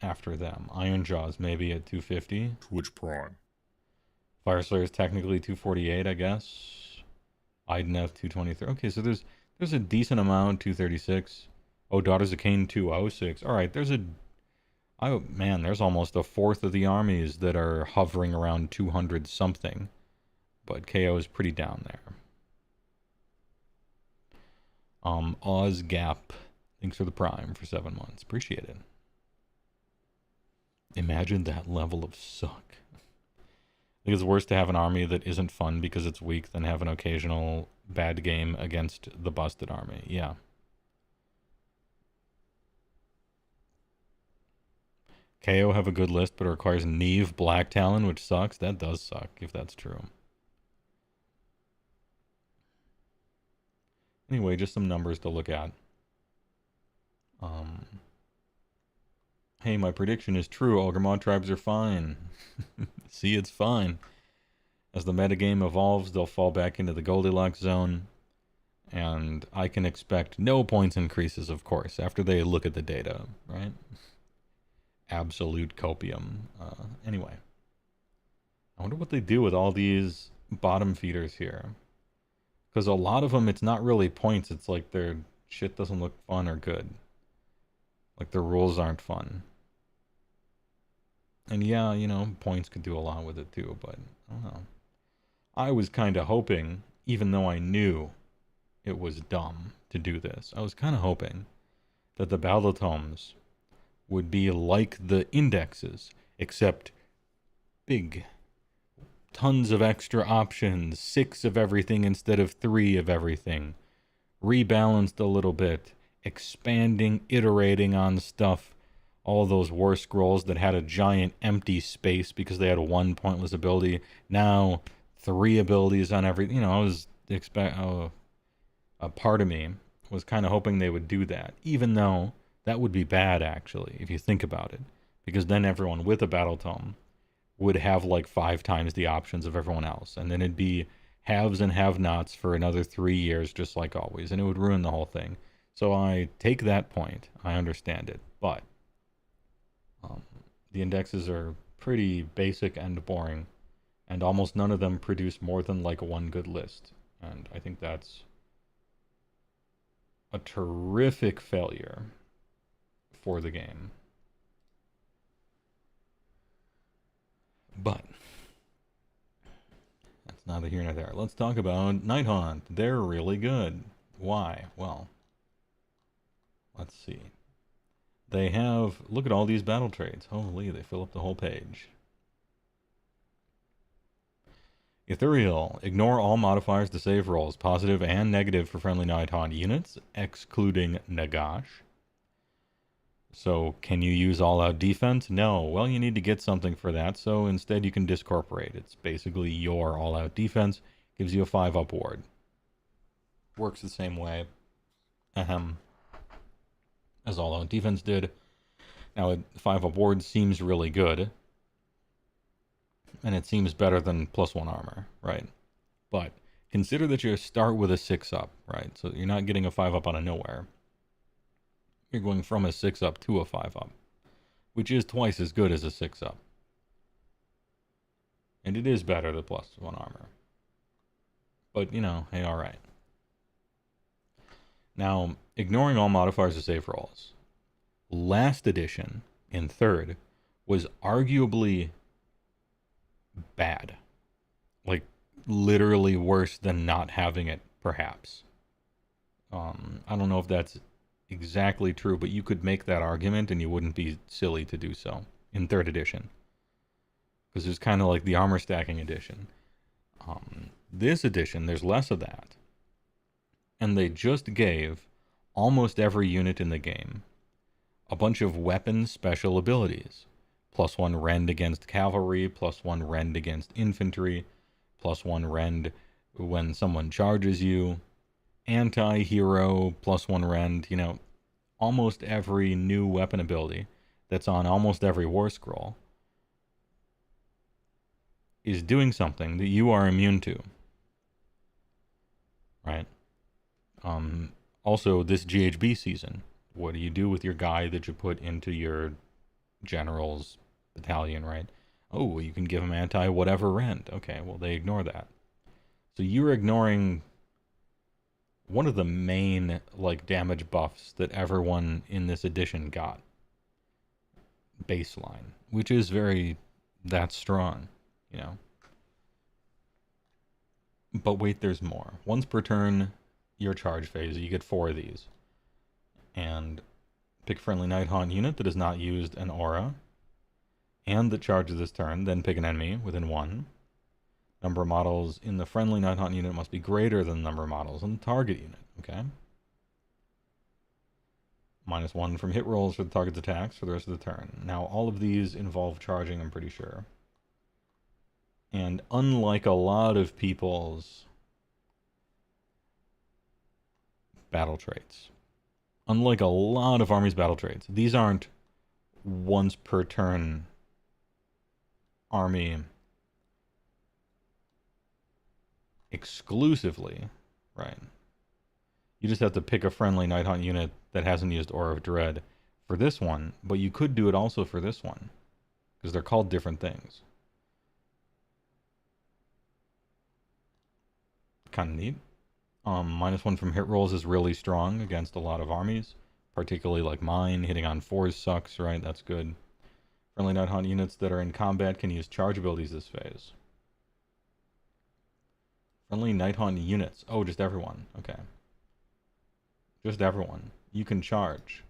after them? Ironjaw's maybe at 250. Twitch Prime. Fireslayer is technically 248, I guess. Idenef 223. Okay, so there's a decent amount. 236. Oh, Daughters of Cain 206. All right, there's almost a fourth of the armies that are hovering around 200 something, but KO is pretty down there. Oz Gap, thanks for the Prime for 7 months. Appreciate it. Imagine that level of suck. I think it's worse to have an army that isn't fun because it's weak than have an occasional bad game against the busted army. Yeah. KO have a good list, but it requires Neve Black Talon, which sucks. That does suck, if that's true. Anyway, just some numbers to look at. Hey, my prediction is true. Ogre tribes are fine. See, it's fine. As the metagame evolves, they'll fall back into the Goldilocks zone. And I can expect no points increases, of course, after they look at the data, right? Absolute copium. Anyway. I wonder what they do with all these bottom feeders here. Because a lot of them, it's not really points. It's like their shit doesn't look fun or good. Like their rules aren't fun. And yeah, you know, points could do a lot with it too, but I don't know. I was kind of hoping, even though I knew it was dumb to do this, I was kind of hoping that the battle tomes would be like the indexes, except big. Tons of extra options, 6 of everything instead of 3 of everything. Rebalanced a little bit, expanding, iterating on stuff. All those war scrolls that had a giant empty space because they had one pointless ability. Now, 3 abilities on every... You know, I was a part of me was kind of hoping they would do that. Even though that would be bad, actually, if you think about it. Because then everyone with a battle tome would have like 5 times the options of everyone else. And then it'd be haves and have-nots for another 3 years, just like always. And it would ruin the whole thing. So I take that point. I understand it. But the indexes are pretty basic and boring. And almost none of them produce more than like 1 good list. And I think that's a terrific failure for the game. But that's neither here nor there. Let's talk about Nighthaunt. They're really good. Why? Well, let's see. They have, look at all these battle trades. Holy, they fill up the whole page. Ethereal. Ignore all modifiers to save rolls, positive and negative for friendly Nighthaunt units, excluding Nagash. So, can you use all-out defense? No. Well, you need to get something for that, so instead you can discorporate. It's basically your all-out defense. Gives you a 5-up ward. Works the same way. As all out defense did. Now, a 5-up ward seems really good. And it seems better than +1 armor, right? But consider that you start with a 6-up, right? So you're not getting a 5-up out of nowhere. You're going from a 6-up to a 5-up, which is twice as good as a 6-up. And it is better than +1 armor. But, you know, hey, alright. Now, ignoring all modifiers of save rolls, last edition, in 3rd, was arguably bad. Like, literally worse than not having it, perhaps. I don't know if that's exactly true, but you could make that argument and you wouldn't be silly to do so in 3rd edition. Because it's kind of like the armor stacking edition. This edition, there's less of that. And they just gave almost every unit in the game a bunch of weapon special abilities. +1 rend against cavalry, +1 rend against infantry, +1 rend when someone charges you, anti-hero, +1 rend, you know, almost every new weapon ability that's on almost every war scroll is doing something that you are immune to. Right? Also, this GHB season, what do you do with your guy that you put into your general's battalion, right? Oh, you can give him anti-whatever rend. Okay, well, they ignore that. So you're ignoring one of the main, like, damage buffs that everyone in this edition got. Baseline. Which is that's strong, you know? But wait, there's more. Once per turn, your charge phase, you get 4 of these. And pick a friendly Nighthaunt unit that has not used an aura, and that charges this turn, then pick an enemy within 1. Number of models in the friendly Nighthaunt unit must be greater than the number of models in the target unit, okay? -1 from hit rolls for the target's attacks for the rest of the turn. Now, all of these involve charging, I'm pretty sure. And unlike a lot of people's battle traits, unlike a lot of armies' battle traits, these aren't once per turn army exclusively, right? You just have to pick a friendly Nighthaunt unit that hasn't used Aura of Dread for this one, but you could do it also for this one, because they're called different things. Kind of neat. -1 from hit rolls is really strong against a lot of armies, particularly like mine. Hitting on 4s sucks, right? That's good. Friendly Nighthaunt units that are in combat can use charge abilities this phase. Friendly Nighthaunt units. Oh, just everyone. Okay. Just everyone. You can charge.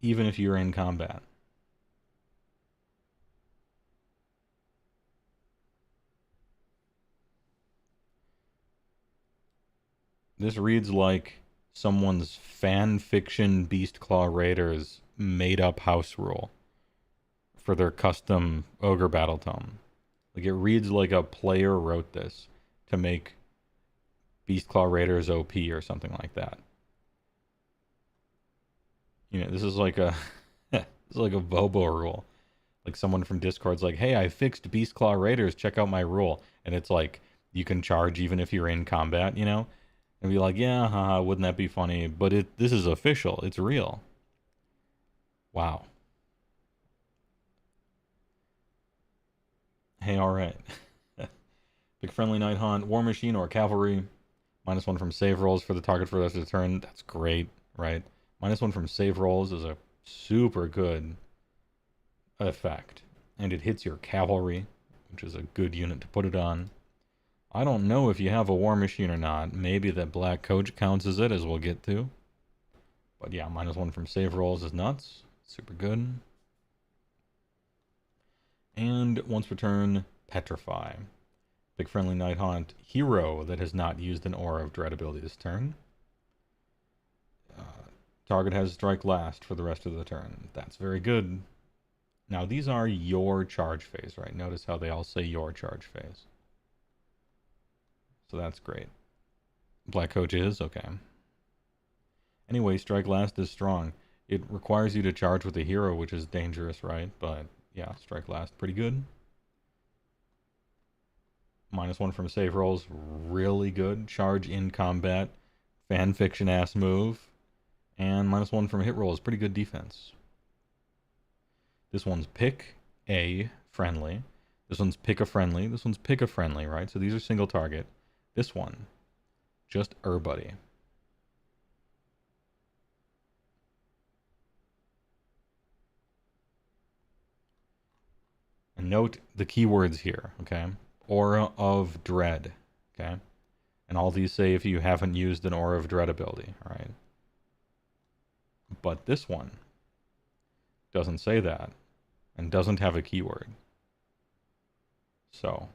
Even if you're in combat. This reads like someone's fan fiction Beastclaw Raiders made up house rule for their custom Ogre Battle Tome. Like, it reads like a player wrote this to make Beastclaw Raiders OP or something like that. You know, this is like a this is like a Bobo rule. Like, someone from Discord's like, hey, I fixed Beastclaw Raiders, check out my rule. And it's like, you can charge even if you're in combat, you know? And be like, yeah, haha, wouldn't that be funny? But this is official. It's real. Wow. Hey, alright. Pick friendly Nighthaunt, War Machine, or Cavalry. -1 from save rolls for the target for the rest of the turn. That's great, right? -1 from save rolls is a super good effect. And it hits your Cavalry, which is a good unit to put it on. I don't know if you have a War Machine or not. Maybe that Black Coach counts as it, as we'll get to. But yeah, -1 from save rolls is nuts. Super good. And once per turn, Petrify. Pick friendly Nighthaunt hero that has not used an Aura of Dread ability this turn. Target has strike last for the rest of the turn. That's very good. Now, these are your charge phase, right? Notice how they all say your charge phase. So that's great. Black Coach is? Okay. Anyway, Strike Last is strong. It requires you to charge with a hero, which is dangerous, right? But, yeah, Strike Last, pretty good. -1 from save rolls, really good. Charge in combat, fanfiction-ass move. And -1 from hit rolls, pretty good defense. This one's pick a friendly. This one's pick a friendly. This one's pick a friendly, right? So these are single target. This one, just everybody. And note the keywords here, okay? Aura of Dread, okay? And all these say if you haven't used an Aura of Dread ability, all right? But this one doesn't say that and doesn't have a keyword. So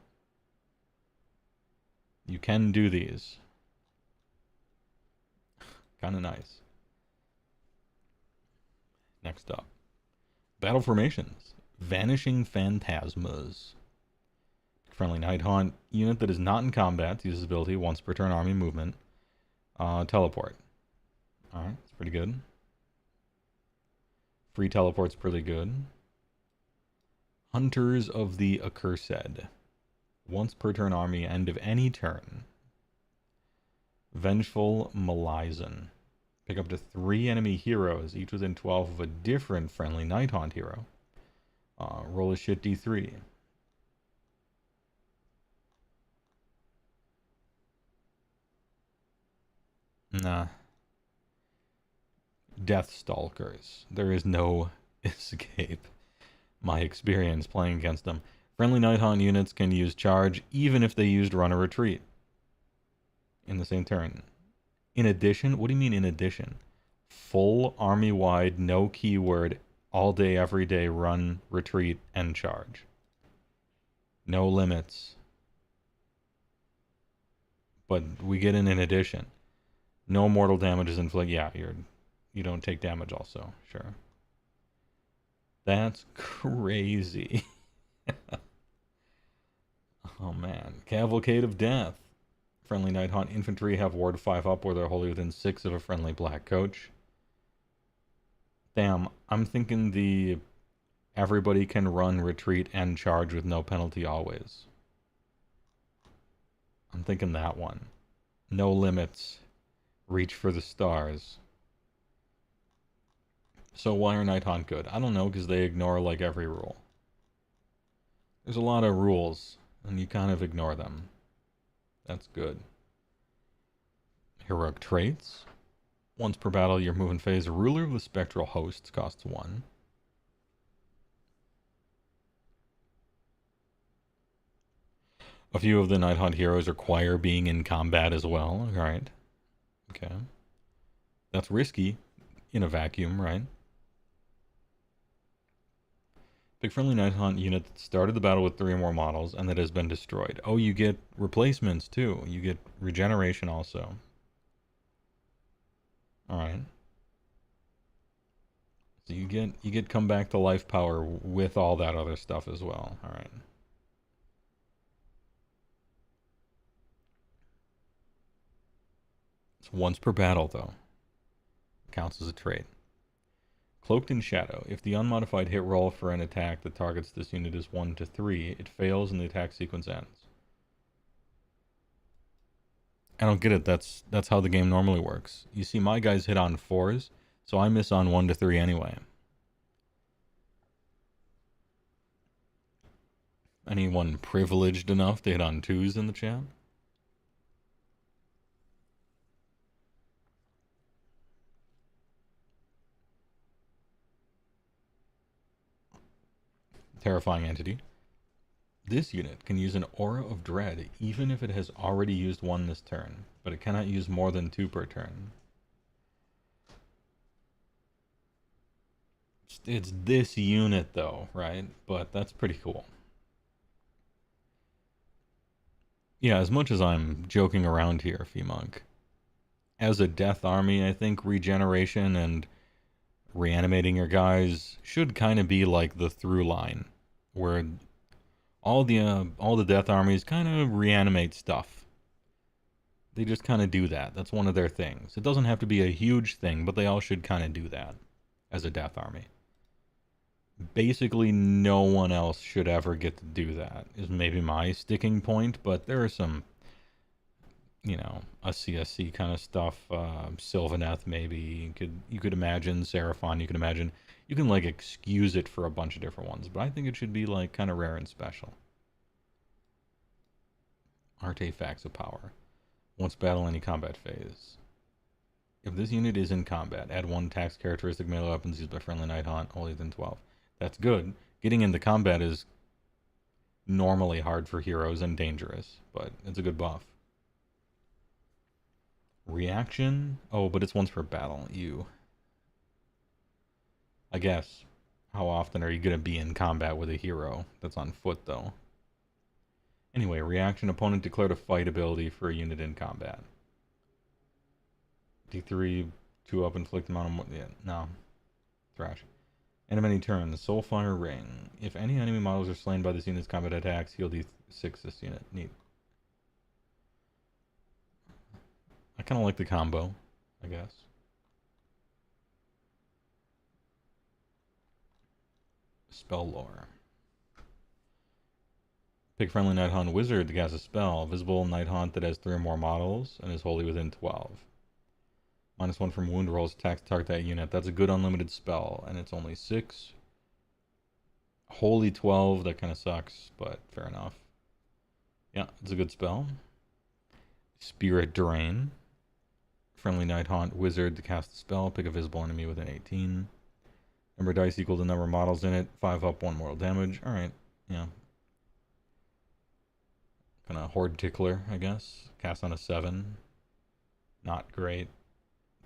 you can do these. Kind of nice. Next up, Battle Formations. Vanishing Phantasmas. Friendly Nighthaunt unit that is not in combat uses ability once per turn army movement. Teleport. Alright, it's pretty good. Free teleport's pretty good. Hunters of the Accursed. Once per turn army, end of any turn. Vengeful Malizan. Pick up to 3 enemy heroes, each within 12 of a different friendly Nighthaunt hero. Roll a shit d3. Nah. Deathstalkers. There is no escape. My experience playing against them. Friendly Nighthaunt units can use charge even if they used run or retreat in the same turn. In addition, what do you mean in addition? Full army-wide, no keyword, all day, every day, run, retreat, and charge. No limits. But we get in addition. No mortal damage is inflicted. Yeah, you don't take damage also. Sure. That's crazy. Oh man. Cavalcade of Death. Friendly Nighthaunt infantry have ward 5 up or they're wholly within 6 of a friendly black coach. Damn, I'm thinking the everybody can run, retreat, and charge with no penalty always. I'm thinking that one. No limits. Reach for the stars. So why are Nighthaunt good? I don't know, because they ignore like every rule. There's a lot of rules, and you kind of ignore them. That's good. Heroic traits. Once per battle, your movement phase, Ruler of the Spectral Hosts costs 1. A few of the Nighthaunt heroes require being in combat as well. Alright. Okay. That's risky in a vacuum, right? Pick friendly Nighthaunt unit that started the battle with 3 or more models and that has been destroyed. Oh, you get replacements too. You get regeneration also. Alright. So you get come back to life power with all that other stuff as well. Alright. It's once per battle though. Counts as a trait. Cloaked in Shadow. If the unmodified hit roll for an attack that targets this unit is 1 to 3, it fails and the attack sequence ends. I don't get it. That's how the game normally works. You see, my guys hit on 4s, so I miss on 1 to 3 anyway. Anyone privileged enough to hit on 2s in the chat? Terrifying Entity. This unit can use an Aura of Dread even if it has already used 1 this turn, but it cannot use more than 2 per turn. It's this unit though, right? But that's pretty cool. Yeah, as much as I'm joking around here, Fee-Monk, as a death army, I think regeneration and reanimating your guys should kind of be like the through line, where all the death armies kind of reanimate stuff. They just kind of do that. That's one of their things. It doesn't have to be a huge thing, but they all should kind of do that as a death army. Basically, no one else should ever get to do that, is maybe my sticking point, but there are some, you know, a CSC kind of stuff, Sylvaneth maybe, you could imagine, Seraphon, you can like excuse it for a bunch of different ones, but I think it should be like kind of rare and special. Artifacts of power. Once battle any combat phase. If this unit is in combat, add 1 tax characteristic melee weapons used by friendly Nighthaunt, only than 12. That's good. Getting into combat is normally hard for heroes and dangerous, but it's a good buff. Reaction? Oh, but it's once per battle. I guess. How often are you going to be in combat with a hero that's on foot, though? Anyway, reaction. Opponent declared a fight ability for a unit in combat. D3, 2 up, inflict amount of... Yeah, no. Thrash. End of any turn. The Soulfire Ring. If any enemy models are slain by this unit's combat attacks, heal D6 this unit. Neat. I kind of like the combo, I guess. Spell lore. Pick friendly Nighthaunt wizard to cast a spell. Visible Nighthaunt that has 3 or more models and is wholly within 12. -1 from wound rolls, attacks target that unit. That's a good unlimited spell, and it's only 6. Holy 12, that kind of sucks, but fair enough. Yeah, it's a good spell. Spirit Drain. Friendly Nighthaunt wizard to cast a spell. Pick a visible enemy within 18. Number of dice equal to number of models in it. 5 up, 1 mortal damage. Alright, yeah. Kind of Horde Tickler, I guess. Cast on a 7. Not great.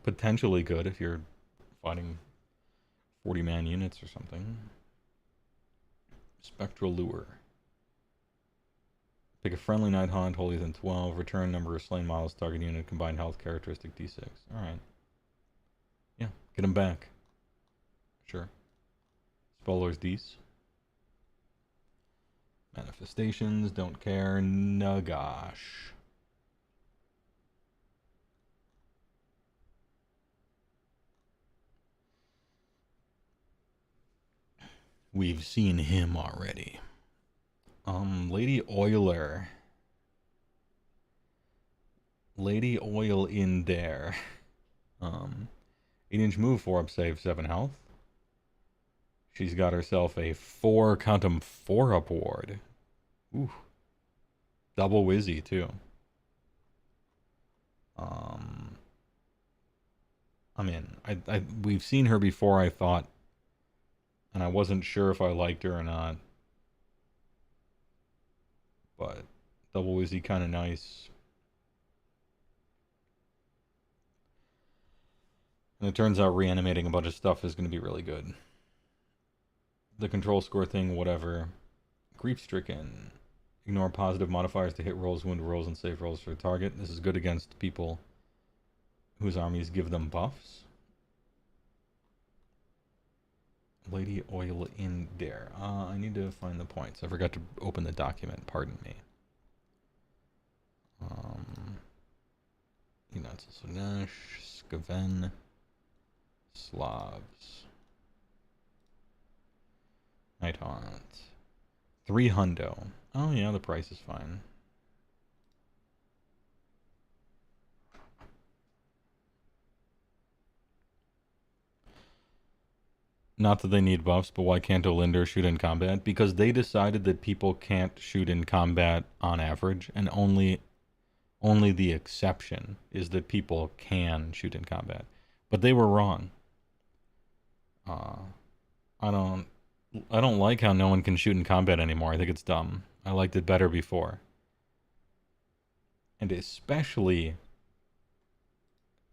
Potentially good if you're fighting 40-man units or something. Spectral Lure. Pick a friendly Nighthaunt, wholly within 12. Return number of slain models, target unit, combined health characteristic D6. Alright. Yeah, get them back. Sure. Spell Lore's D's. Manifestations, don't care. Nagash. We've seen him already. Lady Oiler. Lady Oil in there. 8-inch move, 4 up save, 7 health. She's got herself a 4 count 'em 4 up ward. Ooh. Double Wizzy too. I mean, we've seen her before, I thought, and I wasn't sure if I liked her or not. But Double Wizzy kind of nice. And it turns out reanimating a bunch of stuff is going to be really good. The control score thing, whatever. Grief Stricken. Ignore positive modifiers to hit rolls, wound rolls, and save rolls for the target. This is good against people whose armies give them buffs. Lady Oil in there. I need to find the points. I forgot to open the document. Pardon me. Sunash, Skaven, Slavs, Nighthaunt. 3 hundo. Oh yeah, the price is fine. Not that they need buffs, but why can't Olinder shoot in combat? Because they decided that people can't shoot in combat on average, and only the exception is that people can shoot in combat. But they were wrong. I don't like how no one can shoot in combat anymore. I think it's dumb. I liked it better before. And especially,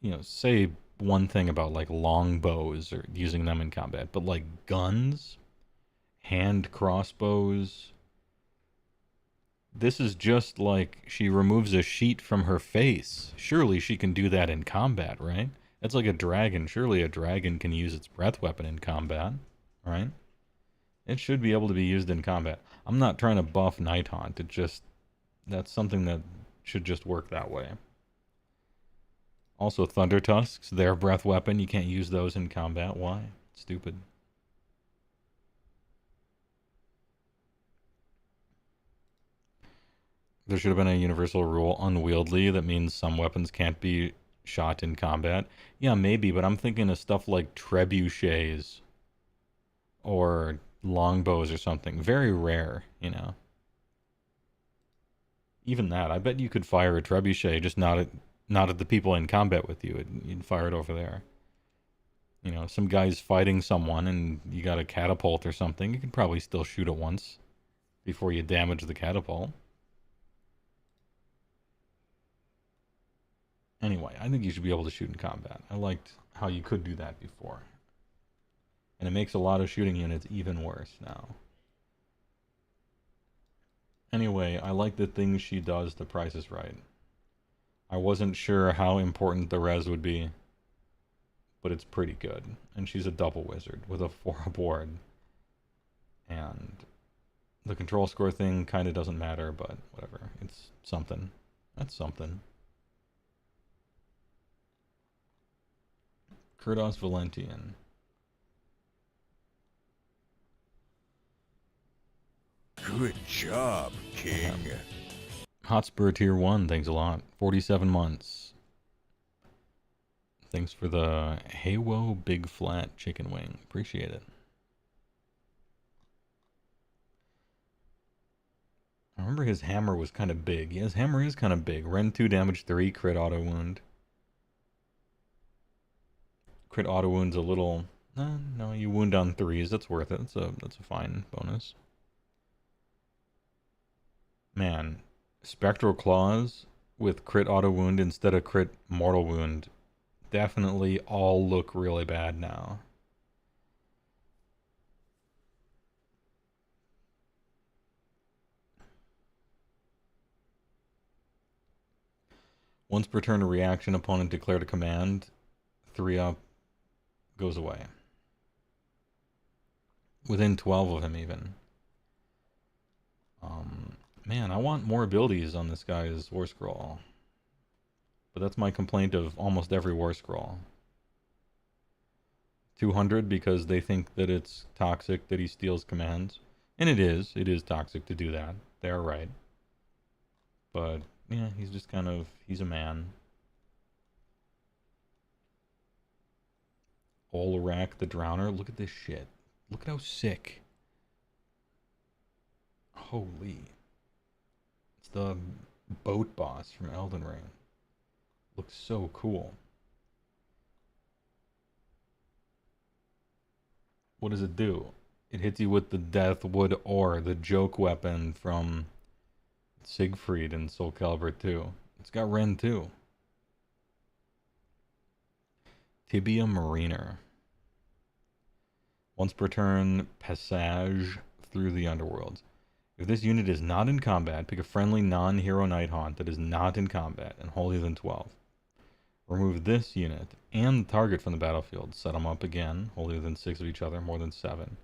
you know, say one thing about like longbows or using them in combat, but like guns, hand crossbows, this is just like she removes a sheet from her face. Surely she can do that in combat, right? That's like a dragon. Surely a dragon can use its breath weapon in combat, right? It should be able to be used in combat. I'm not trying to buff Nighthaunt. It just, that's something that should just work that way. Also, Thunder Tusks, their breath weapon, you can't use those in combat. Why? Stupid. There should have been a universal rule, unwieldy, that means some weapons can't be shot in combat. Yeah, maybe, but I'm thinking of stuff like trebuchets or longbows or something. Very rare, you know. Even that, I bet you could fire a trebuchet, just not at the people in combat with you. You'd fire it over there. You know, some guy's fighting someone and you got a catapult or something, you could probably still shoot it once before you damage the catapult. Anyway, I think you should be able to shoot in combat. I liked how you could do that before. And it makes a lot of shooting units even worse now. Anyway, I like the things she does to Price is Right. I wasn't sure how important the res would be, but it's pretty good. And she's a double wizard with a 4 board. And the control score thing kind of doesn't matter, but whatever. It's something. That's something. Kurdos Valentian. Good job, King. Hotspur Tier 1, thanks a lot. 47 months. Thanks for the HeyWoah Big Flat Chicken Wing. Appreciate it. I remember his hammer was kind of big. Yeah, his hammer is kind of big. Rend 2, damage 3, crit auto wound. Crit auto wound's a little... No, you wound on 3s. That's worth it. That's a fine bonus. Man, Spectral Claws with crit auto wound instead of crit mortal wound definitely all look really bad now. Once per turn, a reaction opponent declared a command. 3 up goes away. Within 12 of him, even. Man, I want more abilities on this guy's War Scroll. But that's my complaint of almost every War Scroll. 200 because they think that it's toxic that he steals commands. And it is. It is toxic to do that. They are right. But, yeah, he's just kind of... He's a man. Olarak the Drowner. Look at this shit. Look at how sick. Holy. It's the boat boss from Elden Ring. Looks so cool. What does it do? It hits you with the Deathwood Ore, the joke weapon from Siegfried in Soul Calibur 2. It's got Rend 2. Tibia Mariner. Once per turn, passage through the underworlds. If this unit is not in combat, pick a friendly non-hero Nighthaunt that is not in combat and holier than 12. Remove this unit and the target from the battlefield. Set them up again, holier than 6 of each other, more than 7.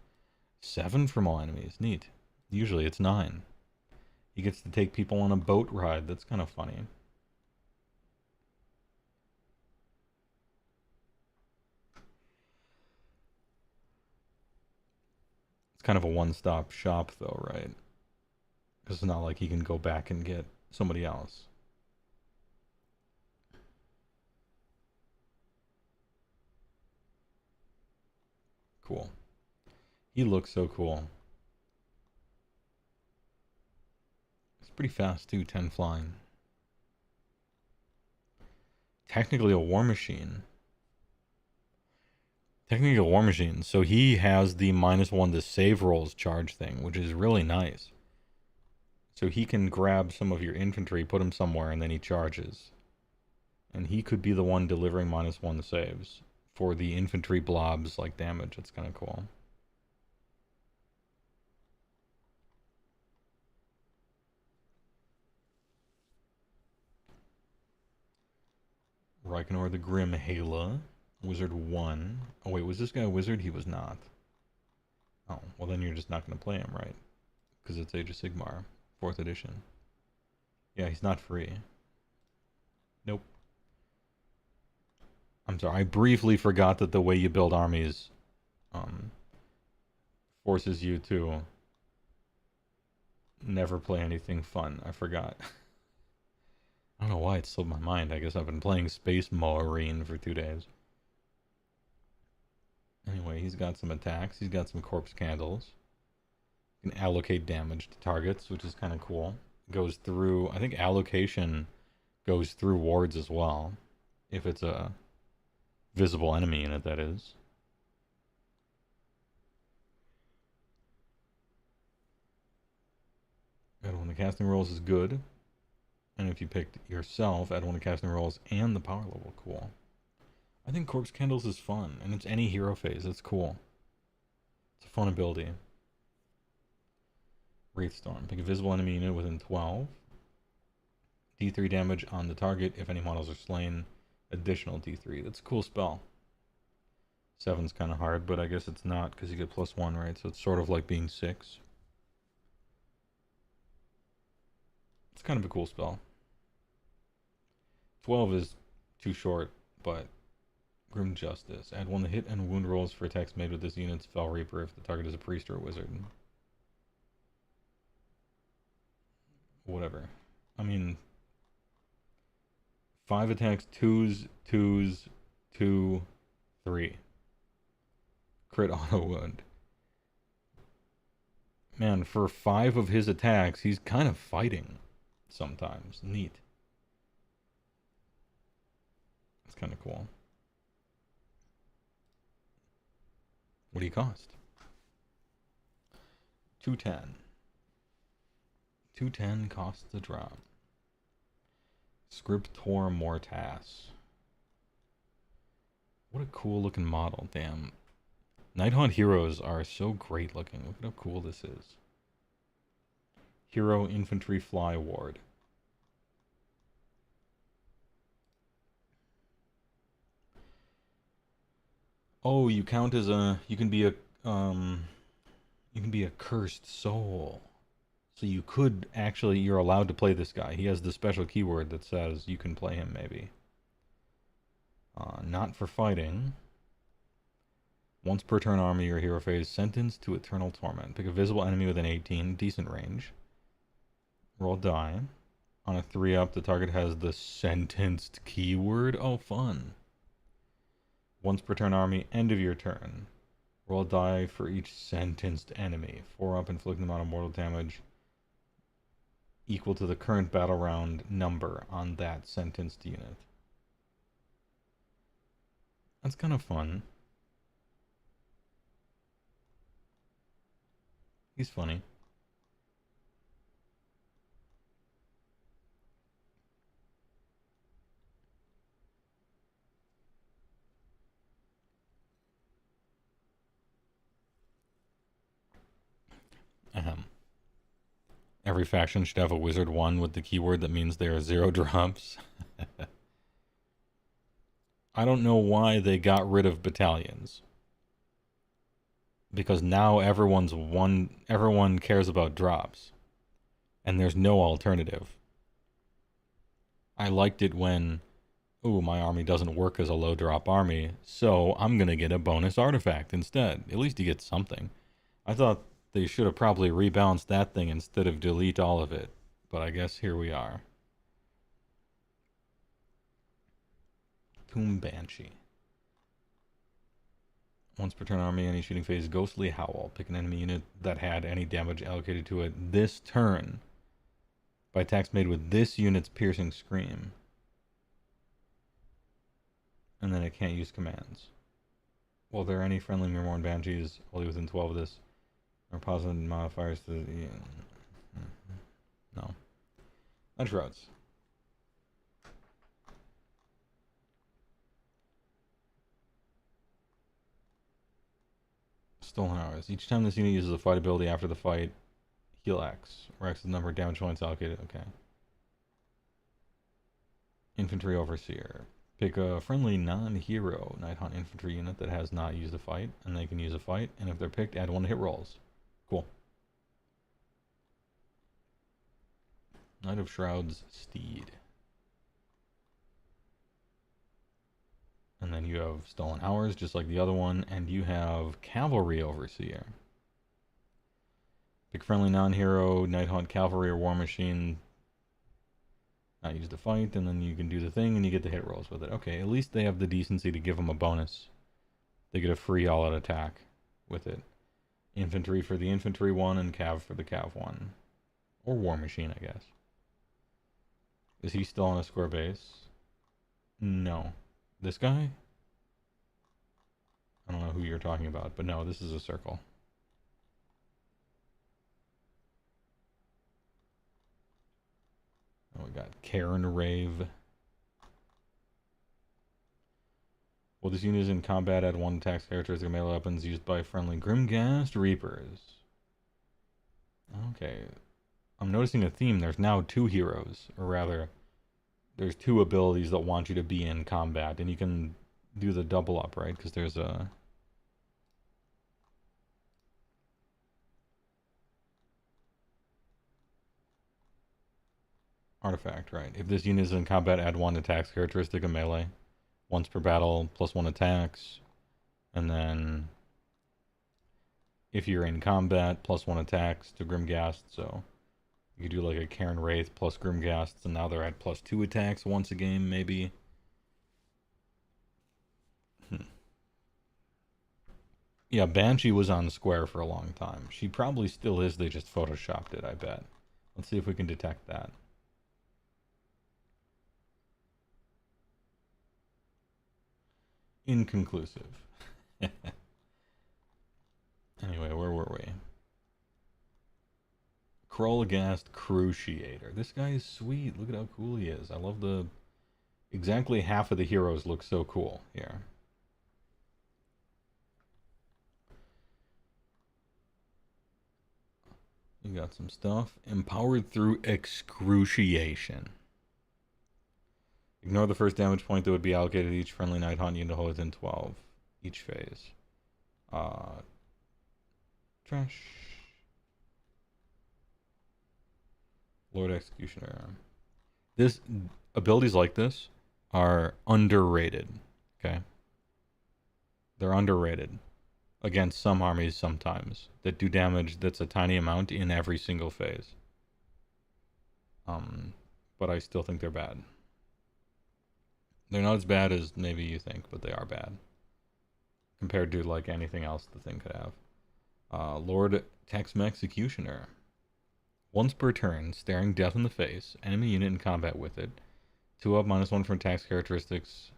7 from all enemies. Neat. Usually it's 9. He gets to take people on a boat ride. That's kind of funny. It's kind of a one-stop shop though, right? Because it's not like he can go back and get somebody else. Cool. He looks so cool. It's pretty fast too, 10 flying. Technically a war machine. Technically a war machine. So he has the -1 to save rolls charge thing, which is really nice. So he can grab some of your infantry, put him somewhere, and then he charges. And he could be the one delivering -1 to saves for the infantry blobs like damage. That's kind of cool. Reikenor the Grim Hala. Wizard 1. Oh wait, was this guy a wizard? He was not. Oh, well then you're just not going to play him, right? Because it's Age of Sigmar, 4th edition. Yeah, he's not free. Nope. I'm sorry, I briefly forgot that the way you build armies forces you to never play anything fun. I forgot. I don't know why it slipped my mind. I guess I've been playing Space Muhreen for 2 days. Anyway, he's got some attacks. He's got some corpse candles. You can allocate damage to targets, which is kind of cool. Goes through, I think allocation goes through wards as well. If it's a visible enemy unit, that is. Add 1 to casting rolls is good. And if you picked yourself, add 1 to casting rolls and the power level. Cool. I think Corpse Candles is fun, and it's any hero phase. That's cool. It's a fun ability. Wraithstorm. Pick a visible enemy unit within 12. D3 damage on the target. If any models are slain, additional D3. That's a cool spell. 7's kind of hard, but I guess it's not because you get +1, right? So it's sort of like being 6. It's kind of a cool spell. 12 is too short, but Grim Justice. Add 1 to hit and wound rolls for attacks made with this unit's Fel Reaper if the target is a priest or a wizard. Whatever. I mean, 5 attacks, 2s, 2, 3. Crit auto wound. Man, for 5 of his attacks, he's kind of fighting sometimes. Neat. It's kind of cool. What do you cost? 210. 210 costs a drop. Scriptor Mortas. What a cool looking model, damn. Nighthaunt heroes are so great looking. Look at how cool this is. Hero Infantry Fly Ward. Oh, you count as a, you can be a cursed soul. So you could actually, you're allowed to play this guy. He has the special keyword that says you can play him maybe. Not for fighting. Once per turn army or hero phase, sentenced to eternal torment. Pick a visible enemy within 18, decent range. Roll die. On a 3-up, the target has the sentenced keyword. Oh, fun. Once per turn army, end of your turn. Roll die for each sentenced enemy. 4-up, inflict the amount of mortal damage equal to the current battle round number on that sentenced unit. That's kind of fun. He's funny. Every faction should have a wizard 1 with the keyword that means there are 0 drops. I don't know why they got rid of battalions. Because now everyone cares about drops. And there's no alternative. I liked it when, ooh, my army doesn't work as a low drop army, so I'm gonna get a bonus artifact instead. At least you get something. I thought they should have probably rebalanced that thing instead of delete all of it. But I guess here we are. Tomb Banshee. Once per turn army, any shooting phase, Ghostly Howl. Pick an enemy unit that had any damage allocated to it this turn by attacks made with this unit's piercing scream. And then it can't use commands. Well, there are any friendly Muhreen Banshees only within 12 of this. Or positive modifiers to the... No. That's roads. Stolen Hours. Each time this unit uses a fight ability after the fight, heal X. Where X is the number of damage points allocated. Okay. Infantry Overseer. Pick a friendly non-hero Nighthaunt infantry unit that has not used a fight, and they can use a fight, and if they're picked, add 1 hit rolls. Cool. Knight of Shrouds Steed. And then you have Stolen Hours, just like the other one, and you have Cavalry Overseer. Pick friendly non-hero Nighthaunt Cavalry or War Machine. Not use the fight, and then you can do the thing, and you get the hit rolls with it. Okay, at least they have the decency to give them a bonus. They get a free all-out attack with it. Infantry for the infantry one, and cav for the cav one. Or War Machine, I guess. Is he still on a square base? No. This guy? I don't know who you're talking about, but no, this is a circle. Oh, we got Karen Rave. Well, this unit is in combat, add 1 attack characteristic melee weapons used by friendly Grimghast Reapers. Okay. I'm noticing a theme. There's now 2 heroes, or rather, there's 2 abilities that want you to be in combat, and you can do the double up, right? Because there's a... artifact, right? If this unit is in combat, add 1 attacks characteristic of melee. Once per battle, plus 1 attacks. And then... if you're in combat, plus 1 attacks to Grimghast, so... you could do like a Karen Wraith plus Grimghasts, and now they're at plus 2 attacks once a game, maybe. Yeah, Banshee was on square for a long time. She probably still is, they just photoshopped it, I bet. Let's see if we can detect that. Inconclusive. Anyway, where were we? Krollgast Cruciator. This guy is sweet. Look at how cool he is. I love the... exactly half of the heroes look so cool here. You got some stuff. Empowered through excruciation. Ignore the first damage point that would be allocated to each friendly Nighthaunt unit within 12 each phase. Trash. Lord Executioner. This abilities like this are underrated. Okay? They're underrated against some armies sometimes that do damage that's a tiny amount in every single phase. But I still think they're bad. They're not as bad as maybe you think, but they are bad. Compared to like anything else the thing could have. Lord Texma Executioner. Once per turn, staring death in the face, enemy unit in combat with it. 2 up, -1 from attacks characteristics.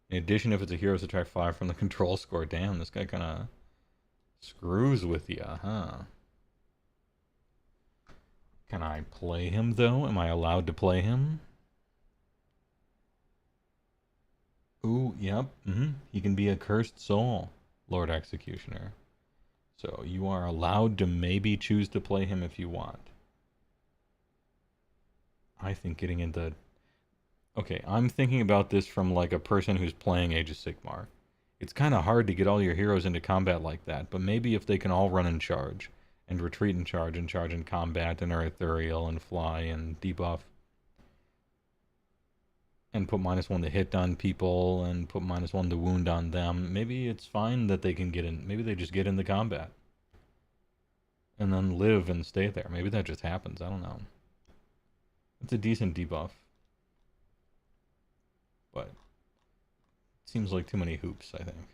In addition, if it's a hero, subtract 5 from the control score. Damn, this guy kind of screws with you, huh? Can I play him, though? Am I allowed to play him? Ooh, yep. He can be a cursed soul, Lord Executioner. So you are allowed to maybe choose to play him if you want. I think getting into... okay, I'm thinking about this from like a person who's playing Age of Sigmar. It's kind of hard to get all your heroes into combat like that, but maybe if they can all run in charge, and retreat in charge in combat, and are ethereal, and fly, and debuff, and put -1 to hit on people, and put -1 to wound on them, maybe it's fine that they can get in, maybe they just get into combat. And then live and stay there. Maybe that just happens, I don't know. It's a decent debuff. But it seems like too many hoops, I think.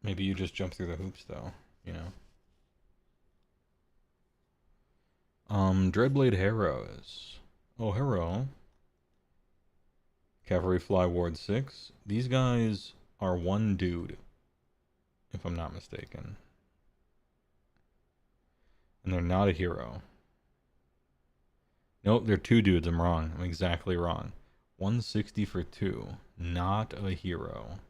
Maybe you just jump through the hoops, though, you know. Dreadblade Harrows. Oh, Harrow. Cavalry Fly Ward 6. These guys are 1 dude, if I'm not mistaken. And they're not a hero. Nope, they're 2 dudes. I'm wrong. I'm exactly wrong. 160 for 2. Not a hero.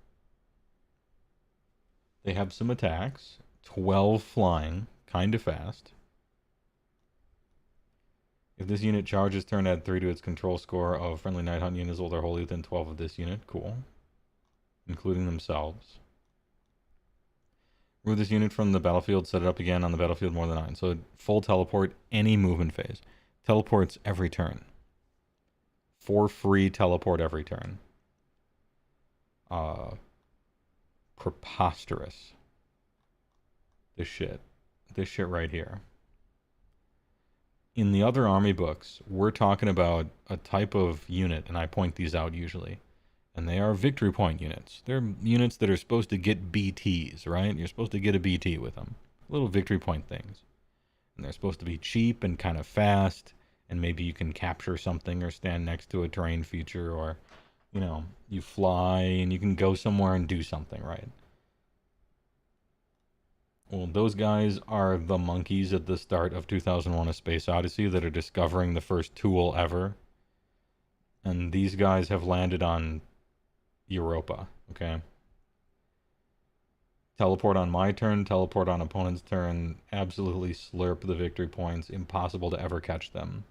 They have some attacks. 12 flying. kind of fast. If this unit charges turn, add 3 to its control score of friendly Nighthaunt units while they're wholly within 12 of this unit. Cool. Including themselves. Remove this unit from the battlefield, set it up again on the battlefield more than 9. So full teleport, any movement phase. Teleports every turn. For free teleport every turn. Preposterous. This shit right here. In the other army books, we're talking about a type of unit, and I point these out usually. And they are victory point units. They're units that are supposed to get BTs, right? You're supposed to get a BT with them. Little victory point things. And they're supposed to be cheap and kind of fast, and maybe you can capture something or stand next to a terrain feature, or, you know, you fly and you can go somewhere and do something, right? Well, those guys are the monkeys at the start of 2001: A Space Odyssey that are discovering the first tool ever. And these guys have landed on Europa, okay? Teleport on my turn, teleport on opponent's turn, absolutely slurp the victory points, impossible to ever catch them.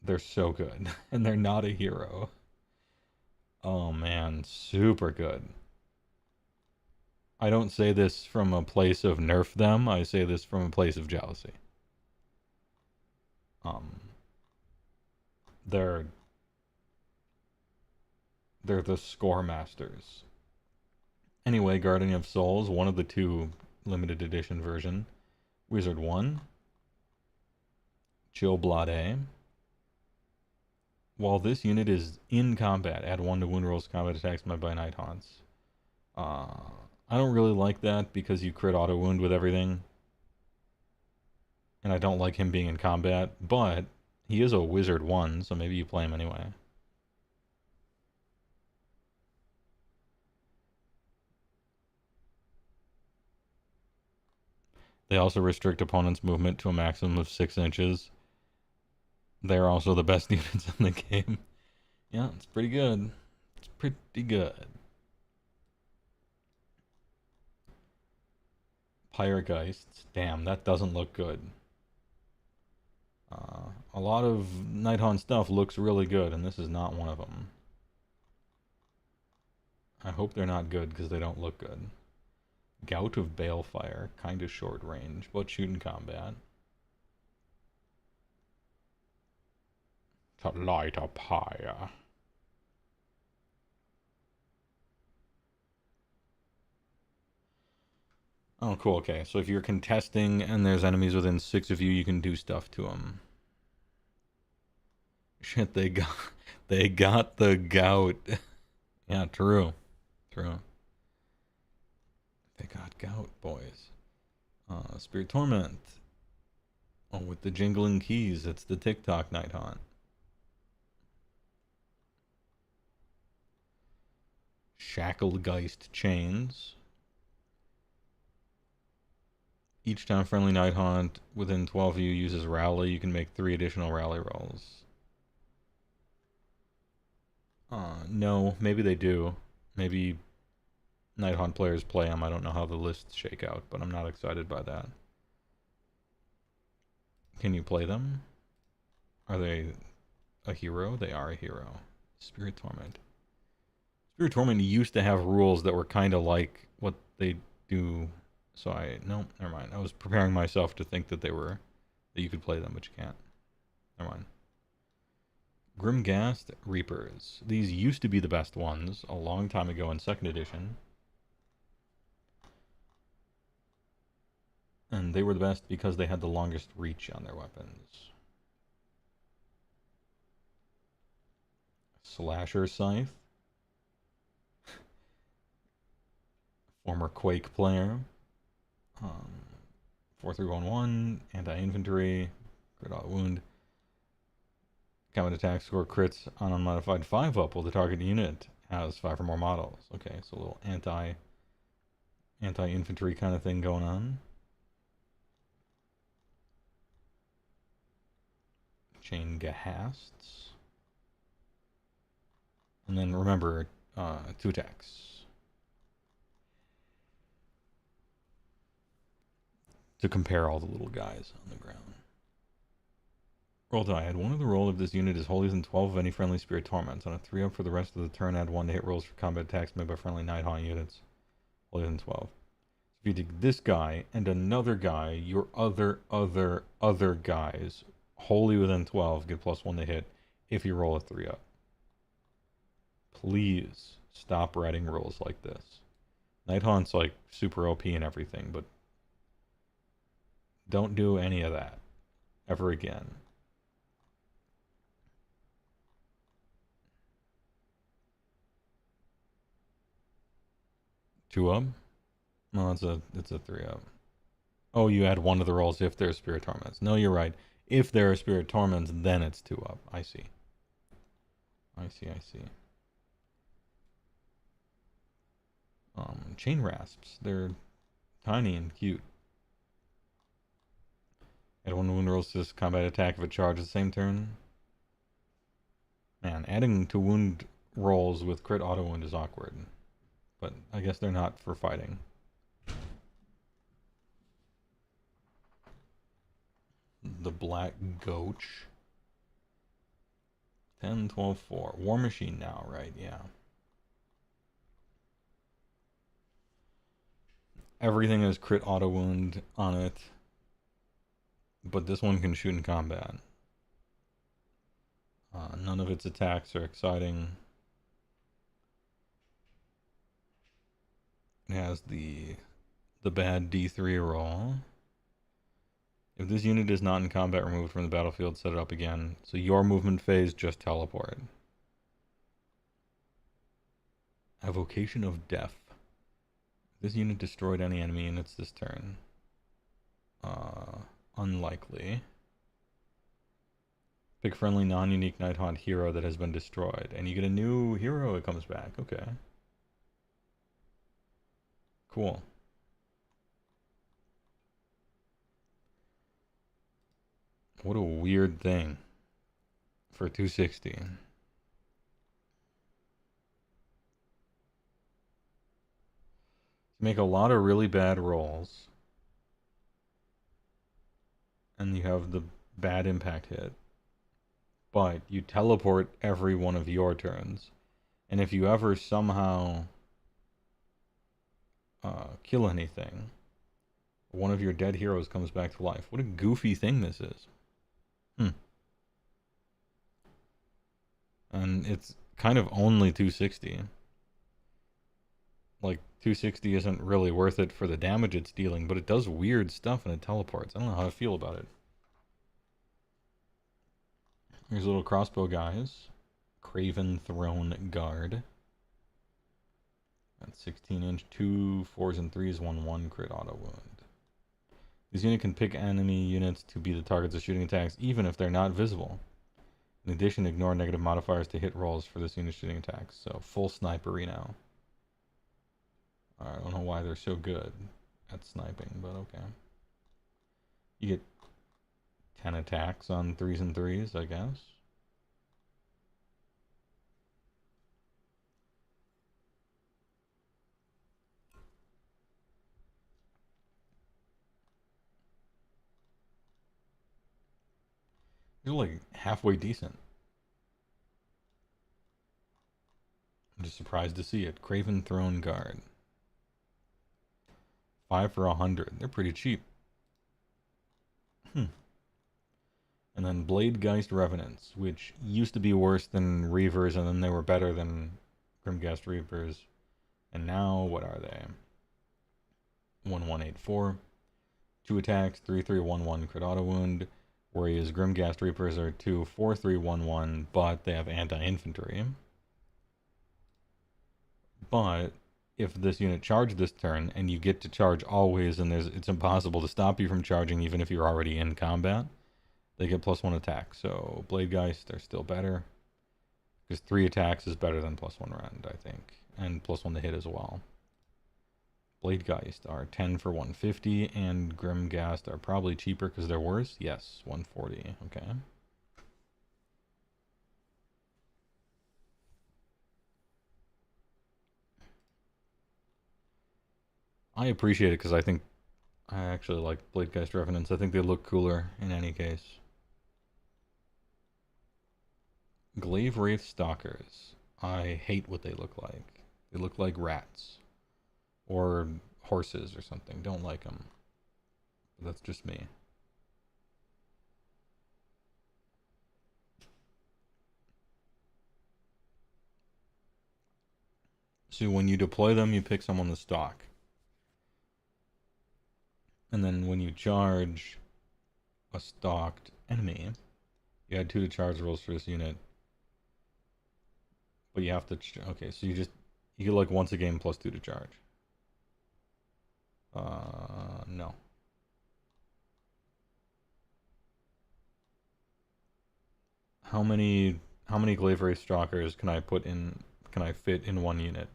They're so good, and they're not a hero. Oh man, super good. I don't say this from a place of nerf them, I say this from a place of jealousy. They're the score masters. Anyway, Guardian of Souls, one of the 2 limited edition version. Wizard 1. Chill Blade. While this unit is in combat, add 1 to wound rolls combat attacks made by Nighthaunts. I don't really like that because you crit auto wound with everything. And I don't like him being in combat, but he is a Wizard 1, so maybe you play him anyway. They also restrict opponents' movement to a maximum of 6 inches. They're also the best units in the game. Yeah, it's pretty good. It's pretty good. Pyregeists. Damn, that doesn't look good. A lot of Nighthaunt stuff looks really good, and this is not one of them. I hope they're not good, because they don't look good. Gout of Balefire, kind of short range, but shoot in combat. To light a pyre. Oh, cool, okay. So if you're contesting and there's enemies within 6 of you, you can do stuff to them. Shit, they got the gout. Yeah, true. True. They got gout, boys. Spirit Torment. Oh, with the jingling keys, it's the TikTok Nighthaunt. Shackled Geist Chains. Each time friendly Nighthaunt within 12 of you uses Rally, you can make 3 additional Rally rolls. No, maybe they do. Maybe Nighthaunt players play them. I don't know how the lists shake out, but I'm not excited by that. Can you play them? Are they a hero? They are a hero. Spirit Torment. Spirit Torment used to have rules that were kind of like what they do. So no, never mind. I was preparing myself to think that that you could play them, but you can't. Never mind. Grimghast Reapers. These used to be the best ones a long time ago in 2nd edition. And they were the best because they had the longest reach on their weapons. Slasher Scythe. Former Quake player. 4311, anti-infantry, crit auto wound. Combat attack score crits on unmodified 5-up while the target unit has 5 or more models. Okay, so a little anti-infantry kind of thing going on. Chain Gahasts. And then remember, 2 attacks. to compare all the little guys on the ground. Roll die. Add 1 of the roll if this unit is wholly within 12 of any friendly spirit torments. On a 3-up for the rest of the turn, add 1 to hit rolls for combat attacks made by friendly Nighthaunt units. Wholly within 12. If you take this guy and another guy, your other guys, wholly within 12, get +1 to hit if you roll a 3-up. Please stop writing rules like this. Nighthaunt's like super OP and everything, but don't do any of that ever again. Two up? No, it's a 3-up. Oh, you add 1 to the rolls if there's spirit torments. No, you're right. If there are spirit torments, then it's 2-up. I see. I see. Chain rasps. They're tiny and cute. Add 1 wound rolls to this combat attack if it charges the same turn. Man, adding to wound rolls with crit auto wound is awkward. But I guess they're not for fighting. The Black Goach. 10, 12, 4. War Machine now, right? Yeah. Everything has crit auto wound on it. But this one can shoot in combat. None of its attacks are exciting. It has the bad D3 roll. If this unit is not in combat, removed from the battlefield, set it up again. So your movement phase, just teleport. Evocation of Death. This unit destroyed any enemy units this turn. Unlikely. Pick friendly non-unique Nighthaunt hero that has been destroyed. And you get a new hero that comes back. Okay. Cool. What a weird thing for 260. Make a lot of really bad rolls. And you have the bad impact hit. But you teleport every one of your turns. And if you ever somehow kill anything, one of your dead heroes comes back to life. What a goofy thing this is. And it's kind of only 260. Like, 260 isn't really worth it for the damage it's dealing, but it does weird stuff and it teleports. I don't know how I feel about it. Here's little crossbow guys. Craven Throne Guard. That's 16-inch, 2 4s and 3s, 1/1 crit auto wound. This unit can pick enemy units to be the targets of shooting attacks, even if they're not visible. In addition, ignore negative modifiers to hit rolls for this unit's shooting attacks. So, full snipery now. I don't know why they're so good at sniping, but okay. You get 10 attacks on 3s and 3s, I guess. You're like halfway decent. I'm just surprised to see it. Craven Throne Guard. 5 for 100. They're pretty cheap. And then Bladegeist Revenants, which used to be worse than Reavers, and then they were better than Grimghast Reapers. And now, what are they? 1184. 2 attacks, 3/3/1/1 crit auto wound. Whereas Grimghast Reapers are 2 4/3/1/1, but they have anti-infantry. But if this unit charged this turn, and you get to charge always, and it's impossible to stop you from charging even if you're already in combat, they get +1 attack. So Bladegeist are still better, because 3 attacks is better than +1 rend, I think, and +1 to hit as well. Bladegeist are 10 for 150, and Grimghast are probably cheaper because they're worse. Yes, 140. Okay. I appreciate it because I think I actually like Bladegeist Revenants. I think they look cooler in any case. Glaive Wraith Stalkers. I hate what they look like. They look like rats. Or horses or something. Don't like them. But that's just me. So when you deploy them, you pick someone to stalk. And then when you charge a stalked enemy, you add 2 to charge rolls for this unit. But you have to... okay, so you get like once a game plus 2 to charge. No. How many Glaive Wraith Stalkers can I fit in one unit?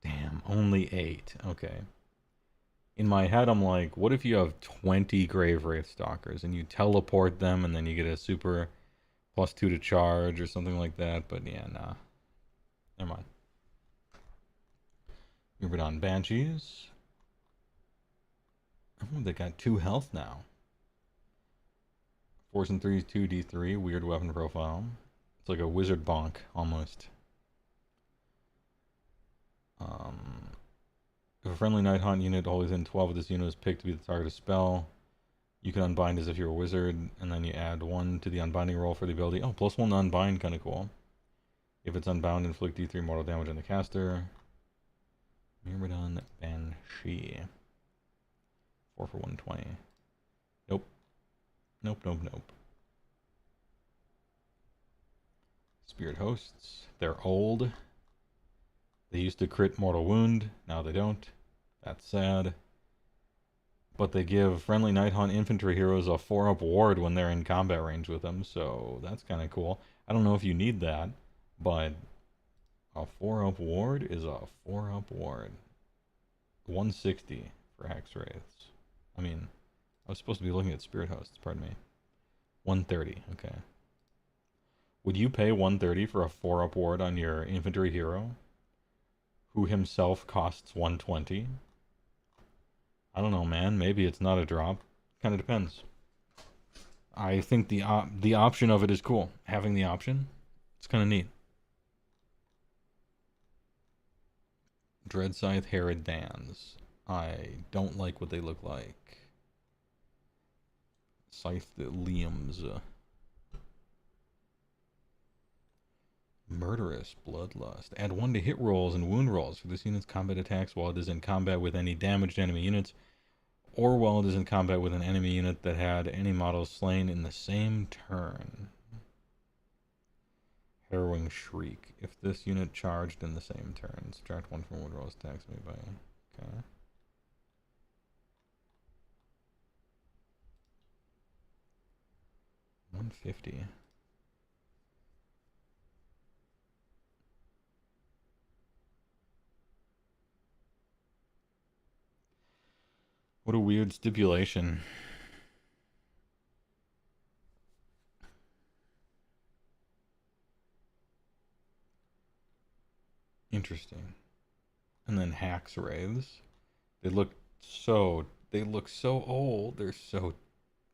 Damn, only 8. Okay. In my head, I'm like, what if you have 20 Glaive Wraith Stalkers and you teleport them and then you get a super plus 2 to charge or something like that? But yeah, nah. Never mind. Moving on, Banshees. Oh, they got 2 health now. 4s and 3s, 2d3, weird weapon profile. It's like a wizard bonk, almost. If a friendly Nighthaunt unit all within 12 of this unit is picked to be the target of spell, you can unbind as if you're a wizard, and then you add 1 to the unbinding roll for the ability. Oh, +1 to unbind, kind of cool. If it's unbound, inflict d3 mortal damage on the caster. Myrmidon Banshee. 4 for 120. Nope. Nope, nope, nope. Spirit Hosts. They're old. They used to crit mortal wound. Now they don't. That's sad. But they give friendly Nighthaunt infantry heroes a 4-up ward when they're in combat range with them, so that's kind of cool. I don't know if you need that, but a 4-up ward is a 4-up ward. 160 for Hex Wraiths. I mean, I was supposed to be looking at Spirit Hosts, pardon me. 130, okay. Would you pay 130 for a 4-up ward on your infantry hero, who himself costs 120? I don't know, man. Maybe it's not a drop. Kind of depends. I think the option of it is cool. Having the option, it's kind of neat. Dread Scythe Herodans. I don't like what they look like. Scythe Liams. Murderous Bloodlust. Add 1 to hit rolls and wound rolls for this unit's combat attacks while it is in combat with any damaged enemy units, or while it is in combat with an enemy unit that had any models slain in the same turn. Harrowing Shriek. If this unit charged in the same turn, subtract 1 from wound rolls attacks made by... okay. $150. What a weird stipulation. Interesting. And then Hax Wraiths. They look so old. They're so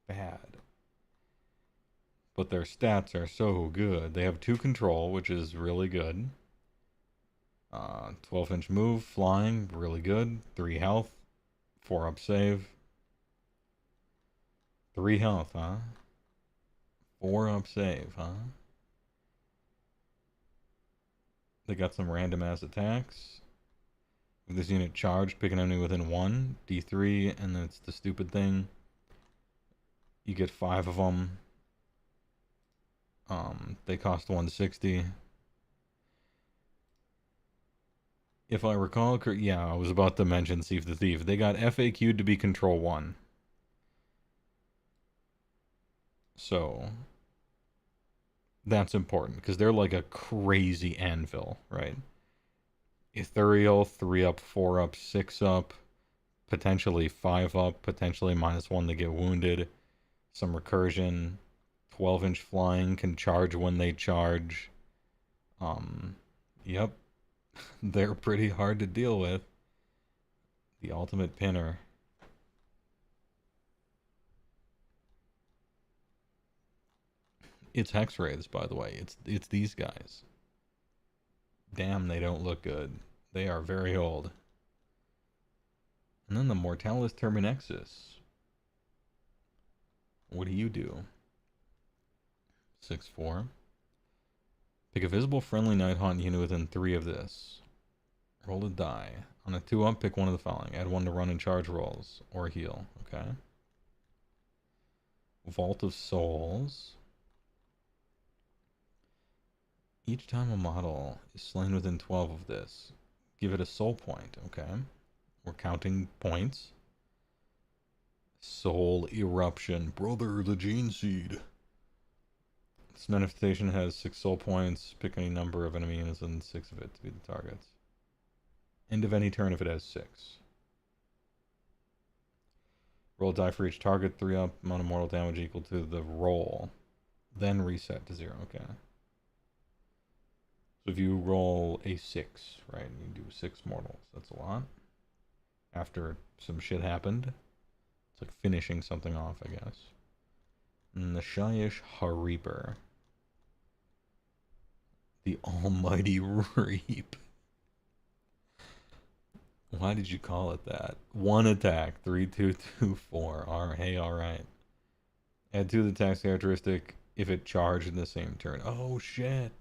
bad. But their stats are so good. They have 2 control, which is really good. 12-inch move, flying, really good. 3 health. 4-up save. 3 health, huh? 4-up save, huh? They got some random ass attacks. If this unit charged, pick an enemy within 1, D3, and then it's the stupid thing. You get 5 of them. They cost 160. If I recall, yeah, I was about to mention Thief the Thief. They got FAQ'd to be Control 1. So, that's important, because they're like a crazy anvil, right? Ethereal, 3-up, 4-up, 6-up, potentially 5-up, potentially -1 to get wounded, some recursion, 12-inch flying, can charge when they charge. Yep. They're pretty hard to deal with. The ultimate pinner. It's Hex Wraiths, by the way. It's these guys. Damn, they don't look good. They are very old. And then the Mortalis Terminexus. What do you do? 6/4. Pick a visible friendly Nighthaunt unit within 3 of this. Roll a die. On a 2-up, pick one of the following. Add 1 to run and charge rolls. Or heal. Okay. Vault of Souls. Each time a model is slain within 12 of this, give it a soul point. Okay. We're counting points. Soul Eruption. Brother, the Gene Seed. This manifestation has 6 soul points. Pick any number of enemy units and 6 of it to be the targets. End of any turn if it has 6. Roll a die for each target. 3-up. Amount of mortal damage equal to the roll. Then reset to 0. Okay. So if you roll a 6, right, you do 6 mortals. That's a lot. After some shit happened. It's like finishing something off, I guess. And the Shyish Hareeper. The Almighty Reap. Why did you call it that? 1 attack. 3, 2, 2, 4. Hey, alright. Add 2 to the attack's characteristic if it charged in the same turn. Oh, shit.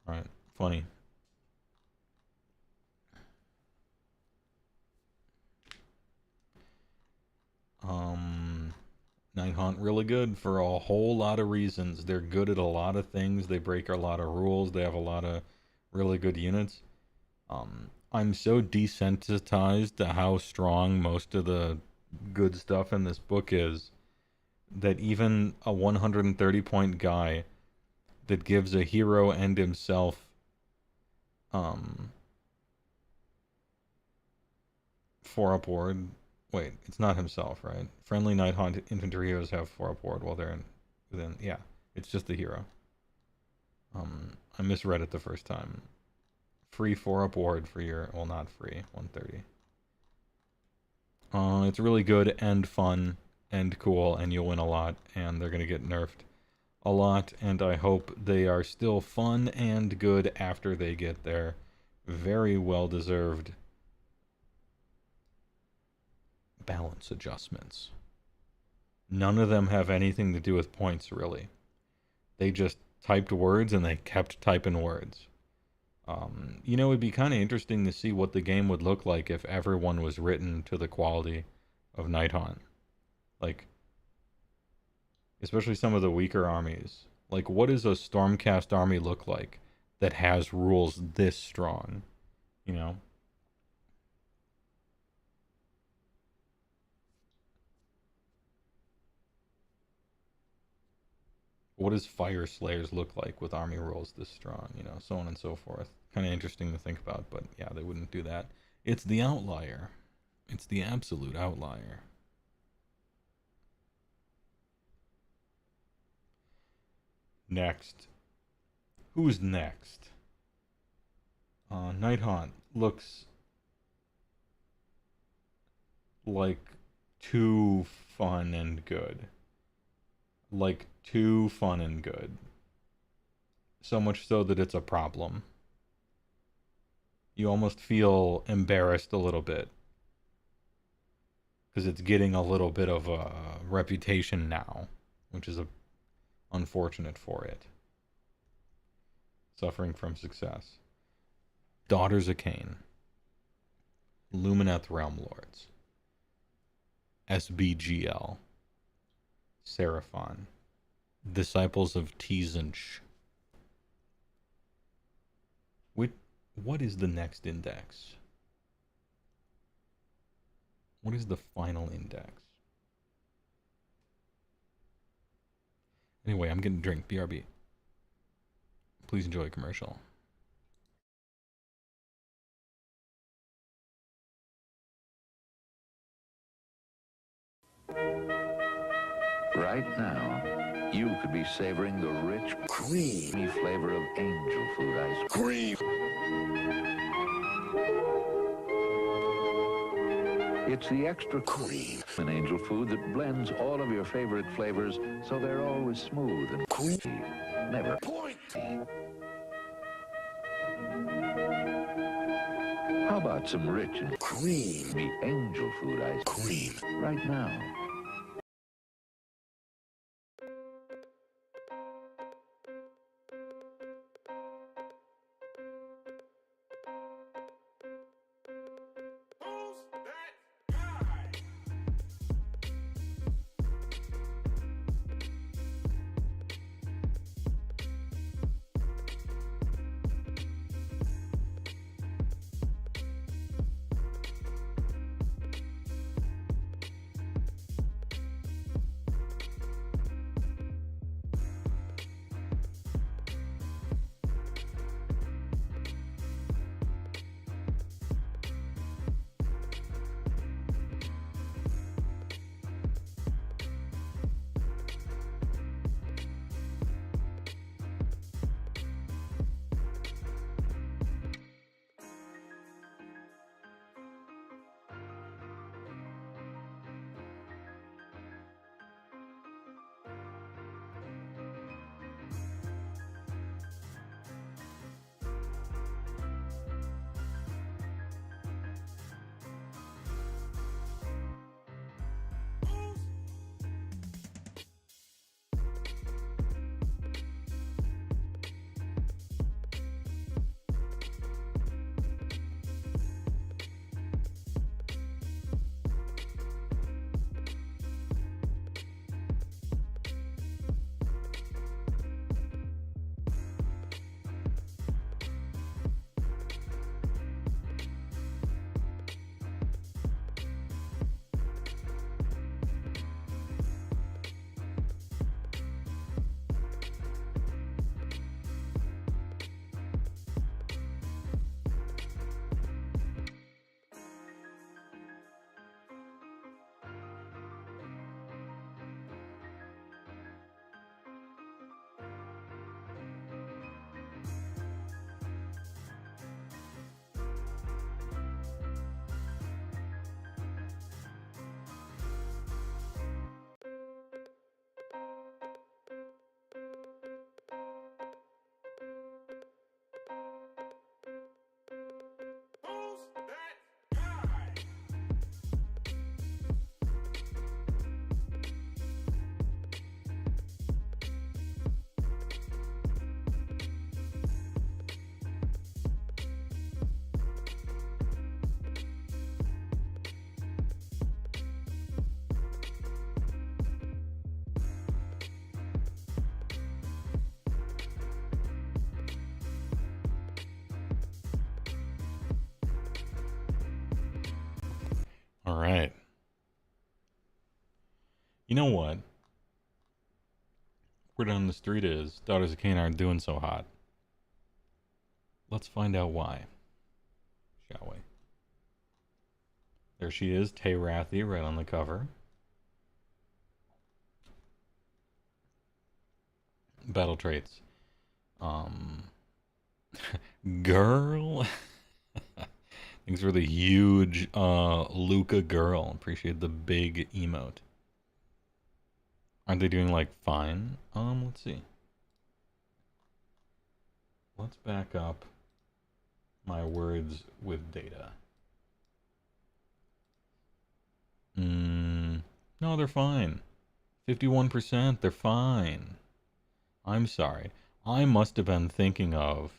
Alright, funny. Nighthaunt really good for a whole lot of reasons. They're good at a lot of things. They break a lot of rules. They have a lot of really good units. I'm so desensitized to how strong most of the good stuff in this book is that even a 130 point guy that gives a hero and himself 4-up ward. Wait, it's not himself, right? Friendly Nighthaunt infantry heroes have 4-up ward while they're within. Yeah, it's just the hero. I misread it the first time. Free 4-up ward for your, well, not free, 130. It's really good and fun and cool, and you'll win a lot, and they're gonna get nerfed a lot, and I hope they are still fun and good after they get their very well-deserved balance adjustments. None of them have anything to do with points, really. They just typed words and they kept typing words. You know, it'd be kind of interesting to see what the game would look like if everyone was written to the quality of Nighthaunt. Like, especially some of the weaker armies. Like, what does a Stormcast army look like that has rules this strong? You know? What does Fire Slayers look like with army rules this strong? You know, so on and so forth. Kind of interesting to think about, but yeah, they wouldn't do that. It's the outlier. It's the absolute outlier. Next. Who's next? Nighthaunt looks like too fun and good. Like, too fun and good. So much so that it's a problem. You almost feel embarrassed a little bit. Because it's getting a little bit of a reputation now. Which is unfortunate for it. Suffering from success. Daughters of Cain. Lumineth Realm Lords. SBGL. Seraphon. Disciples of Tzeentch. What is the next index? What is the final index? Anyway, I'm getting a drink. BRB. Please enjoy a commercial. Right now, you could be savoring the rich, creamy flavor of angel food ice cream. It's the extra cream in angel food that blends all of your favorite flavors so they're always smooth and creamy. Never point. How about some rich and creamy angel food ice cream right now? All right. You know what? Word on the street is Daughters of Cain aren't doing so hot. Let's find out why, shall we? There she is, Tay Rathy, right on the cover. Battle traits. Girl. Thanks for the huge Luca girl. Appreciate the big emote. Aren't they doing like fine? Let's see. Let's back up my words with data. No, they're fine. 51%, they're fine. I'm sorry. I must have been thinking of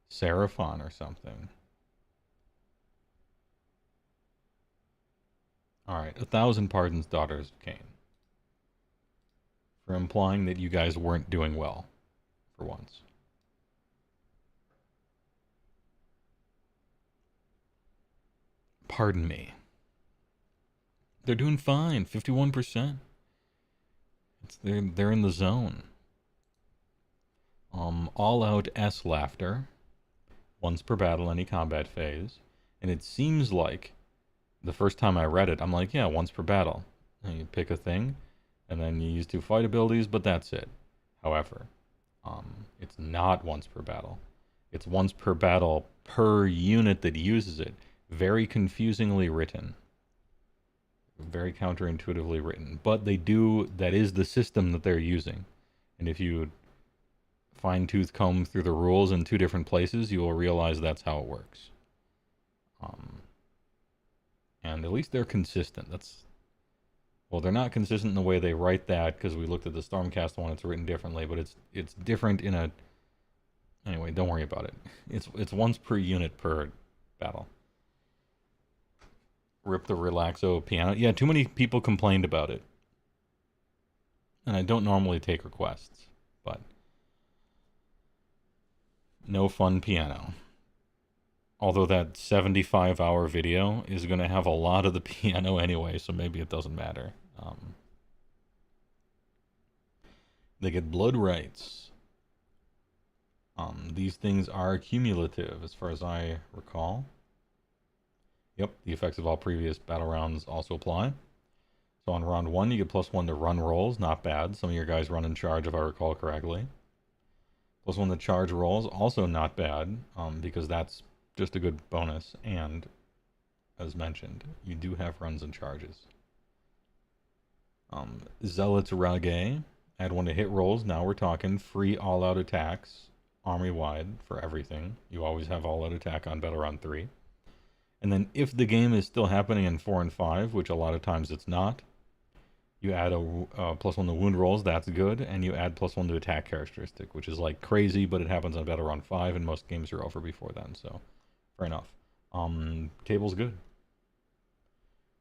Seraphon or something. Alright, 1,000 pardons, Daughters of Cain, for implying that you guys weren't doing well, for once. Pardon me. They're doing fine, 51%. They're in the zone. All out S laughter, once per battle, any combat phase, and it seems like the first time I read it, I'm like, yeah, once per battle. And you pick a thing, and then you use 2 fight abilities, but that's it. However, it's not once per battle. It's once per battle per unit that uses it. Very confusingly written. Very counterintuitively written. But they do, that is the system that they're using. And if you fine-tooth comb through the rules in two different places, you will realize that's how it works. And at least they're consistent. Well, they're not consistent in the way they write that, because we looked at the Stormcast one, it's written differently, but it's different in a... Anyway, don't worry about it. It's once per unit per battle. Rip the Relaxo piano. Yeah, too many people complained about it. And I don't normally take requests, but... No fun piano. Although that 75-hour video is going to have a lot of the piano anyway, so maybe it doesn't matter. They get blood rights. These things are cumulative, as far as I recall. Yep, the effects of all previous battle rounds also apply. So on round 1, you get +1 to run rolls. Not bad. Some of your guys run in charge, if I recall correctly. +1 to charge rolls. Also not bad, because that's just a good bonus. And, as mentioned, you do have runs and charges. Zealots Rage. Add 1 to hit rolls. Now we're talking free all-out attacks. Army-wide for everything. You always have all-out attack on Battle Round 3. And then if the game is still happening in 4 and 5, which a lot of times it's not, you add a +1 to wound rolls, that's good, and you add +1 to attack characteristic, which is like crazy, but it happens on Battle Round 5, and most games are over before then, so fair enough. Table's good.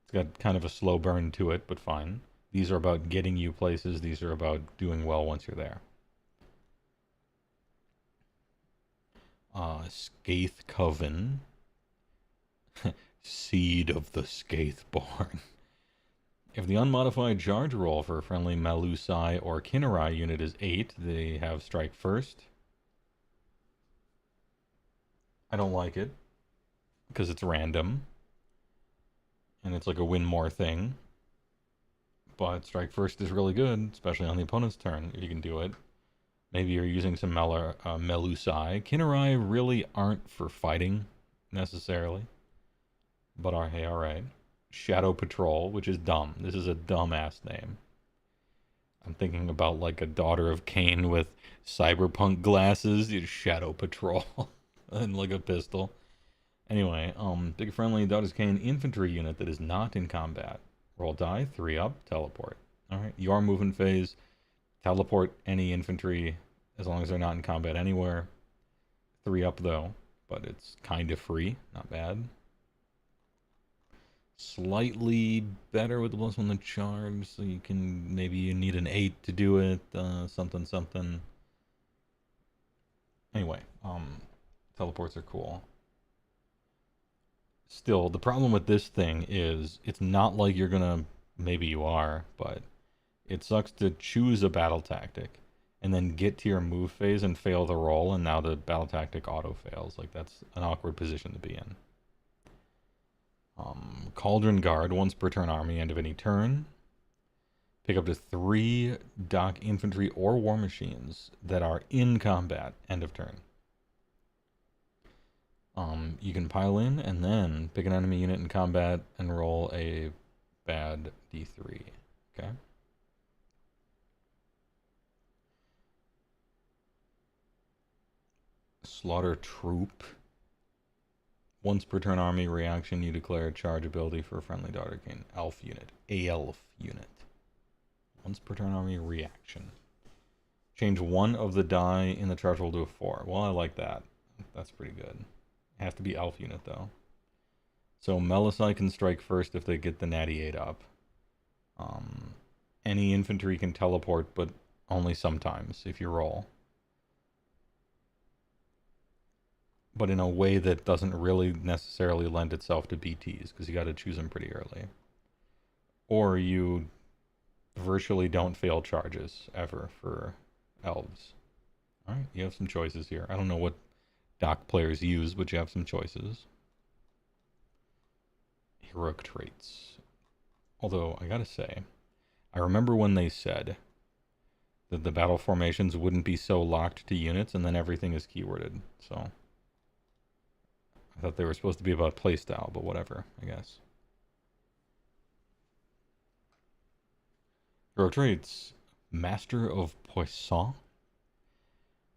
It's got kind of a slow burn to it, but fine. These are about getting you places, these are about doing well once you're there. Skaith Coven. Seed of the Skaithborn. If the unmodified charge roll for a friendly Malusai or Kinnerai unit is 8, they have strike first. I don't like it, because it's random. And it's like a win more thing. But strike first is really good, especially on the opponent's turn, if you can do it. Maybe you're using some Melusai. Kinnerai really aren't for fighting, necessarily. But are, hey, alright. Shadow Patrol, which is dumb. This is a dumbass name. I'm thinking about like a Daughter of Cain with cyberpunk glasses. Shadow Patrol. And like a pistol. Anyway, big friendly Daughter of Cain infantry unit that is not in combat. Roll die, 3 up, teleport. Alright, your movement phase. Teleport any infantry as long as they're not in combat anywhere. 3 up though, but it's kind of free, not bad. Slightly better with the +1 to charge, so you can, maybe you need an 8 to do it, something. Anyway, teleports are cool. Still, the problem with this thing is, it's not like you're gonna, maybe you are, but it sucks to choose a battle tactic, and then get to your move phase and fail the roll, and now the battle tactic auto-fails. Like, that's an awkward position to be in. Cauldron Guard, once per turn army, end of any turn. Pick up to 3 dock infantry or war machines that are in combat, end of turn. You can pile in and then pick an enemy unit in combat and roll a bad D3. Okay. Slaughter Troop. Once per turn army reaction, you declare charge ability for a friendly Daughter of Cain elf unit. Elf unit. Once per turn army reaction. Change 1 of the die in the charge roll to a 4. Well, I like that. That's pretty good. It has to be elf unit though. So Melusai can strike first if they get the natty 8 up. Any infantry can teleport, but only sometimes if you roll. But in a way that doesn't really necessarily lend itself to BTs, because you got to choose them pretty early. Or you virtually don't fail charges ever for elves. Alright, you have some choices here. I don't know what dock players use, but you have some choices. Heroic traits. Although, I gotta say, I remember when they said that the battle formations wouldn't be so locked to units, and then everything is keyworded, so... I thought they were supposed to be about playstyle, but whatever, I guess. Grow traits. Master of Poisson.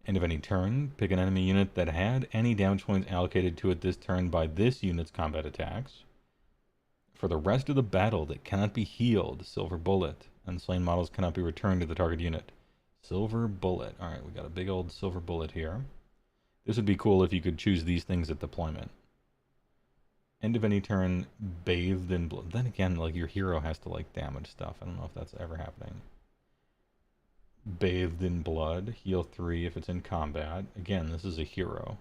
End of any turn, pick an enemy unit that had any damage points allocated to it this turn by this unit's combat attacks. For the rest of the battle, that cannot be healed. Silver bullet. And slain models cannot be returned to the target unit. Silver bullet. Alright, we got a big old silver bullet here. This would be cool if you could choose these things at deployment. End of any turn, bathed in blood. Then again, like, your hero has to, like, damage stuff. I don't know if that's ever happening. Bathed in blood. Heal 3 if it's in combat. Again, this is a hero.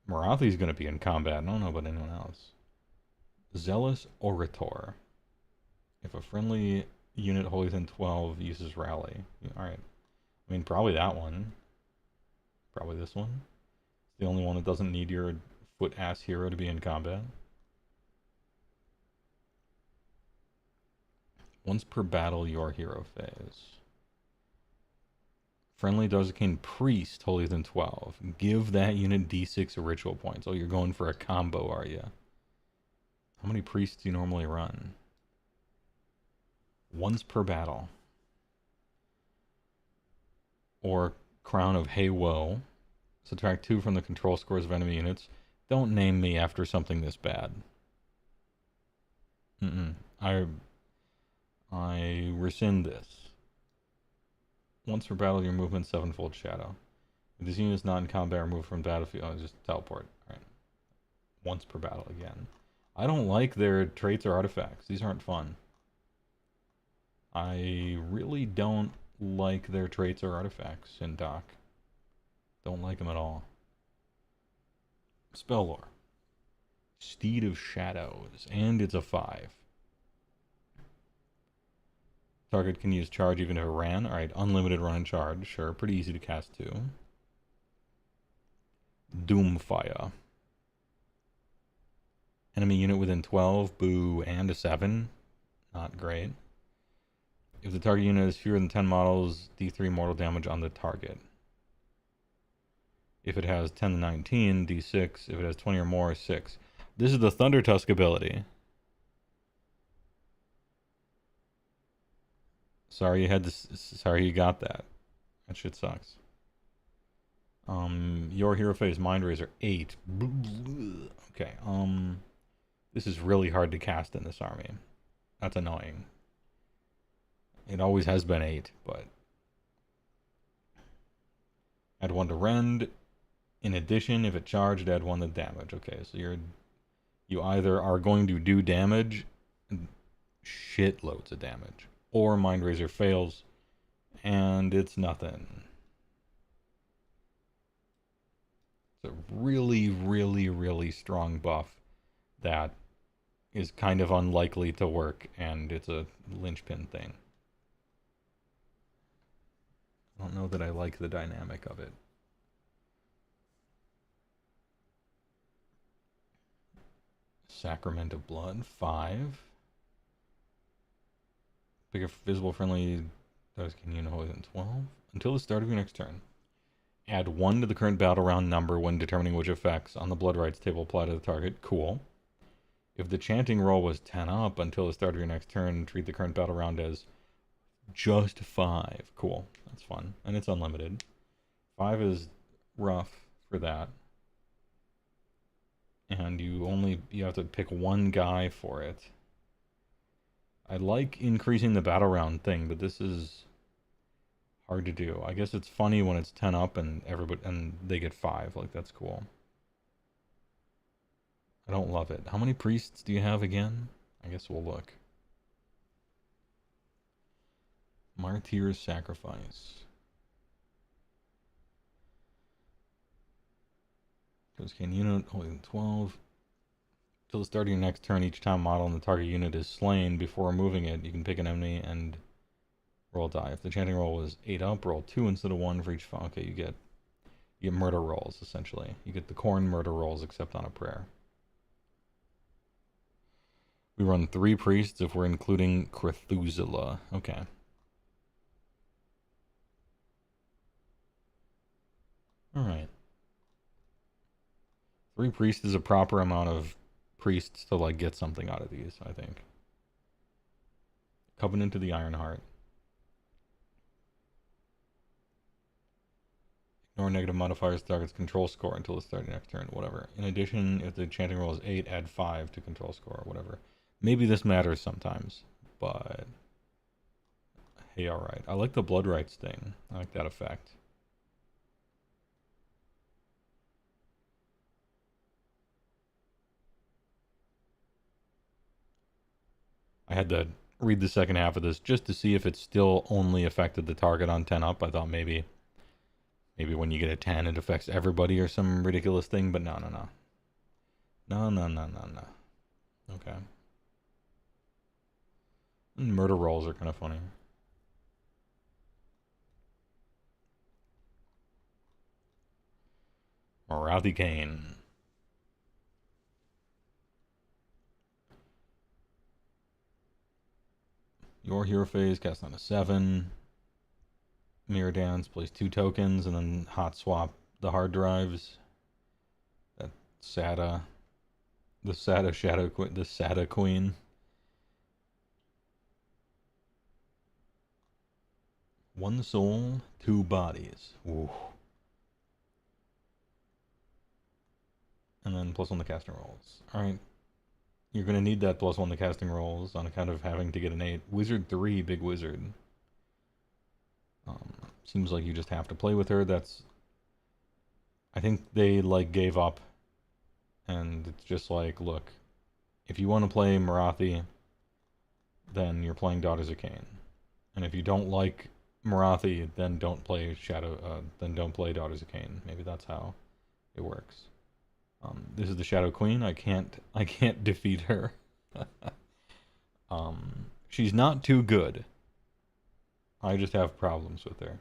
Marathi's going to be in combat. I don't know about anyone else. Zealous Orator. If a friendly unit wholly within 12 uses rally. Alright. I mean, probably that one. Probably this one. It's the only one that doesn't need your foot-ass hero to be in combat. Once per battle, your hero phase. Friendly Darzakin Priest, wholly within 12. Give that unit D6 ritual points. Oh, you're going for a combo, are you? How many priests do you normally run? Once per battle. Or Crown of HeyWoah. Subtract 2 from the control scores of enemy units. Don't name me after something this bad. I rescind this. Once per battle, your movement 7-fold shadow. If this unit is not in combat, remove from battlefield. Oh, just teleport. Alright. Once per battle again. I don't like their traits or artifacts. These aren't fun. I really don't like their traits or artifacts in Doc. Don't like them at all. Spell lore. Steed of Shadows. And it's a 5. Target can use charge even if it ran. Alright, unlimited run and charge. Sure, pretty easy to cast too. Doomfire. Enemy unit within 12. Boo. And a 7. Not great. If the target unit has fewer than 10 models, D3 mortal damage on the target. If it has 10 to 19, D6. If it has 20 or more, 6. This is the Thunder Tusk ability. Sorry you had to. Sorry you got that. That shit sucks. Your hero phase Mind Razor 8. Okay. This is really hard to cast in this army. That's annoying. It always has been 8, but add 1 to rend. In addition, if it charged, add 1 to damage. Okay, so you either are going to do damage, shitloads of damage, or Mind Razor fails, and it's nothing. It's a really, really, really strong buff that is kind of unlikely to work, and it's a linchpin thing. I don't know that I like the dynamic of it. Sacrament of Blood, 5. Pick a visible friendly Darzakin unit wholly within 12. Until the start of your next turn. Add 1 to the current battle round number when determining which effects on the Blood Rights table apply to the target. Cool. If the chanting roll was 10 up until the start of your next turn, treat the current battle round as just 5. Cool. That's fun. And it's unlimited. 5 is rough for that. And you have to pick 1 guy for it. I like increasing the battle round thing, but this is hard to do. I guess it's funny when it's 10 up and they get 5. Like, that's cool. I don't love it. How many priests do you have again? I guess we'll look. Martyr's Sacrifice. Darzakin unit, holding 12. Till the start of your next turn, each time model in the target unit is slain, before removing it, you can pick an enemy and roll a die. If the chanting roll was 8 up, roll 2 instead of 1 for each. Okay, you get murder rolls, essentially. You get the corn murder rolls, except on a prayer. We run 3 priests if we're including Cthulhu. Okay. Alright. 3 priests is a proper amount of priests to, like, get something out of these, I think. Covenant of the Ironheart. Ignore negative modifiers to target's control score until the start of next turn, whatever. In addition, if the chanting roll is 8, add 5 to control score, whatever. Maybe this matters sometimes, but... Hey, alright. I like the Blood Rights thing. I like that effect. I had to read the second half of this just to see if it still only affected the target on 10 up. I thought maybe when you get a 10 it affects everybody or some ridiculous thing, but no. No. Okay. And murder rolls are kind of funny. Morathi Kane. Your hero phase, cast on a 7. Mirror Dance, plays 2 tokens, and then hot swap the hard drives. That SATA. The SATA Shadow Queen. The SATA Queen. One soul, 2 bodies. Ooh. And then +1 the casting rolls. Alright. You're going to need that +1 the casting rolls on account of having to get an 8. Wizard 3, big wizard. Seems like you just have to play with her. That's... I think they, like, gave up. And it's just like, look, if you want to play Morathi, then you're playing Daughters of Cain. And if you don't like Morathi, then don't play then don't play Daughters of Cain. Maybe that's how it works. This is the Shadow Queen. I can't defeat her. She's not too good. I just have problems with her.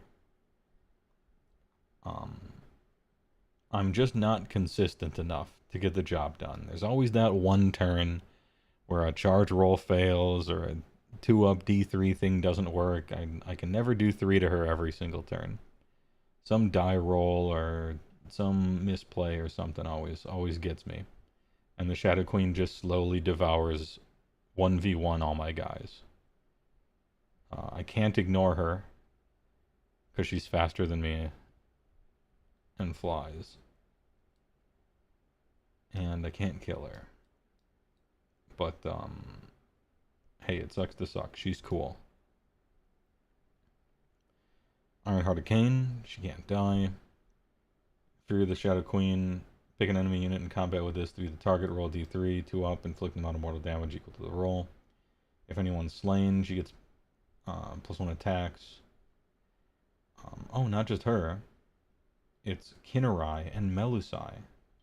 I'm just not consistent enough to get the job done. There's always that one turn where a charge roll fails or a 2-up D3 thing doesn't work. I can never do 3 to her every single turn. Some die roll or some misplay or something always gets me. And the Shadow Queen just slowly devours 1v1 all my guys. I can't ignore her because she's faster than me and flies. And I can't kill her. But, hey, it sucks to suck. She's cool. Ironheart of Cain, she can't die. Fury of the Shadow Queen, pick an enemy unit in combat with this to be the target, roll D3, 2 up, inflict an amount of mortal damage equal to the roll. If anyone's slain, she gets +1 attacks. Oh, not just her. It's Kinnerai and Melusai,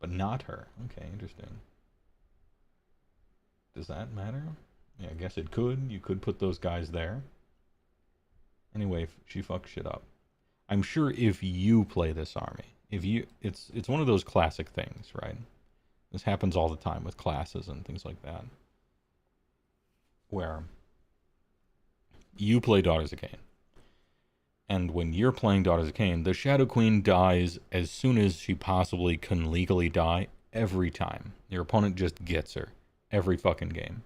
but not her. Okay, interesting. Does that matter? Yeah, I guess it could. You could put those guys there. Anyway, she fucks shit up. I'm sure if you play this army, it's one of those classic things, right? This happens all the time with classes and things like that, where you play Daughters of Cain, and when you're playing Daughters of Cain, the Shadow Queen dies as soon as she possibly can legally die every time. Your opponent just gets her every fucking game.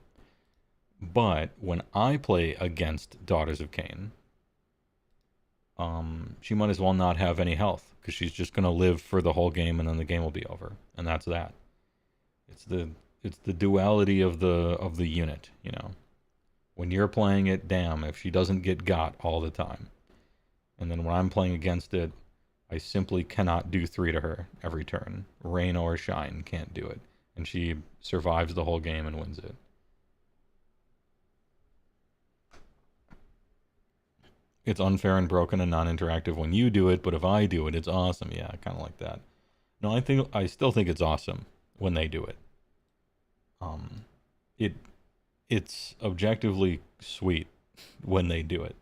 But when I play against Daughters of Cain, she might as well not have any health, because she's just going to live for the whole game and then the game will be over. And that's that. It's the duality of the unit, you know. When you're playing it, damn, if she doesn't get got all the time. And then when I'm playing against it, I simply cannot do 3 to her every turn. Rain or shine, can't do it. And she survives the whole game and wins it. It's unfair and broken and non-interactive when you do it, but if I do it, it's awesome. Yeah, kind of like that. No, I still think it's awesome when they do it. It's objectively sweet when they do it.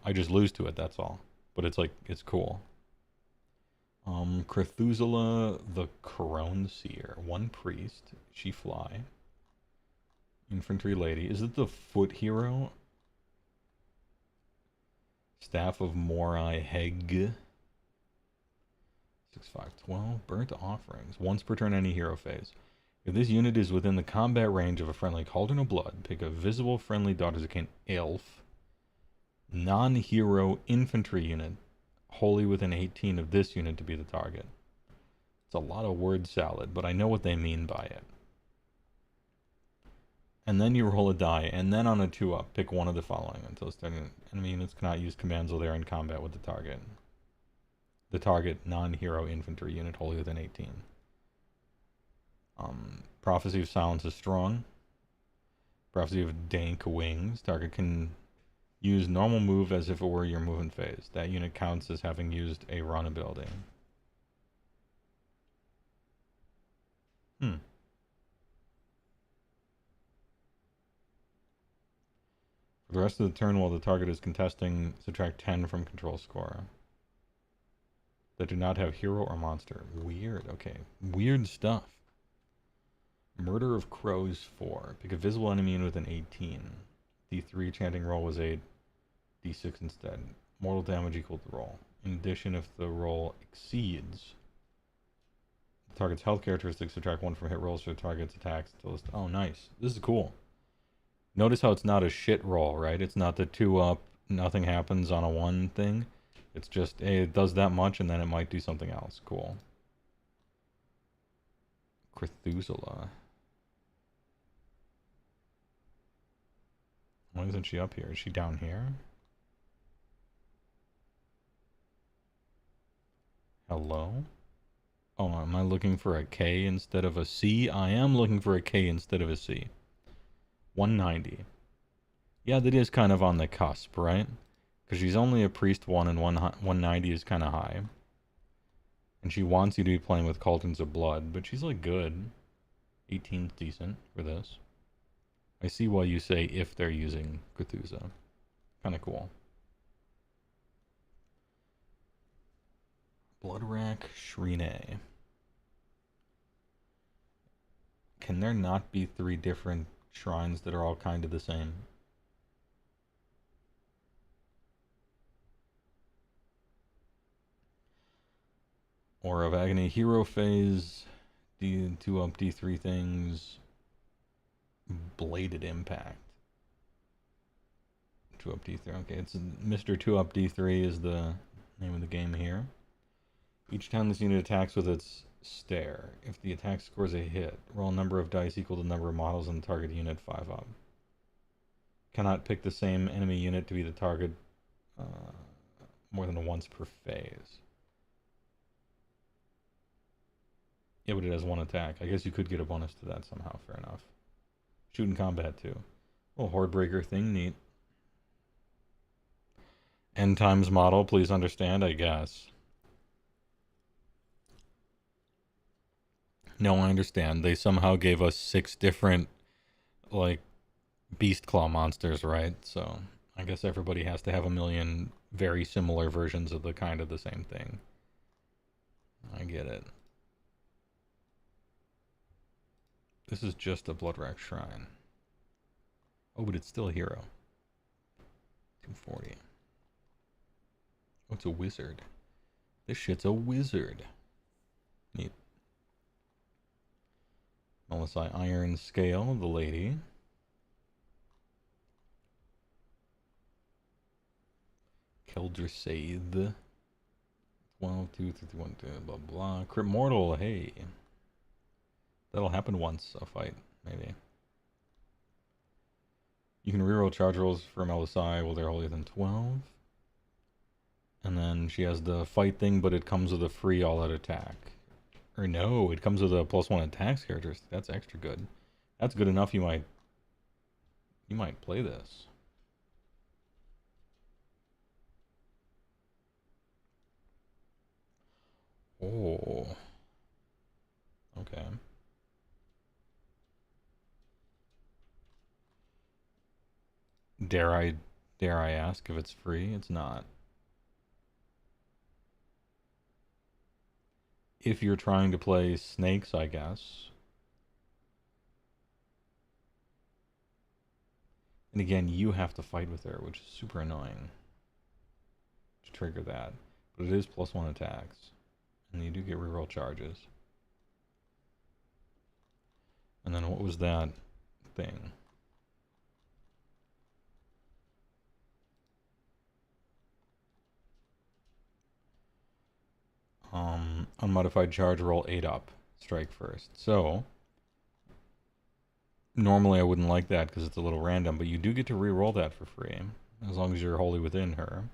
I just lose to it, that's all. But it's like, it's cool. Cthulhu the Crone Seer. 1 priest. She fly. Infantry lady. Is it the foot hero? Staff of Morai Heg. 6/5/12. Burnt offerings. Once per turn any hero phase. If this unit is within the combat range of a friendly Cauldron of Blood, pick a visible friendly Daughters of Cain elf, non-hero infantry unit, wholly within 18 of this unit to be the target. It's a lot of word salad, but I know what they mean by it. And then you roll a die, and then on a 2-up, pick one of the following until starting. Enemy units cannot use commands while they are in combat with the target. The target non-hero infantry unit wholly within 18. Prophecy of Silence is strong. Prophecy of Dank Wings. Target can use normal move as if it were your movement phase. That unit counts as having used a run ability. For the rest of the turn while the target is contesting, subtract 10 from control score. That do not have hero or monster. Weird, okay. Weird stuff. Murder of Crows 4. Pick a visible enemy unit with an 18. D3 chanting roll was 8. D6 instead. Mortal damage equal to roll. In addition, if the roll exceeds the target's health characteristics, subtract 1 from hit rolls for the target's attacks until it's... Oh, nice. This is cool. Notice how it's not a shit roll, right? It's not the 2-up, nothing happens on a 1 thing. It's just, hey, it does that much, and then it might do something else. Cool. Cthulhu. Why isn't she up here? Is she down here? Hello? Oh, am I looking for a K instead of a C? I am looking for a K instead of a C. 190. Yeah, that is kind of on the cusp, right? Because she's only a priest 1 and 190 is kind of high. And she wants you to be playing with Cauldrons of Blood, but she's like good. 18's decent for this. I see why you say if they're using Cthulhu. Kind of cool. Bloodrack Shrine. Can there not be 3 different shrines that are all kind of the same? Or of Agony Hero Phase, D2-up D3 things, Bladed Impact. 2-up D3, okay, it's Mr. 2-up D3 is the name of the game here. Each time this unit attacks with its stare, if the attack scores a hit, roll a number of dice equal to the number of models in the target unit 5-up. Cannot pick the same enemy unit to be the target more than once per phase. Yeah, but it has 1 attack. I guess you could get a bonus to that somehow. Fair enough. Shoot in combat too. Little Hordebreaker thing, neat. End times model, please understand, I guess. No, I understand. They somehow gave us 6 different, like, Beast Claw monsters, right? So, I guess everybody has to have a million very similar versions of the kind of the same thing. I get it. This is just a Bloodrack Shrine. Oh, but it's still a hero. 240. Oh, it's a wizard. This shit's a wizard. Neat. Melisai Iron Scale, the lady. Keldrasathe. 12, 2, 3, 1, 2, blah, blah. Crypt Mortal, hey. That'll happen once, a fight, maybe. You can reroll charge rolls from Melisai while they're holier than 12. And then she has the fight thing, but it comes with a free all-out attack. Or no, it comes with a +1 attacks characteristic. That's extra good. That's good enough, you might play this. Oh. Okay. Dare I ask if it's free? It's not. If you're trying to play snakes, I guess. And again, you have to fight with her, which is super annoying to trigger that. But it is +1 attacks. And you do get reroll charges. And then what was that thing? Unmodified charge, roll 8 up. Strike first. So, normally I wouldn't like that because it's a little random, but you do get to re-roll that for free, as long as you're wholly within her.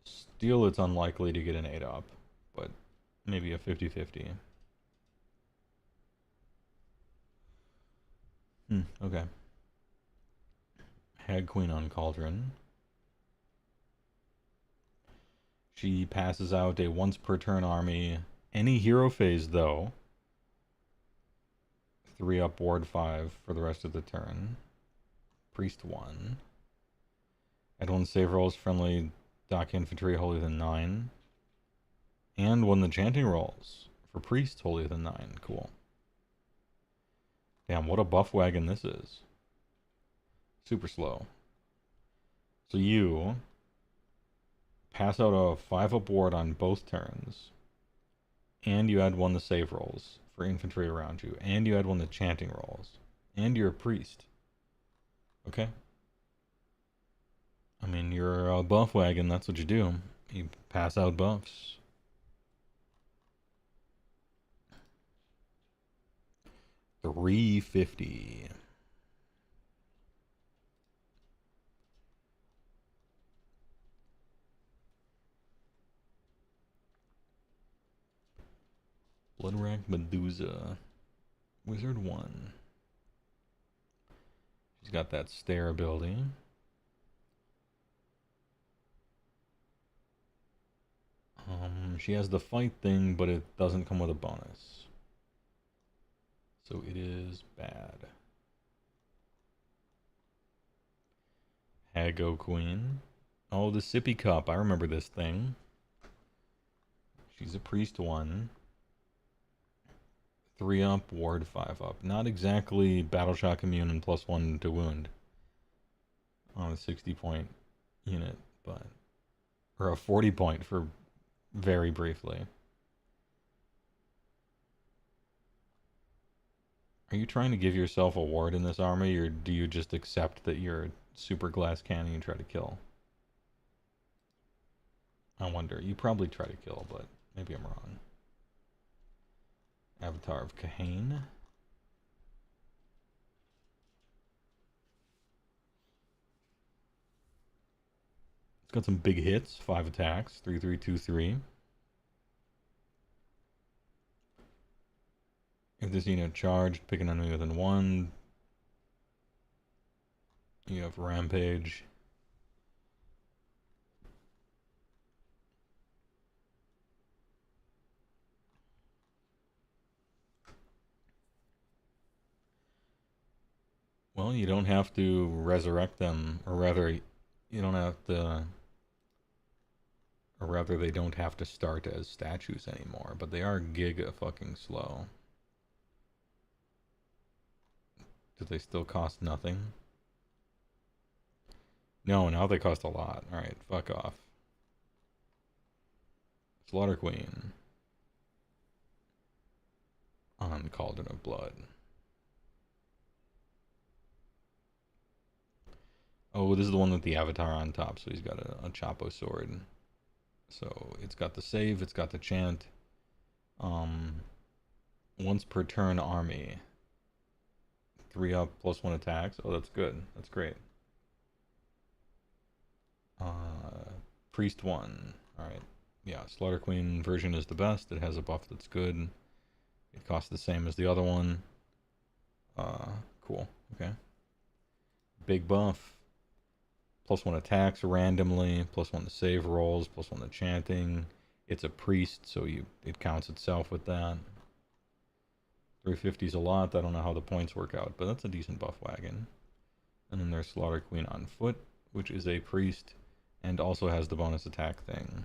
Steel, it's unlikely to get an 8 up, but maybe a 50-50. Okay. Hag Queen on Cauldron. She passes out a once per turn army. Any hero phase, though. 3 up, ward 5 for the rest of the turn. Priest 1. Add 1 save rolls, friendly Dock Infantry holier than 9. And 1 the chanting rolls for Priest holier than 9. Cool. Damn, what a buff wagon this is. Super slow. So you pass out a 5 up ward on both turns. And you add 1 the save rolls for infantry around you. And you add 1 the chanting rolls. And you're a priest. Okay. I mean, you're a buff wagon, that's what you do. You pass out buffs. $350. Bloodrack Medusa. Wizard 1. She's got that stare ability. She has the fight thing, but it doesn't come with a bonus. So it is bad. Hago Queen. Oh, the Sippy Cup. I remember this thing. She's a priest 1. 3 up, ward 5 up. Not exactly battle shock immune and +1 to wound on a 60-point unit, but or a 40-point for very briefly. Are you trying to give yourself a ward in this army, or do you just accept that you're a super glass cannon and try to kill? I wonder. You probably try to kill, but maybe I'm wrong. Avatar of Kahane. It's got some big hits, 5 attacks, 3-3-2-3. If this unit charged, pick an enemy within 1. You have Rampage. Well, you don't have to resurrect them, or rather, you don't have to, or rather, they don't have to start as statues anymore, but they are giga fucking slow. Do they still cost nothing? No, now they cost a lot. Alright, fuck off. Slaughter Queen. On Cauldron of Blood. Oh, this is the one with the avatar on top, so he's got a Chapo sword. So it's got the save, it's got the chant. Once per turn army. 3 up, +1 attacks. Oh, that's good. That's great. Priest 1. Alright. Yeah, Slaughter Queen version is the best. It has a buff that's good. It costs the same as the other one. Cool. Okay. Big buff. +1 attacks randomly, +1 to save rolls, +1 to chanting. It's a priest, so it counts itself with that. 350 is a lot. I don't know how the points work out, but that's a decent buff wagon. And then there's Slaughter Queen on foot, which is a priest, and also has the bonus attack thing.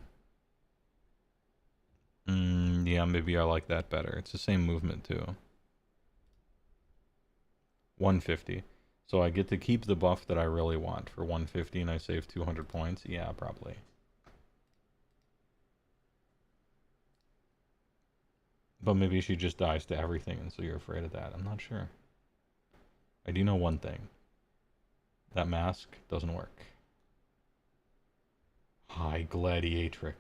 Yeah, maybe I like that better. It's the same movement too. 150. So I get to keep the buff that I really want for 150 and I save 200 points? Yeah, probably. But maybe she just dies to everything, and so you're afraid of that. I'm not sure. I do know one thing. That mask doesn't work. High Gladiatrix.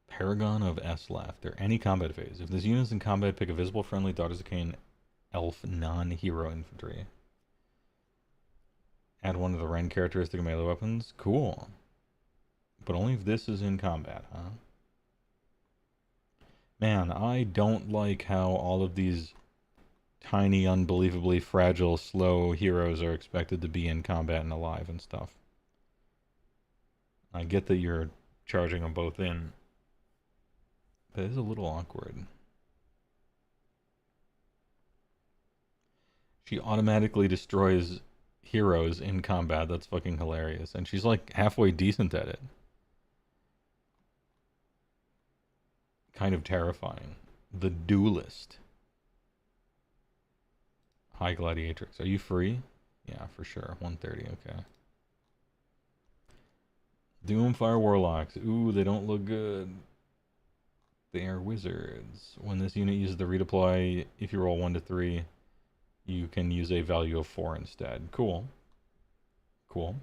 Paragon of S Laughter. Any combat phase. If this unit is in combat, pick a visible, friendly, Daughters of Cain, elf, non-hero infantry. Add one of the Ren characteristic melee weapons. Cool. But only if this is in combat, huh? Man, I don't like how all of these tiny, unbelievably fragile, slow heroes are expected to be in combat and alive and stuff. I get that you're charging them both in, but it is a little awkward. She automatically destroys heroes in combat. That's fucking hilarious. And she's like halfway decent at it. Kind of terrifying. The Duelist. High Gladiatrix. Are you free? Yeah, for sure. 130, okay. Doomfire Warlocks. Ooh, they don't look good. They are wizards. When this unit uses the redeploy, if you roll 1 to 3, you can use a value of 4 instead. Cool. Cool.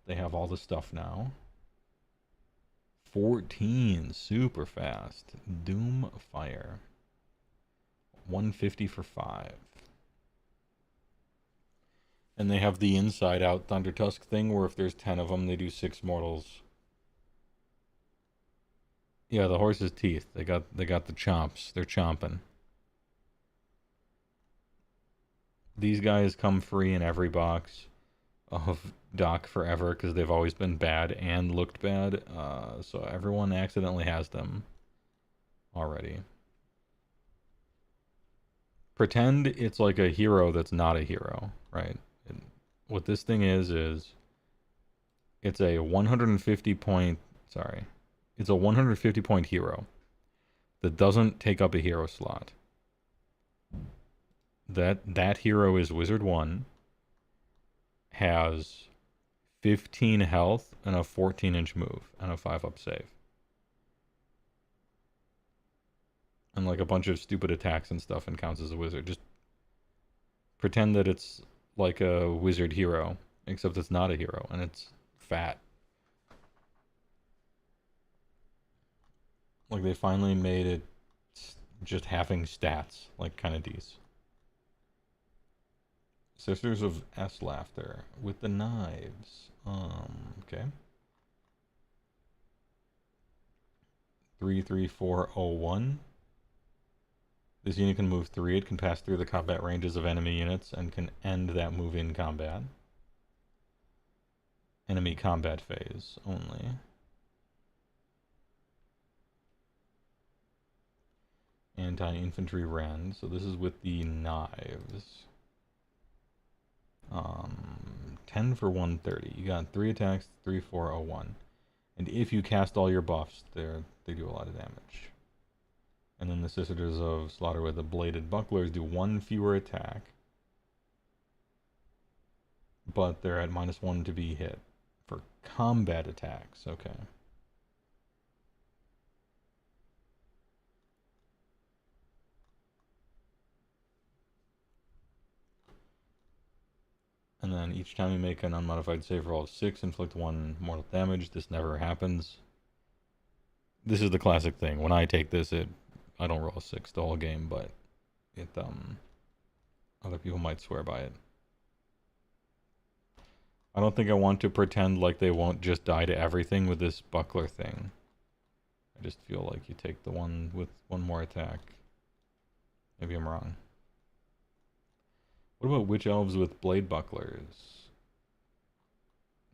They have all the stuff now. 14, super fast. Doomfire. 150 for 5. And they have the inside out Thunder Tusk thing where if there's 10 of them, they do 6 mortals. Yeah, the horse's teeth. They got the chomps. They're chomping. These guys come free in every box of Doc forever because they've always been bad and looked bad. So everyone accidentally has them already. Pretend it's like a hero that's not a hero, right? And what this thing is it's a 150 point, it's a 150 point hero that doesn't take up a hero slot. That hero is Wizard 1, has 15 health and a 14-inch move and a 5-up save. And like a bunch of stupid attacks and stuff and counts as a wizard. Just pretend that it's like a wizard hero, except it's not a hero and it's fat. Like they finally made it just having stats, like kind of these. Sisters of S Laughter with the knives. Okay. 33401. This unit can move 3. It can pass through the combat ranges of enemy units and can end that move in combat. Enemy combat phase only. Anti-infantry Ren. So this is with the knives. 10 for 130. You got 3 attacks, 3401. And if you cast all your buffs, they do a lot of damage. And then the Sisters of Slaughter with the Bladed Bucklers do 1 fewer attack. But they're at -1 to be hit for combat attacks. Okay. And then each time you make an unmodified save roll of 6, inflict 1 mortal damage. This never happens. This is the classic thing. When I take this, I don't roll a 6 the whole game, but it other people might swear by it. I don't think I want to pretend like they won't just die to everything with this buckler thing. I just feel like you take the one with 1 more attack. Maybe I'm wrong. What about witch elves with blade bucklers?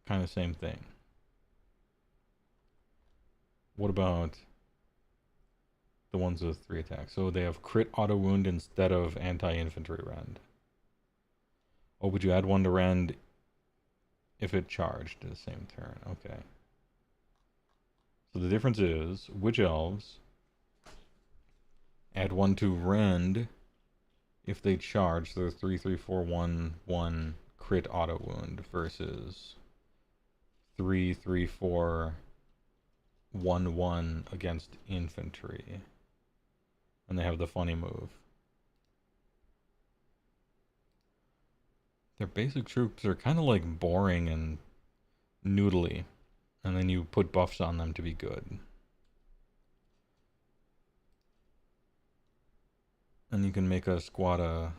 Kind of same thing. What about the ones with 3 attacks? So they have crit auto wound instead of anti-infantry rend. Oh, would you add 1 to rend if it charged the same turn? Okay. So the difference is witch elves add 1 to rend if they charge their 3-3-4-1-1 crit auto wound versus 3, 3, 4, 1, 1 against infantry. And they have the funny move. Their basic troops are kind of like boring and noodly. And then you put buffs on them to be good. And you can make a squad of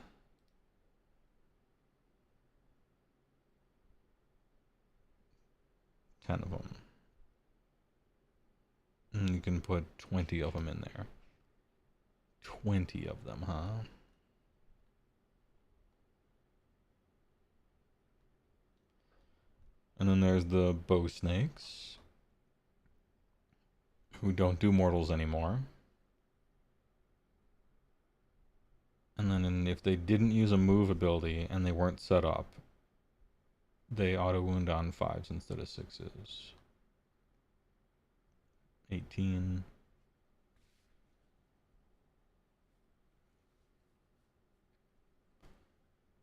10 of them. And you can put 20 of them in there. 20 of them, huh? And then there's the bow snakes, who don't do mortals anymore. And then if they didn't use a move ability and they weren't set up, they auto wound on 5s instead of 6s. 18.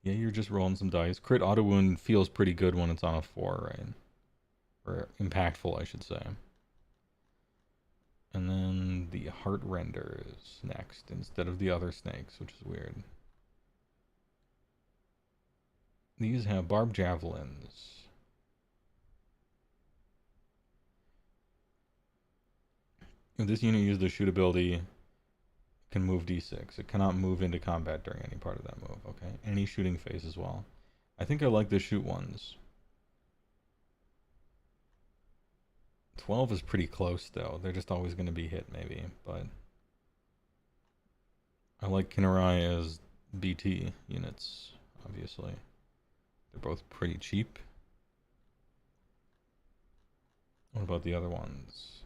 Yeah, you're just rolling some dice. Crit auto wound feels pretty good when it's on a 4, right? Or impactful, I should say. And then the heart renders next instead of the other snakes, which is weird. These have barbed javelins. If this unit used the shoot ability, it can move d6. It cannot move into combat during any part of that move, okay? Any shooting phase as well. I think I like the shoot ones. 12 is pretty close, though. They're just always going to be hit, maybe, but I like Kinnerai as BT units, obviously. They're both pretty cheap. What about the other ones?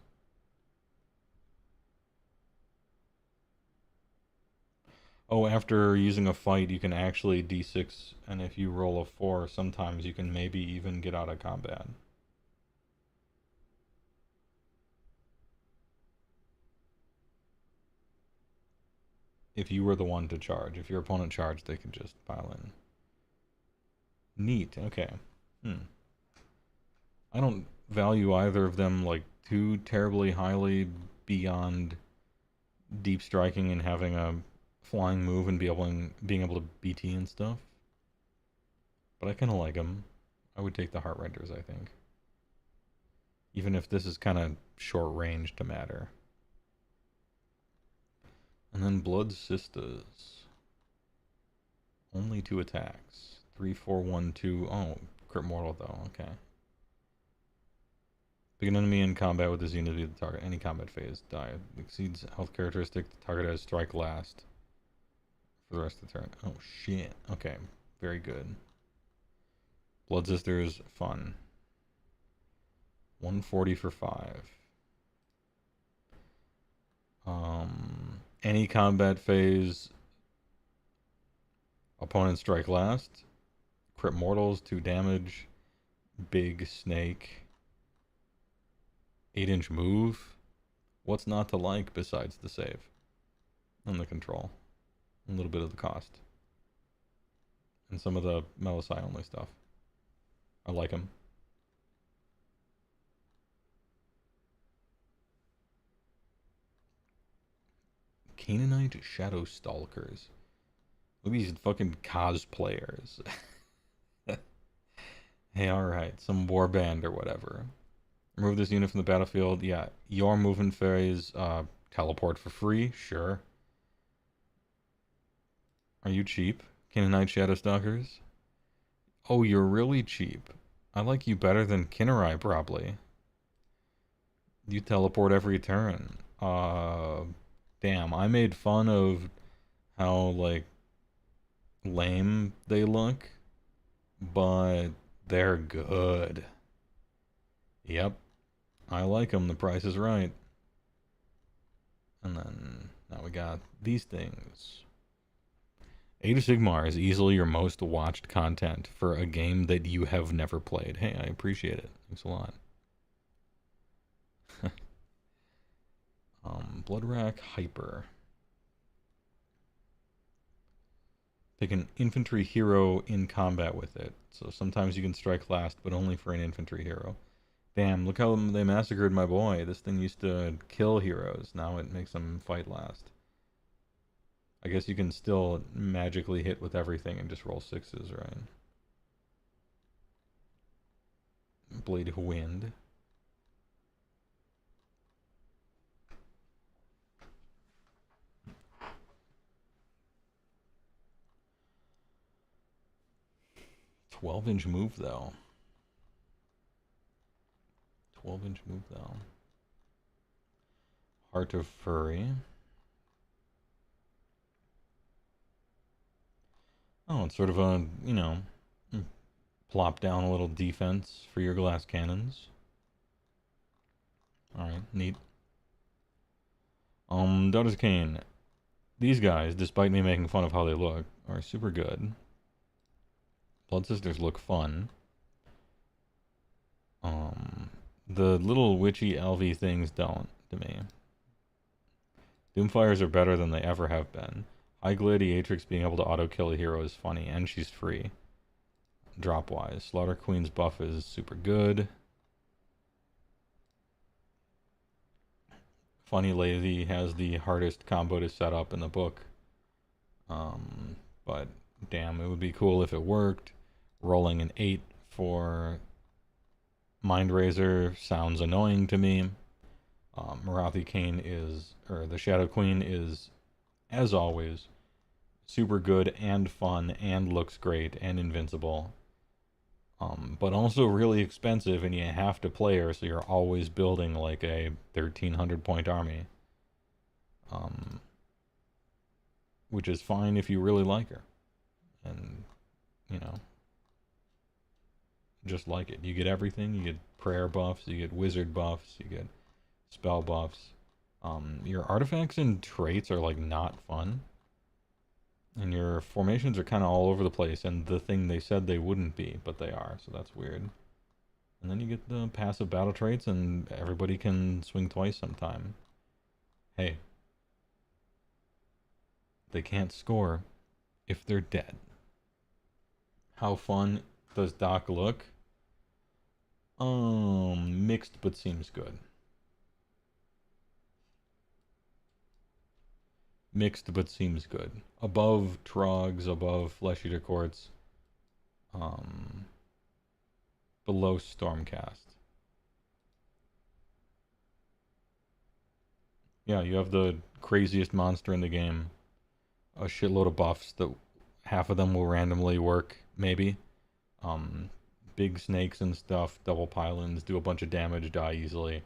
Oh, after using a fight, you can actually d6, and if you roll a 4, sometimes you can maybe even get out of combat. If you were the one to charge. If your opponent charged, they could just pile in. Neat, okay. I don't value either of them like too terribly highly beyond deep striking and having a flying move and being able to BT and stuff. But I kind of like them. I would take the heart renders, I think. Even if this is kind of short range to matter. And then Blood Sisters. Only 2 attacks. 3, 4, 1, 2. Oh, crit mortal though. Okay. Pick an enemy in combat with this unit via the target. Any combat phase. Die. Exceeds health characteristic. The target has strike last. For the rest of the turn. Oh shit. Okay. Very good. Blood Sisters. Fun. 140 for 5. Any combat phase, opponent strike last, crit mortals, 2 damage, big snake, 8-inch move. What's not to like besides the save and the control? A little bit of the cost. And some of the Melisai only stuff. I like them. Canaanite Shadow Stalkers. Look at these fucking cosplayers. Hey, alright. Some warband or whatever. Remove this unit from the battlefield. Yeah. Your movement phase. Teleport for free. Sure. Are you cheap? Canaanite Shadow Stalkers? Oh, you're really cheap. I like you better than Kinnerai, probably. You teleport every turn. Damn, I made fun of how, like, lame they look, but they're good. Yep, I like them. The price is right. And then, now we got these things. Age of Sigmar is easily your most watched content for a game that you have never played. Hey, I appreciate it. Thanks a lot. Bloodrack Hyper. Pick an infantry hero in combat with it. So sometimes you can strike last, but only for an infantry hero. Damn, look how they massacred my boy. This thing used to kill heroes. Now it makes them fight last. I guess you can still magically hit with everything and just roll 6s, right? Blade of Wind. $12-inch move though. 12-inch move though. Heart of Furry. Oh, it's sort of a, you know, plop down a little defense for your glass cannons. Alright, neat. Daughters Kane. These guys, despite me making fun of how they look, are super good. Blood Sisters look fun. The little witchy elvy things don't, to me. Doomfires are better than they ever have been. High Gladiatrix being able to auto-kill a hero is funny, and she's free. Drop-wise. Slaughter Queen's buff is super good. Funny Lazy has the hardest combo to set up in the book. But damn, it would be cool if it worked. Rolling an 8 for Mindrazor sounds annoying to me. Marathi Kane is, or the Shadow Queen is, as always, super good and fun and looks great and invincible. But also really expensive, and you have to play her, so you're always building like a 1,300 point army. Which is fine if you really like her. And, you know, just like it. You get everything. You get prayer buffs, you get wizard buffs, you get spell buffs. Your artifacts and traits are like not fun. And your formations are kind of all over the place, and the thing they said they wouldn't be, but they are, so that's weird. And then you get the passive battle traits, and everybody can swing twice sometime. Hey. They can't score if they're dead. How fun does Doc look? Mixed, but seems good. Mixed, but seems good. Above Trogs, above Flesh Eater Courts. Below Stormcast. Yeah, you have the craziest monster in the game. A shitload of buffs that half of them will randomly work, maybe. Big snakes and stuff, double pylons, do a bunch of damage, die easily.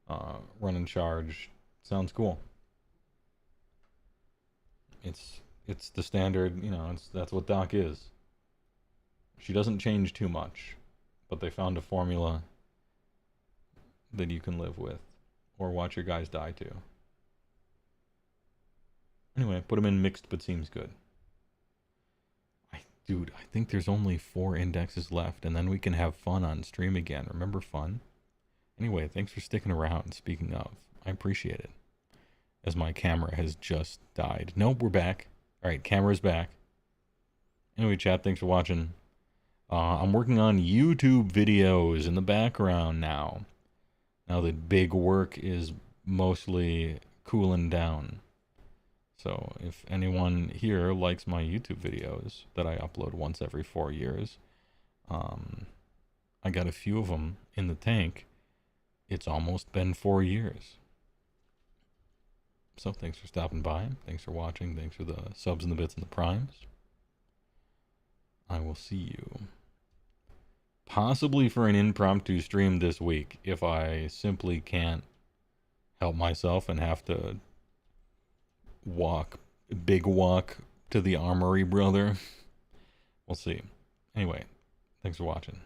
Run and charge. Sounds cool. It's the standard, you know, that's what Doc is. She doesn't change too much, but they found a formula that you can live with, or watch your guys die to. Anyway, put them in mixed, but seems good. Dude, I think there's only 4 indexes left, and then we can have fun on stream again. Remember fun? Anyway, thanks for sticking around. Speaking of, I appreciate it. As my camera has just died. Nope, we're back. Alright, camera's back. Anyway, chat, thanks for watching. I'm working on YouTube videos in the background now. Now that big work is mostly cooling down. So if anyone here likes my YouTube videos that I upload once every 4 years, I got a few of them in the tank. It's almost been 4 years. So thanks for stopping by. Thanks for watching. Thanks for the subs and the bits and the primes. I will see you possibly for an impromptu stream this week if I simply can't help myself and have to big walk to the armory, brother. We'll see. Anyway, thanks for watching.